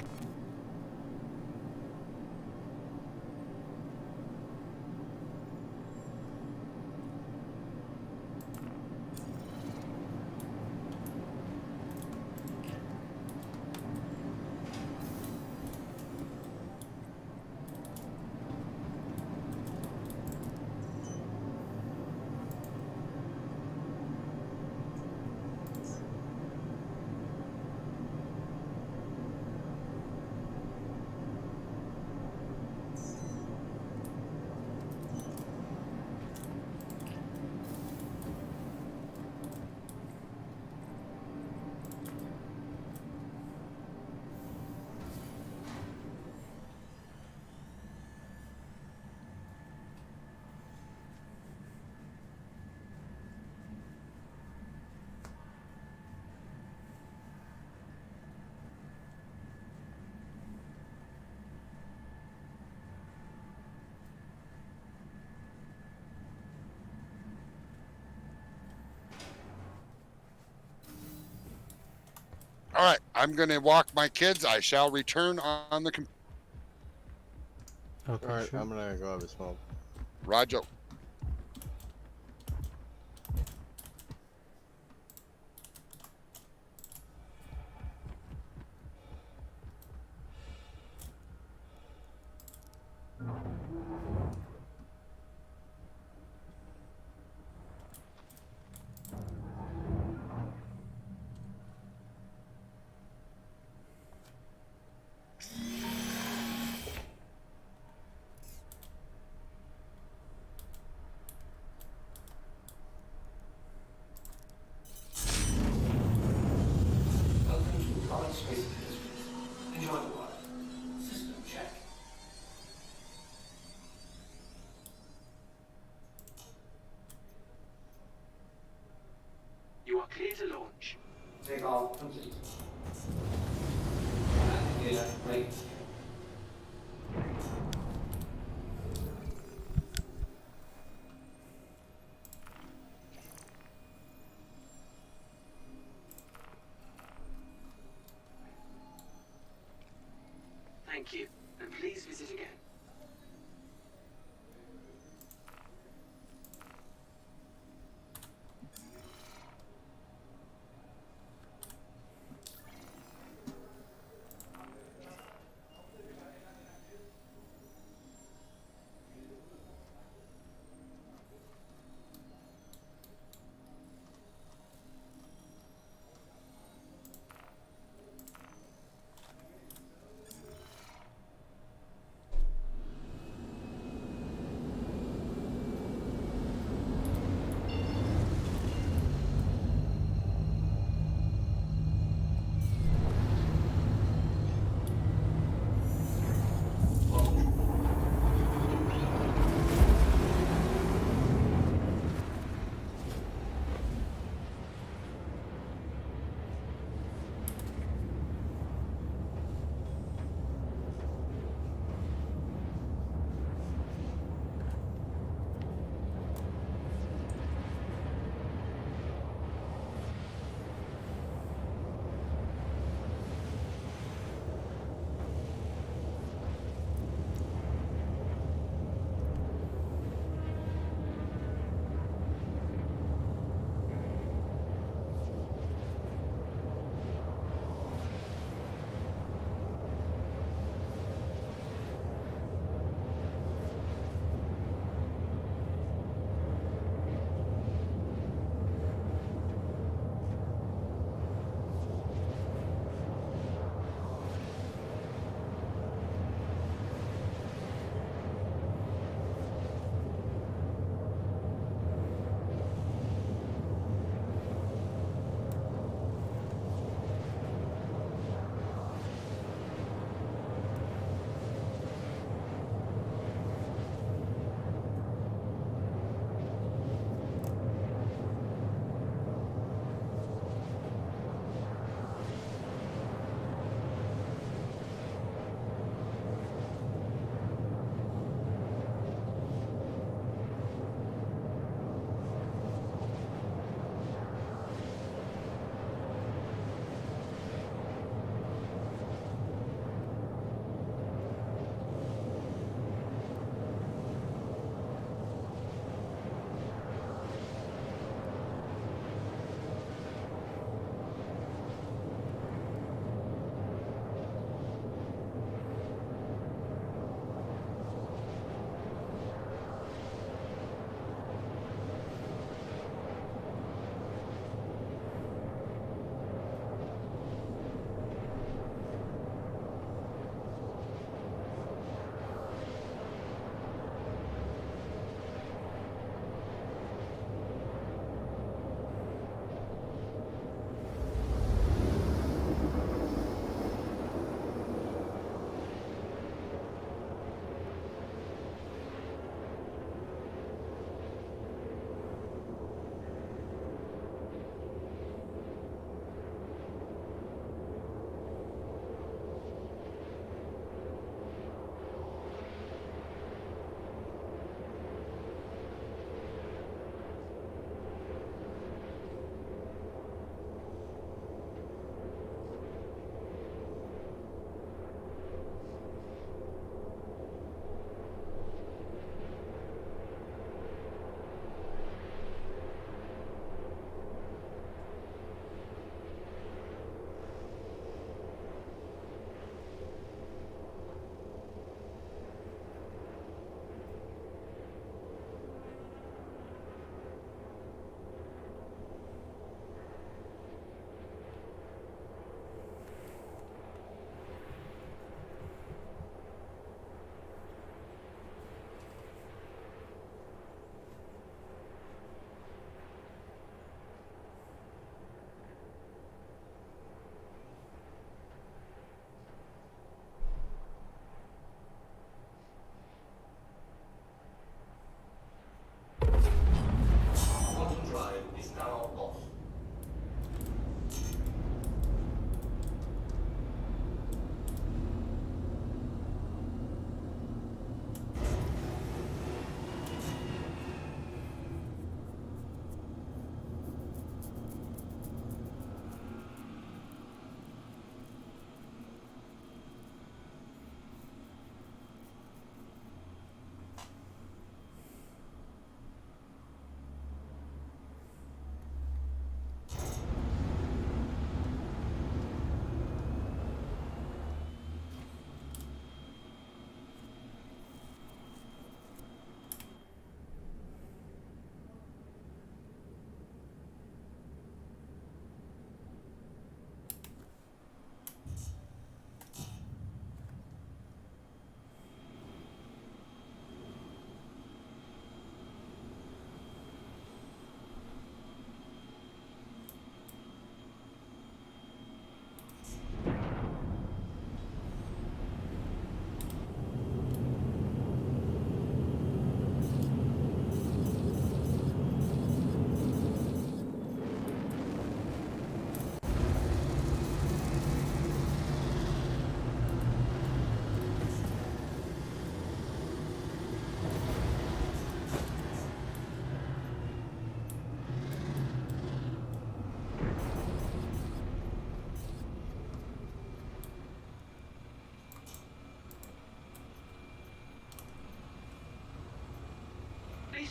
All right, I'm going to walk my kids. I shall return on the computer. Okay, Alright, sure. I'm gonna go have a smoke. Roger. Welcome to Private Space Industries. Enjoy the ride. System check. You are clear to launch. Takeoff complete. Navigator ready. Thank you, and please visit again.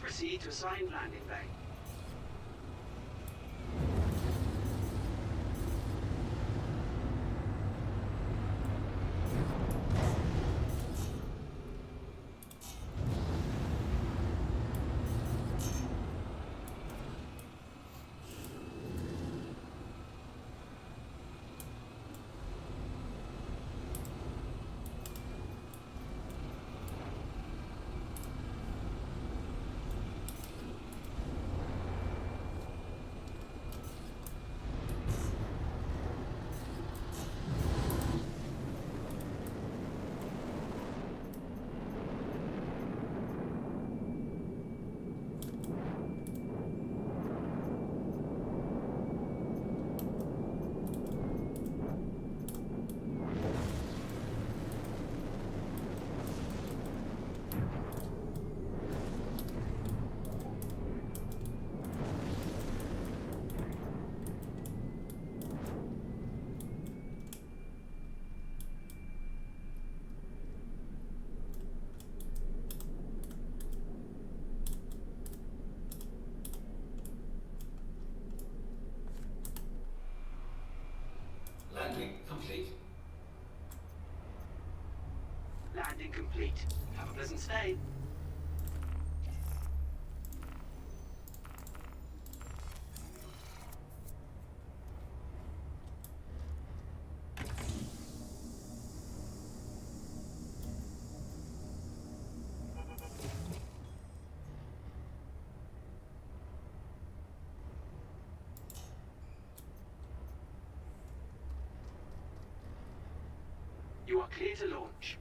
proceed to assigned landing bay. Landing complete. Landing complete. Have a pleasant stay. You are clear to launch.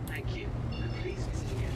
Thank you, and please visit again.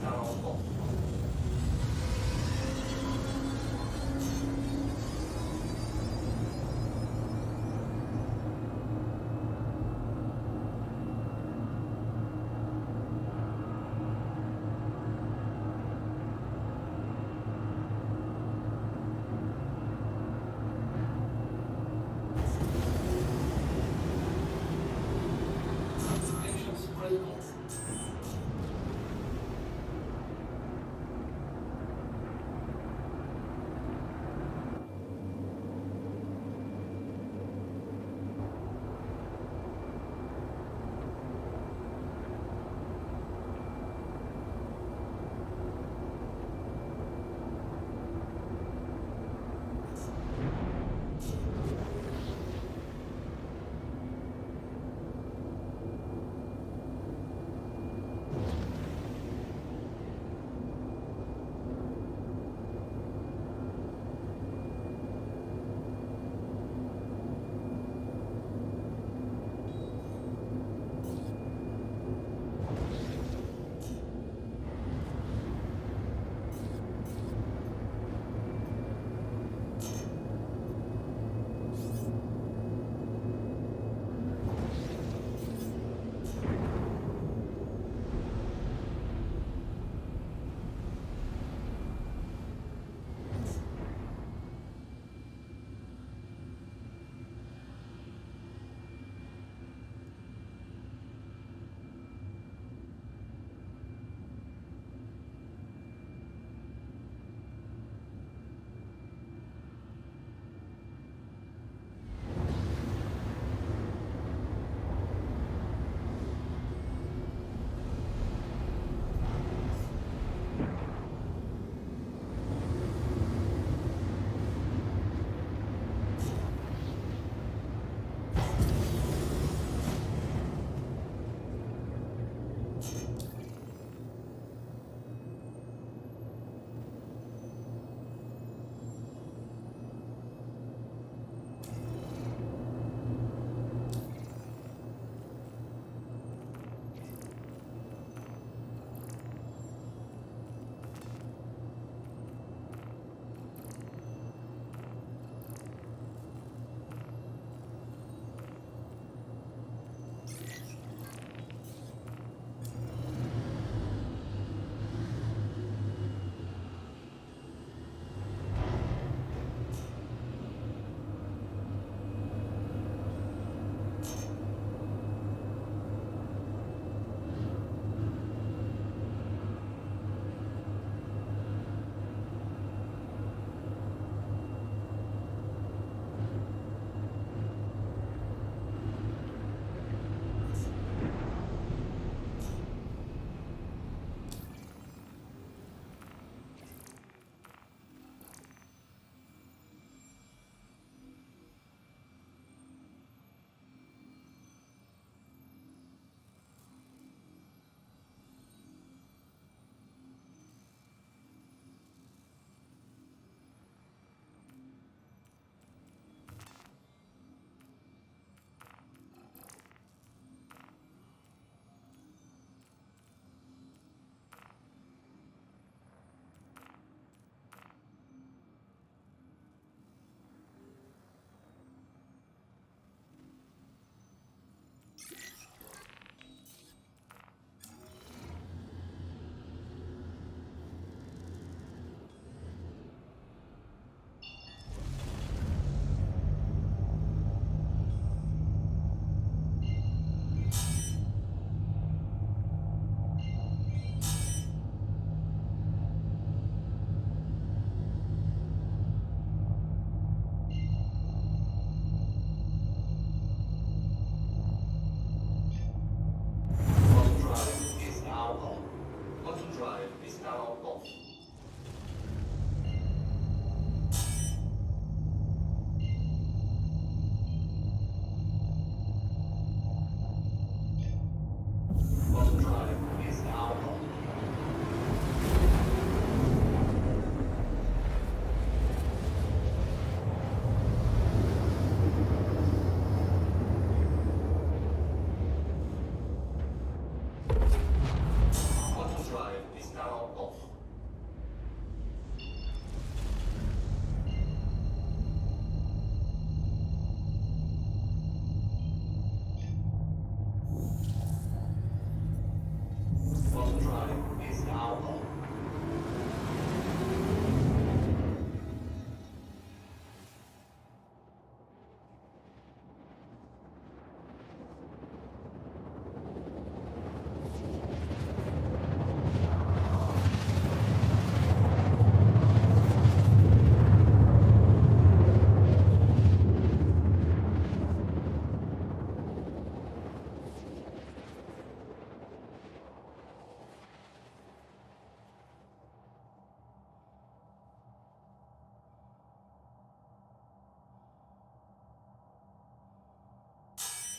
not all fault. Patience critical.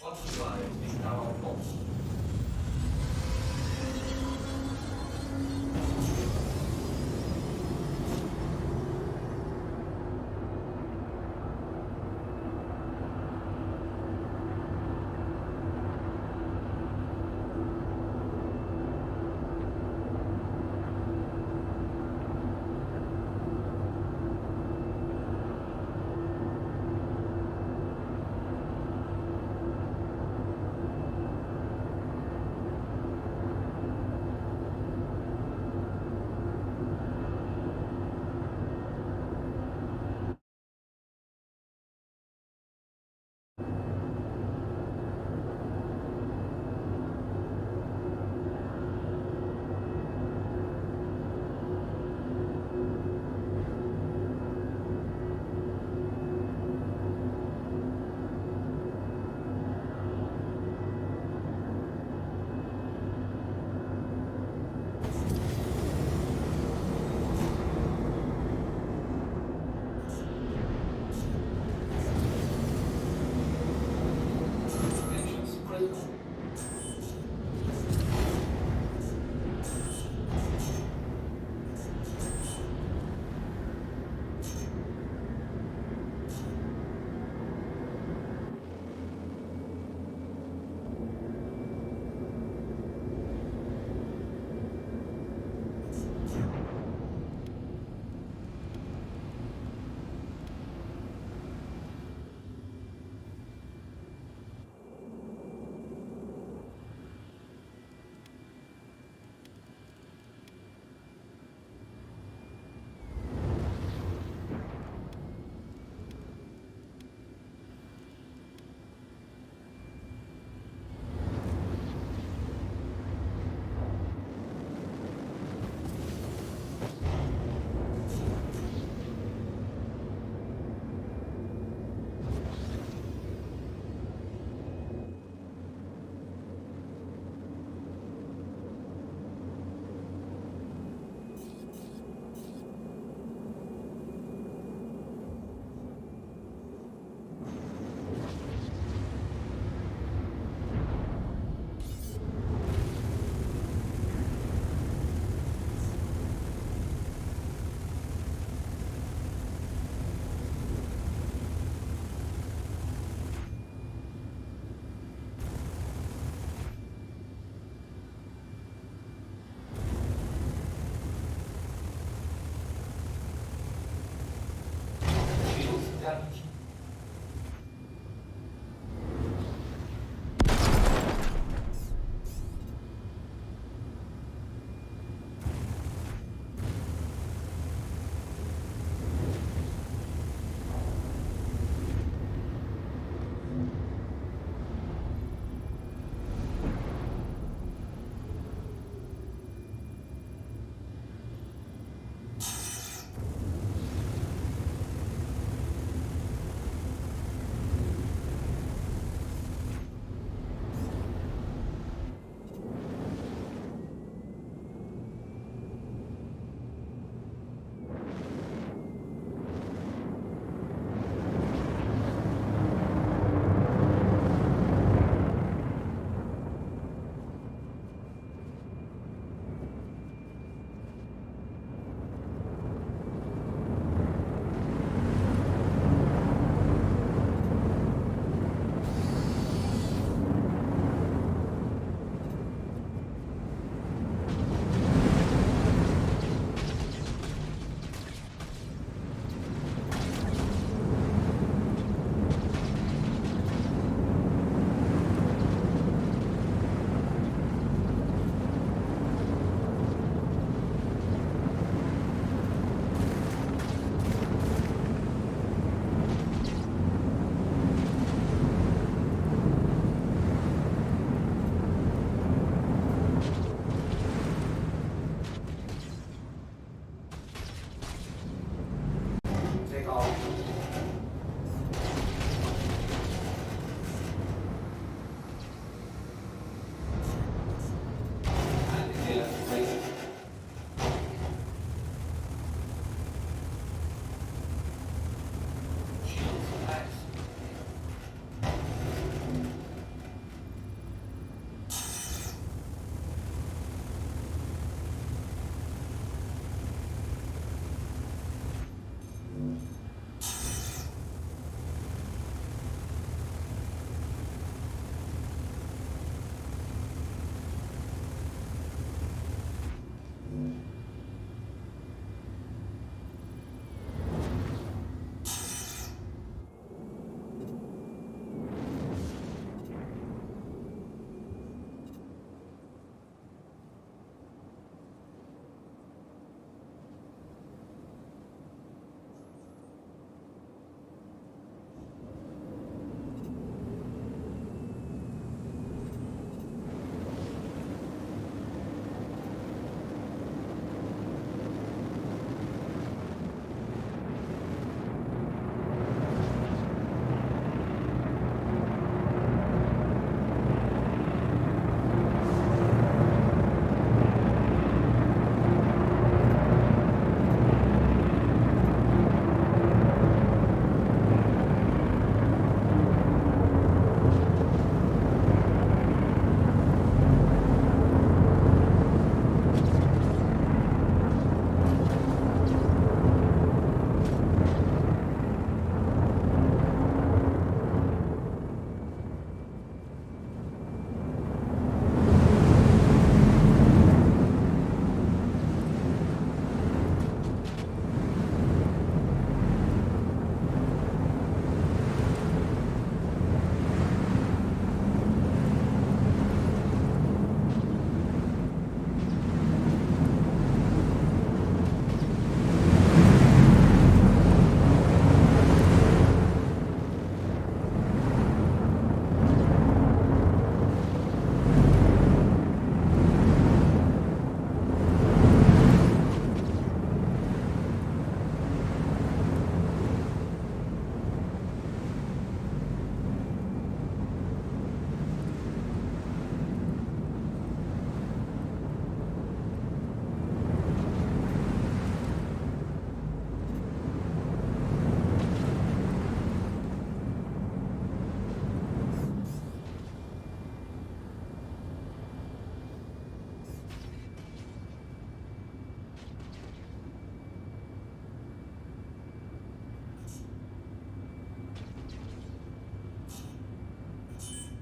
Water supply is now on full.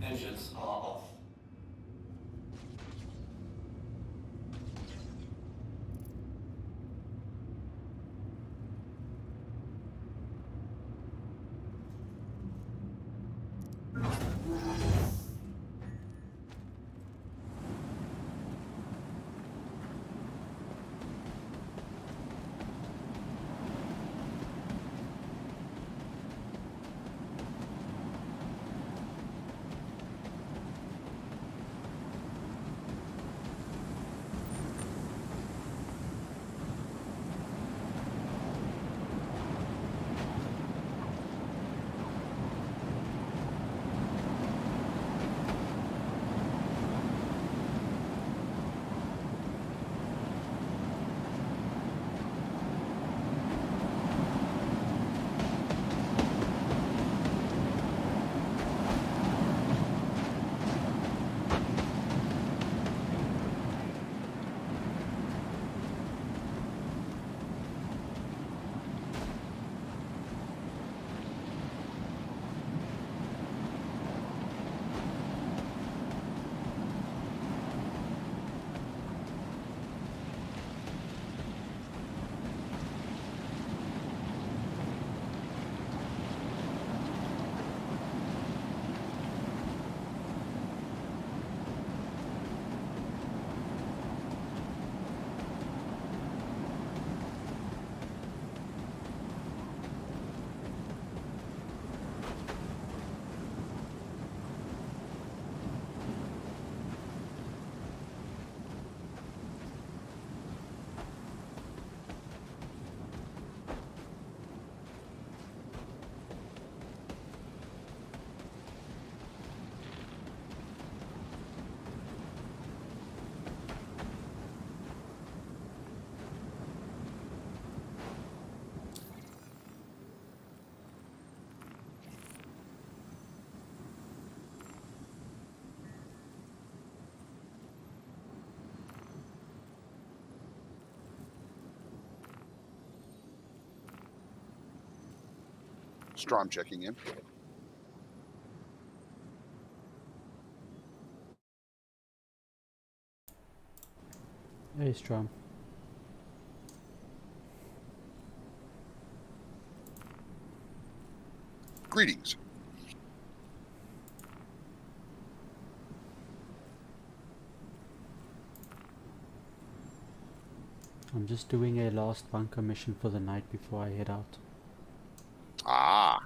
Engines are off. Strom checking in. Hey, Strom. Greetings. I'm just doing a last bunker mission for the night before I head out. Ah.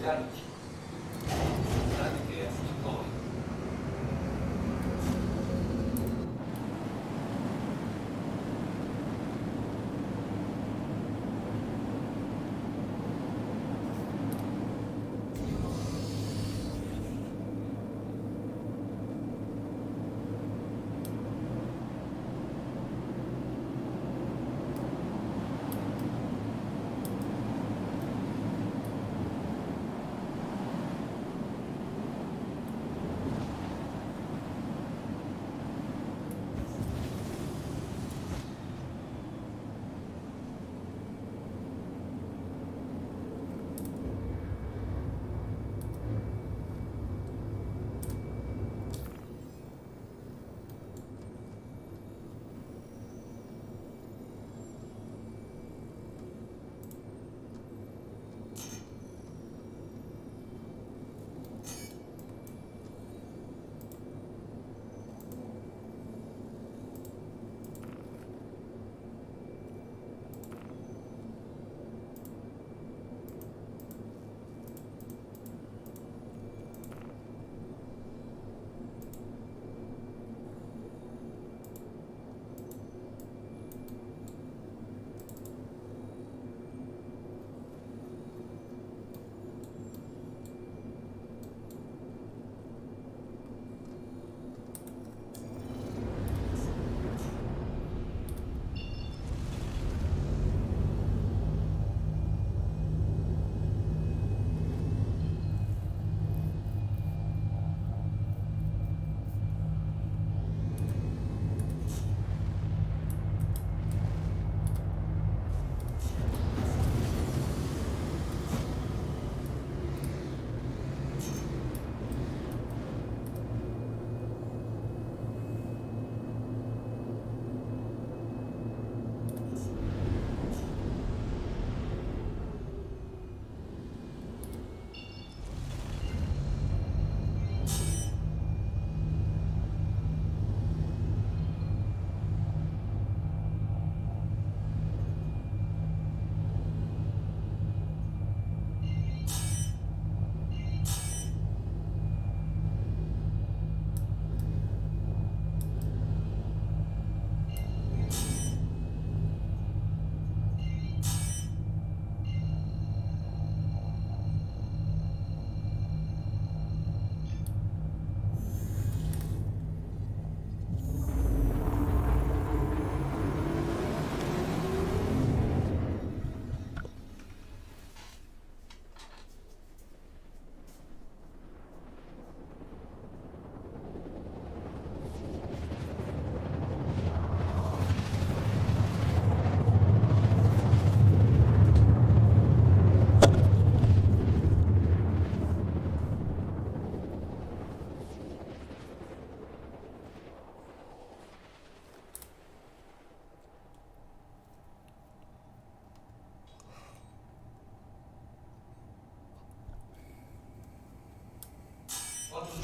Engage. Landing gear deployed.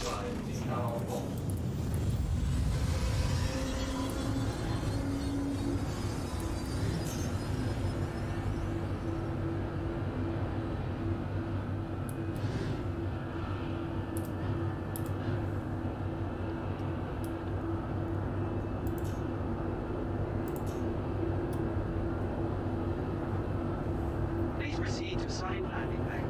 Drive is now on board. Please proceed to assigned landing bay.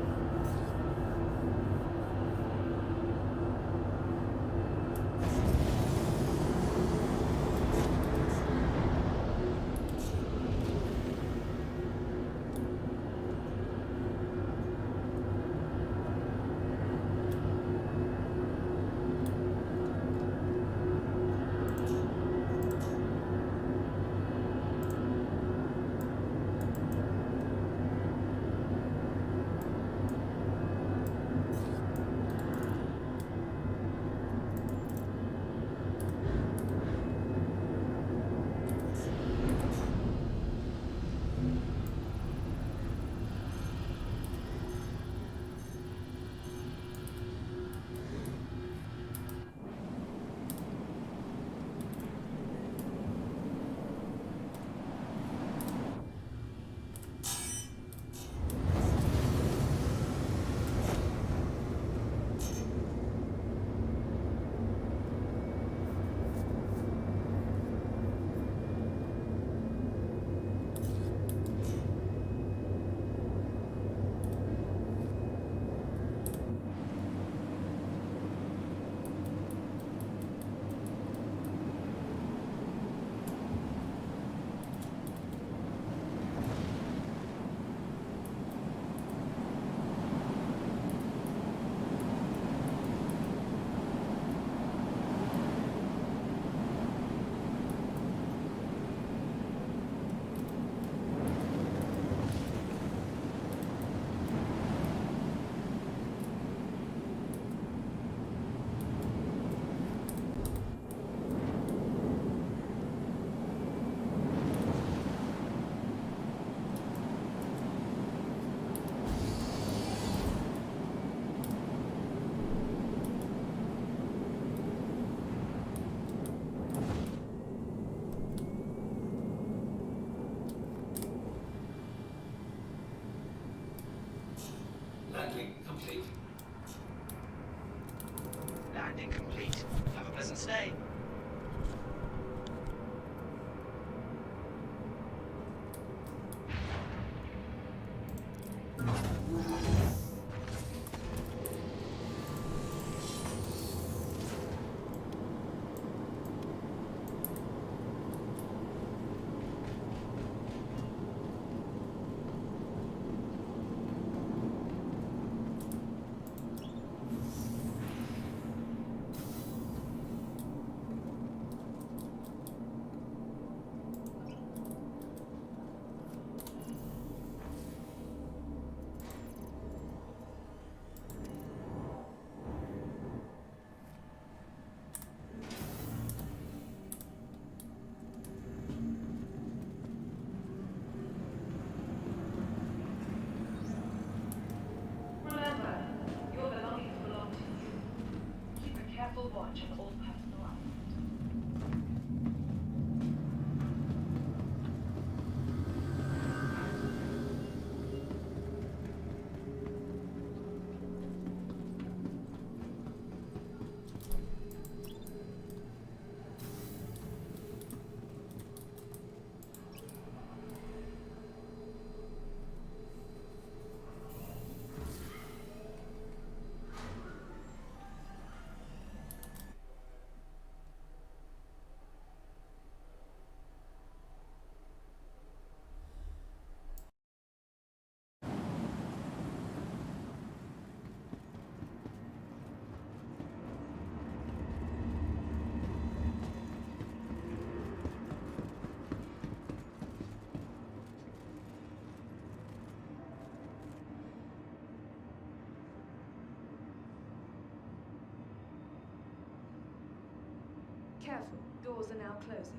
Careful, doors are now closing.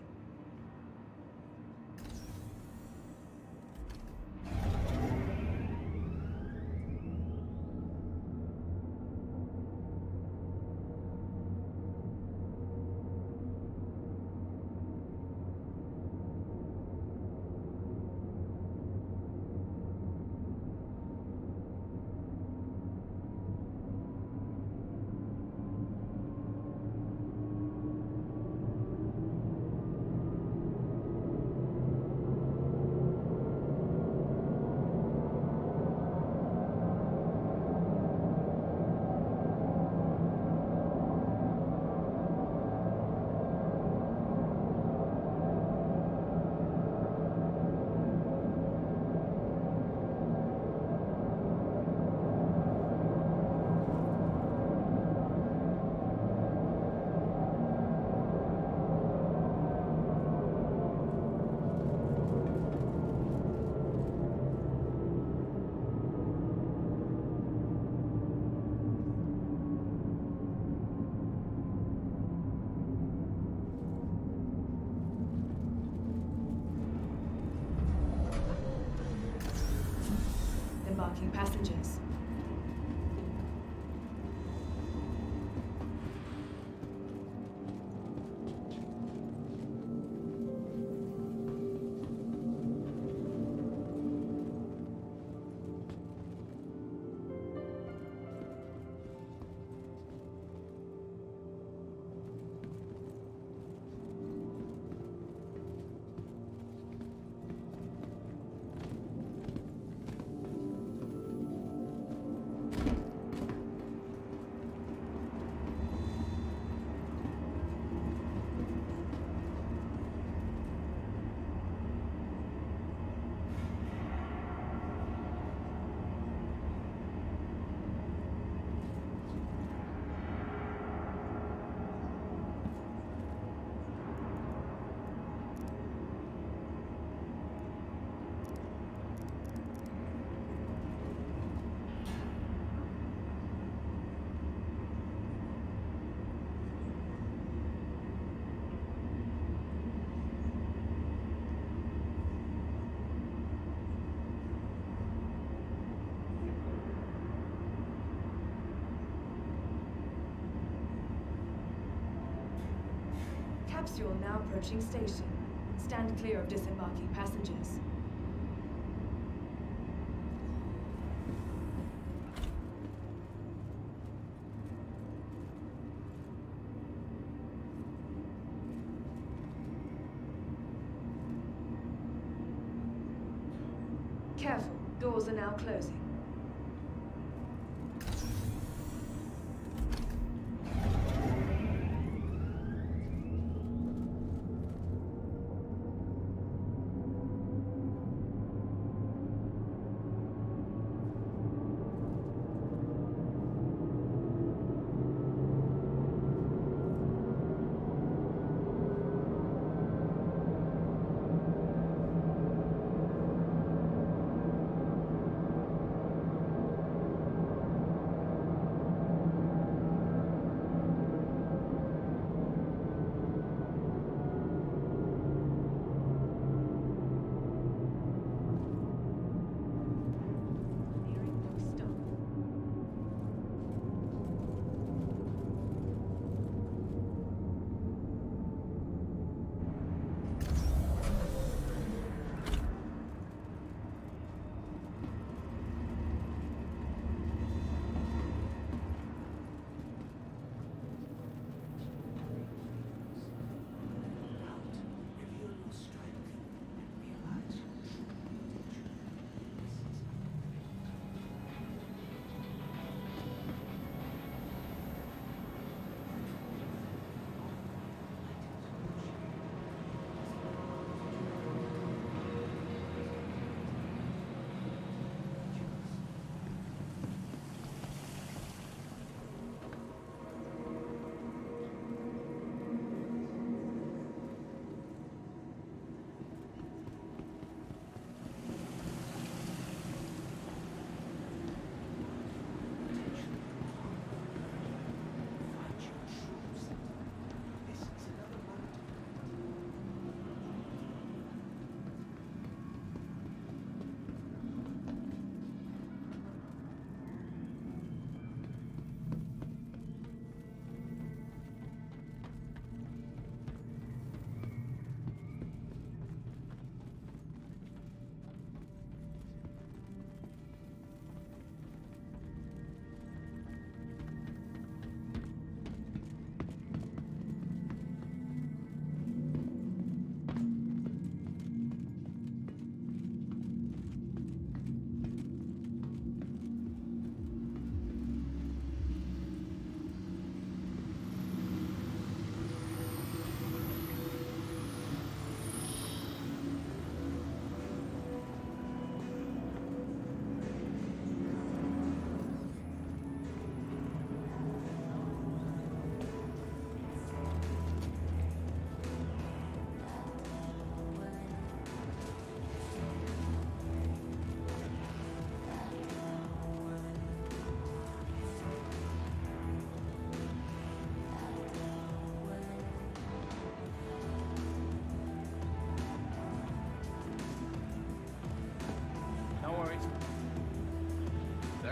Embarking passengers. Capsule now approaching station. Stand clear of disembarking passengers. Careful, doors are now closing.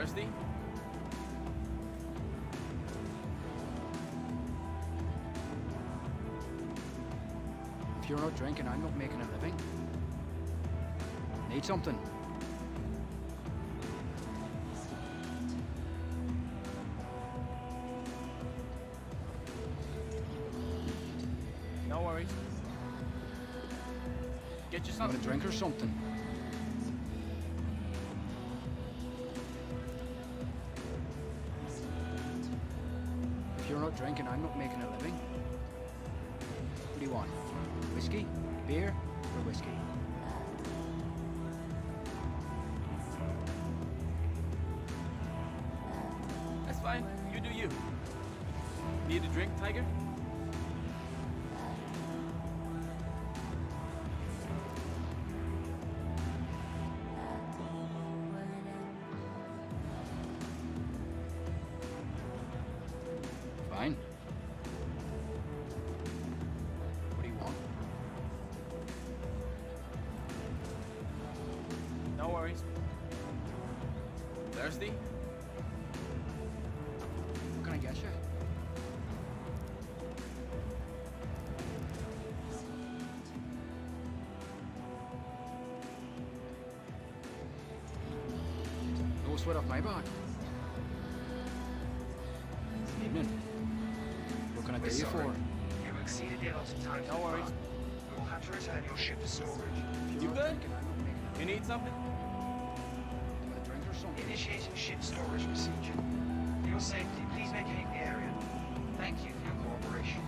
Thirsty? If you're not drinking, I'm not making a living. Need something? No worries. Get you You want something. a drink or something? If you're not drinking, I'm not making a living. What do you want? Whiskey? Beer? Or whiskey? That's fine. You do you. Need a drink, Tiger? Fine. What do you want? No worries. Thirsty? What can I get you? No sweat off my back. Evening. What can I We're get you sorry. for? You exceeded the allotted time. No worries. We will have to return your ship to storage. If You you're not good? drinking, I'm not making a You need something? living. You want a drink or something? Initiating ship storage procedure. For your safety, please vacate the area. Thank you for your cooperation.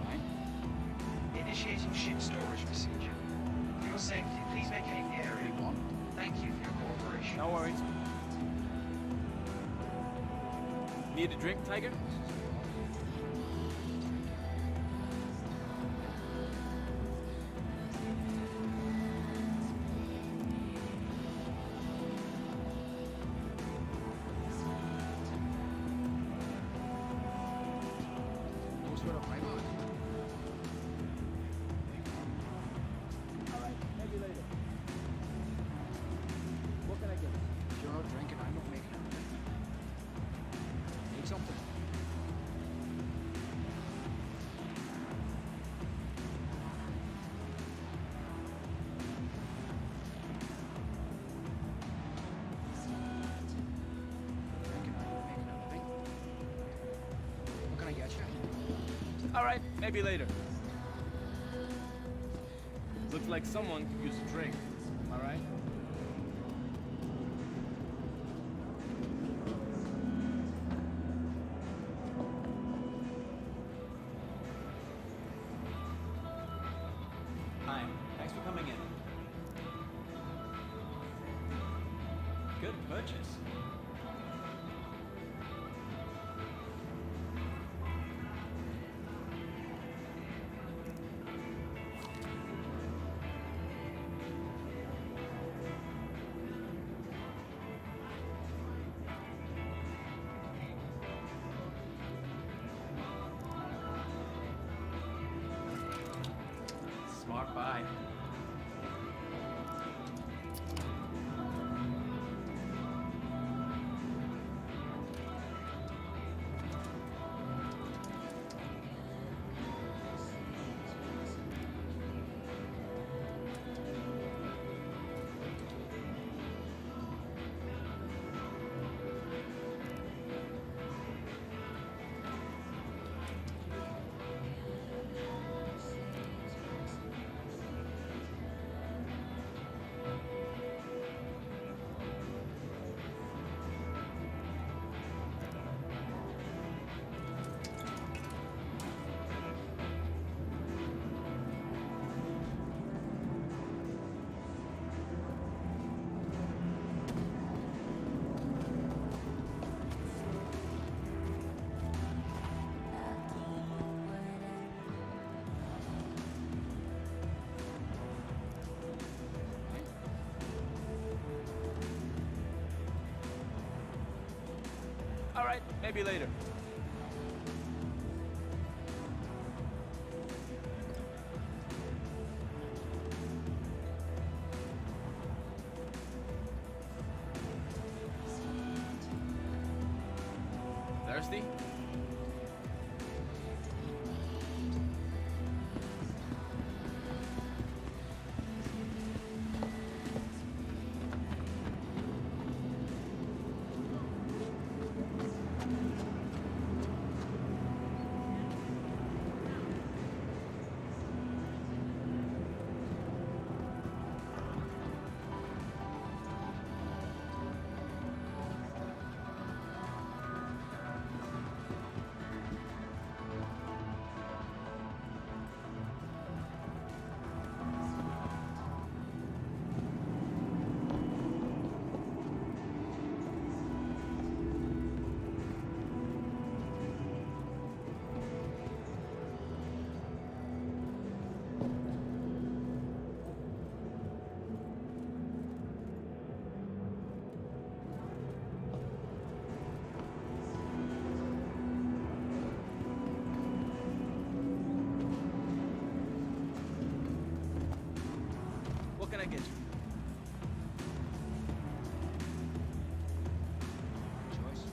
Fine. Initiating ship storage procedure. For your safety, please vacate the What do area. you want? Thank you for your cooperation. No worries. Need a drink, Tiger? No sweat off my back. Alright, maybe later. What can I get? If you're not drinking, I'm not making a living. Need something? Drinking, I'm not making a living. What can I get you? Alright, maybe later. Looks like someone could use a drink. Am I right? Hi, thanks for coming in. Good purchase. Smart buy. Alright, maybe later. Thirsty? What can I get you? Choice.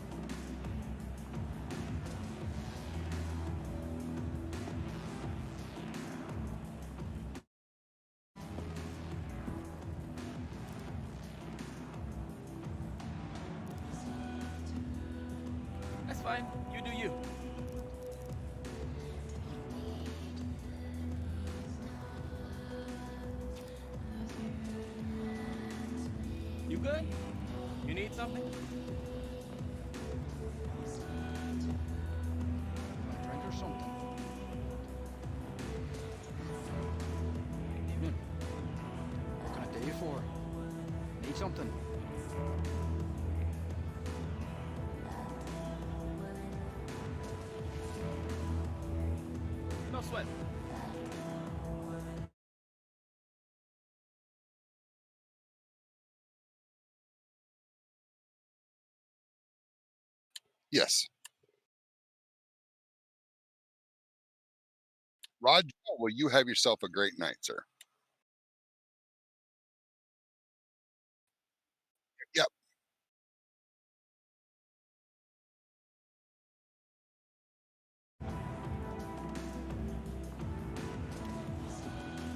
That's fine. You do you. You good? You need something? Want a drink or something? Evening. What can I do you for? Need something? No sweat. Yes. Roger, well, you have yourself a great night, sir. Yep.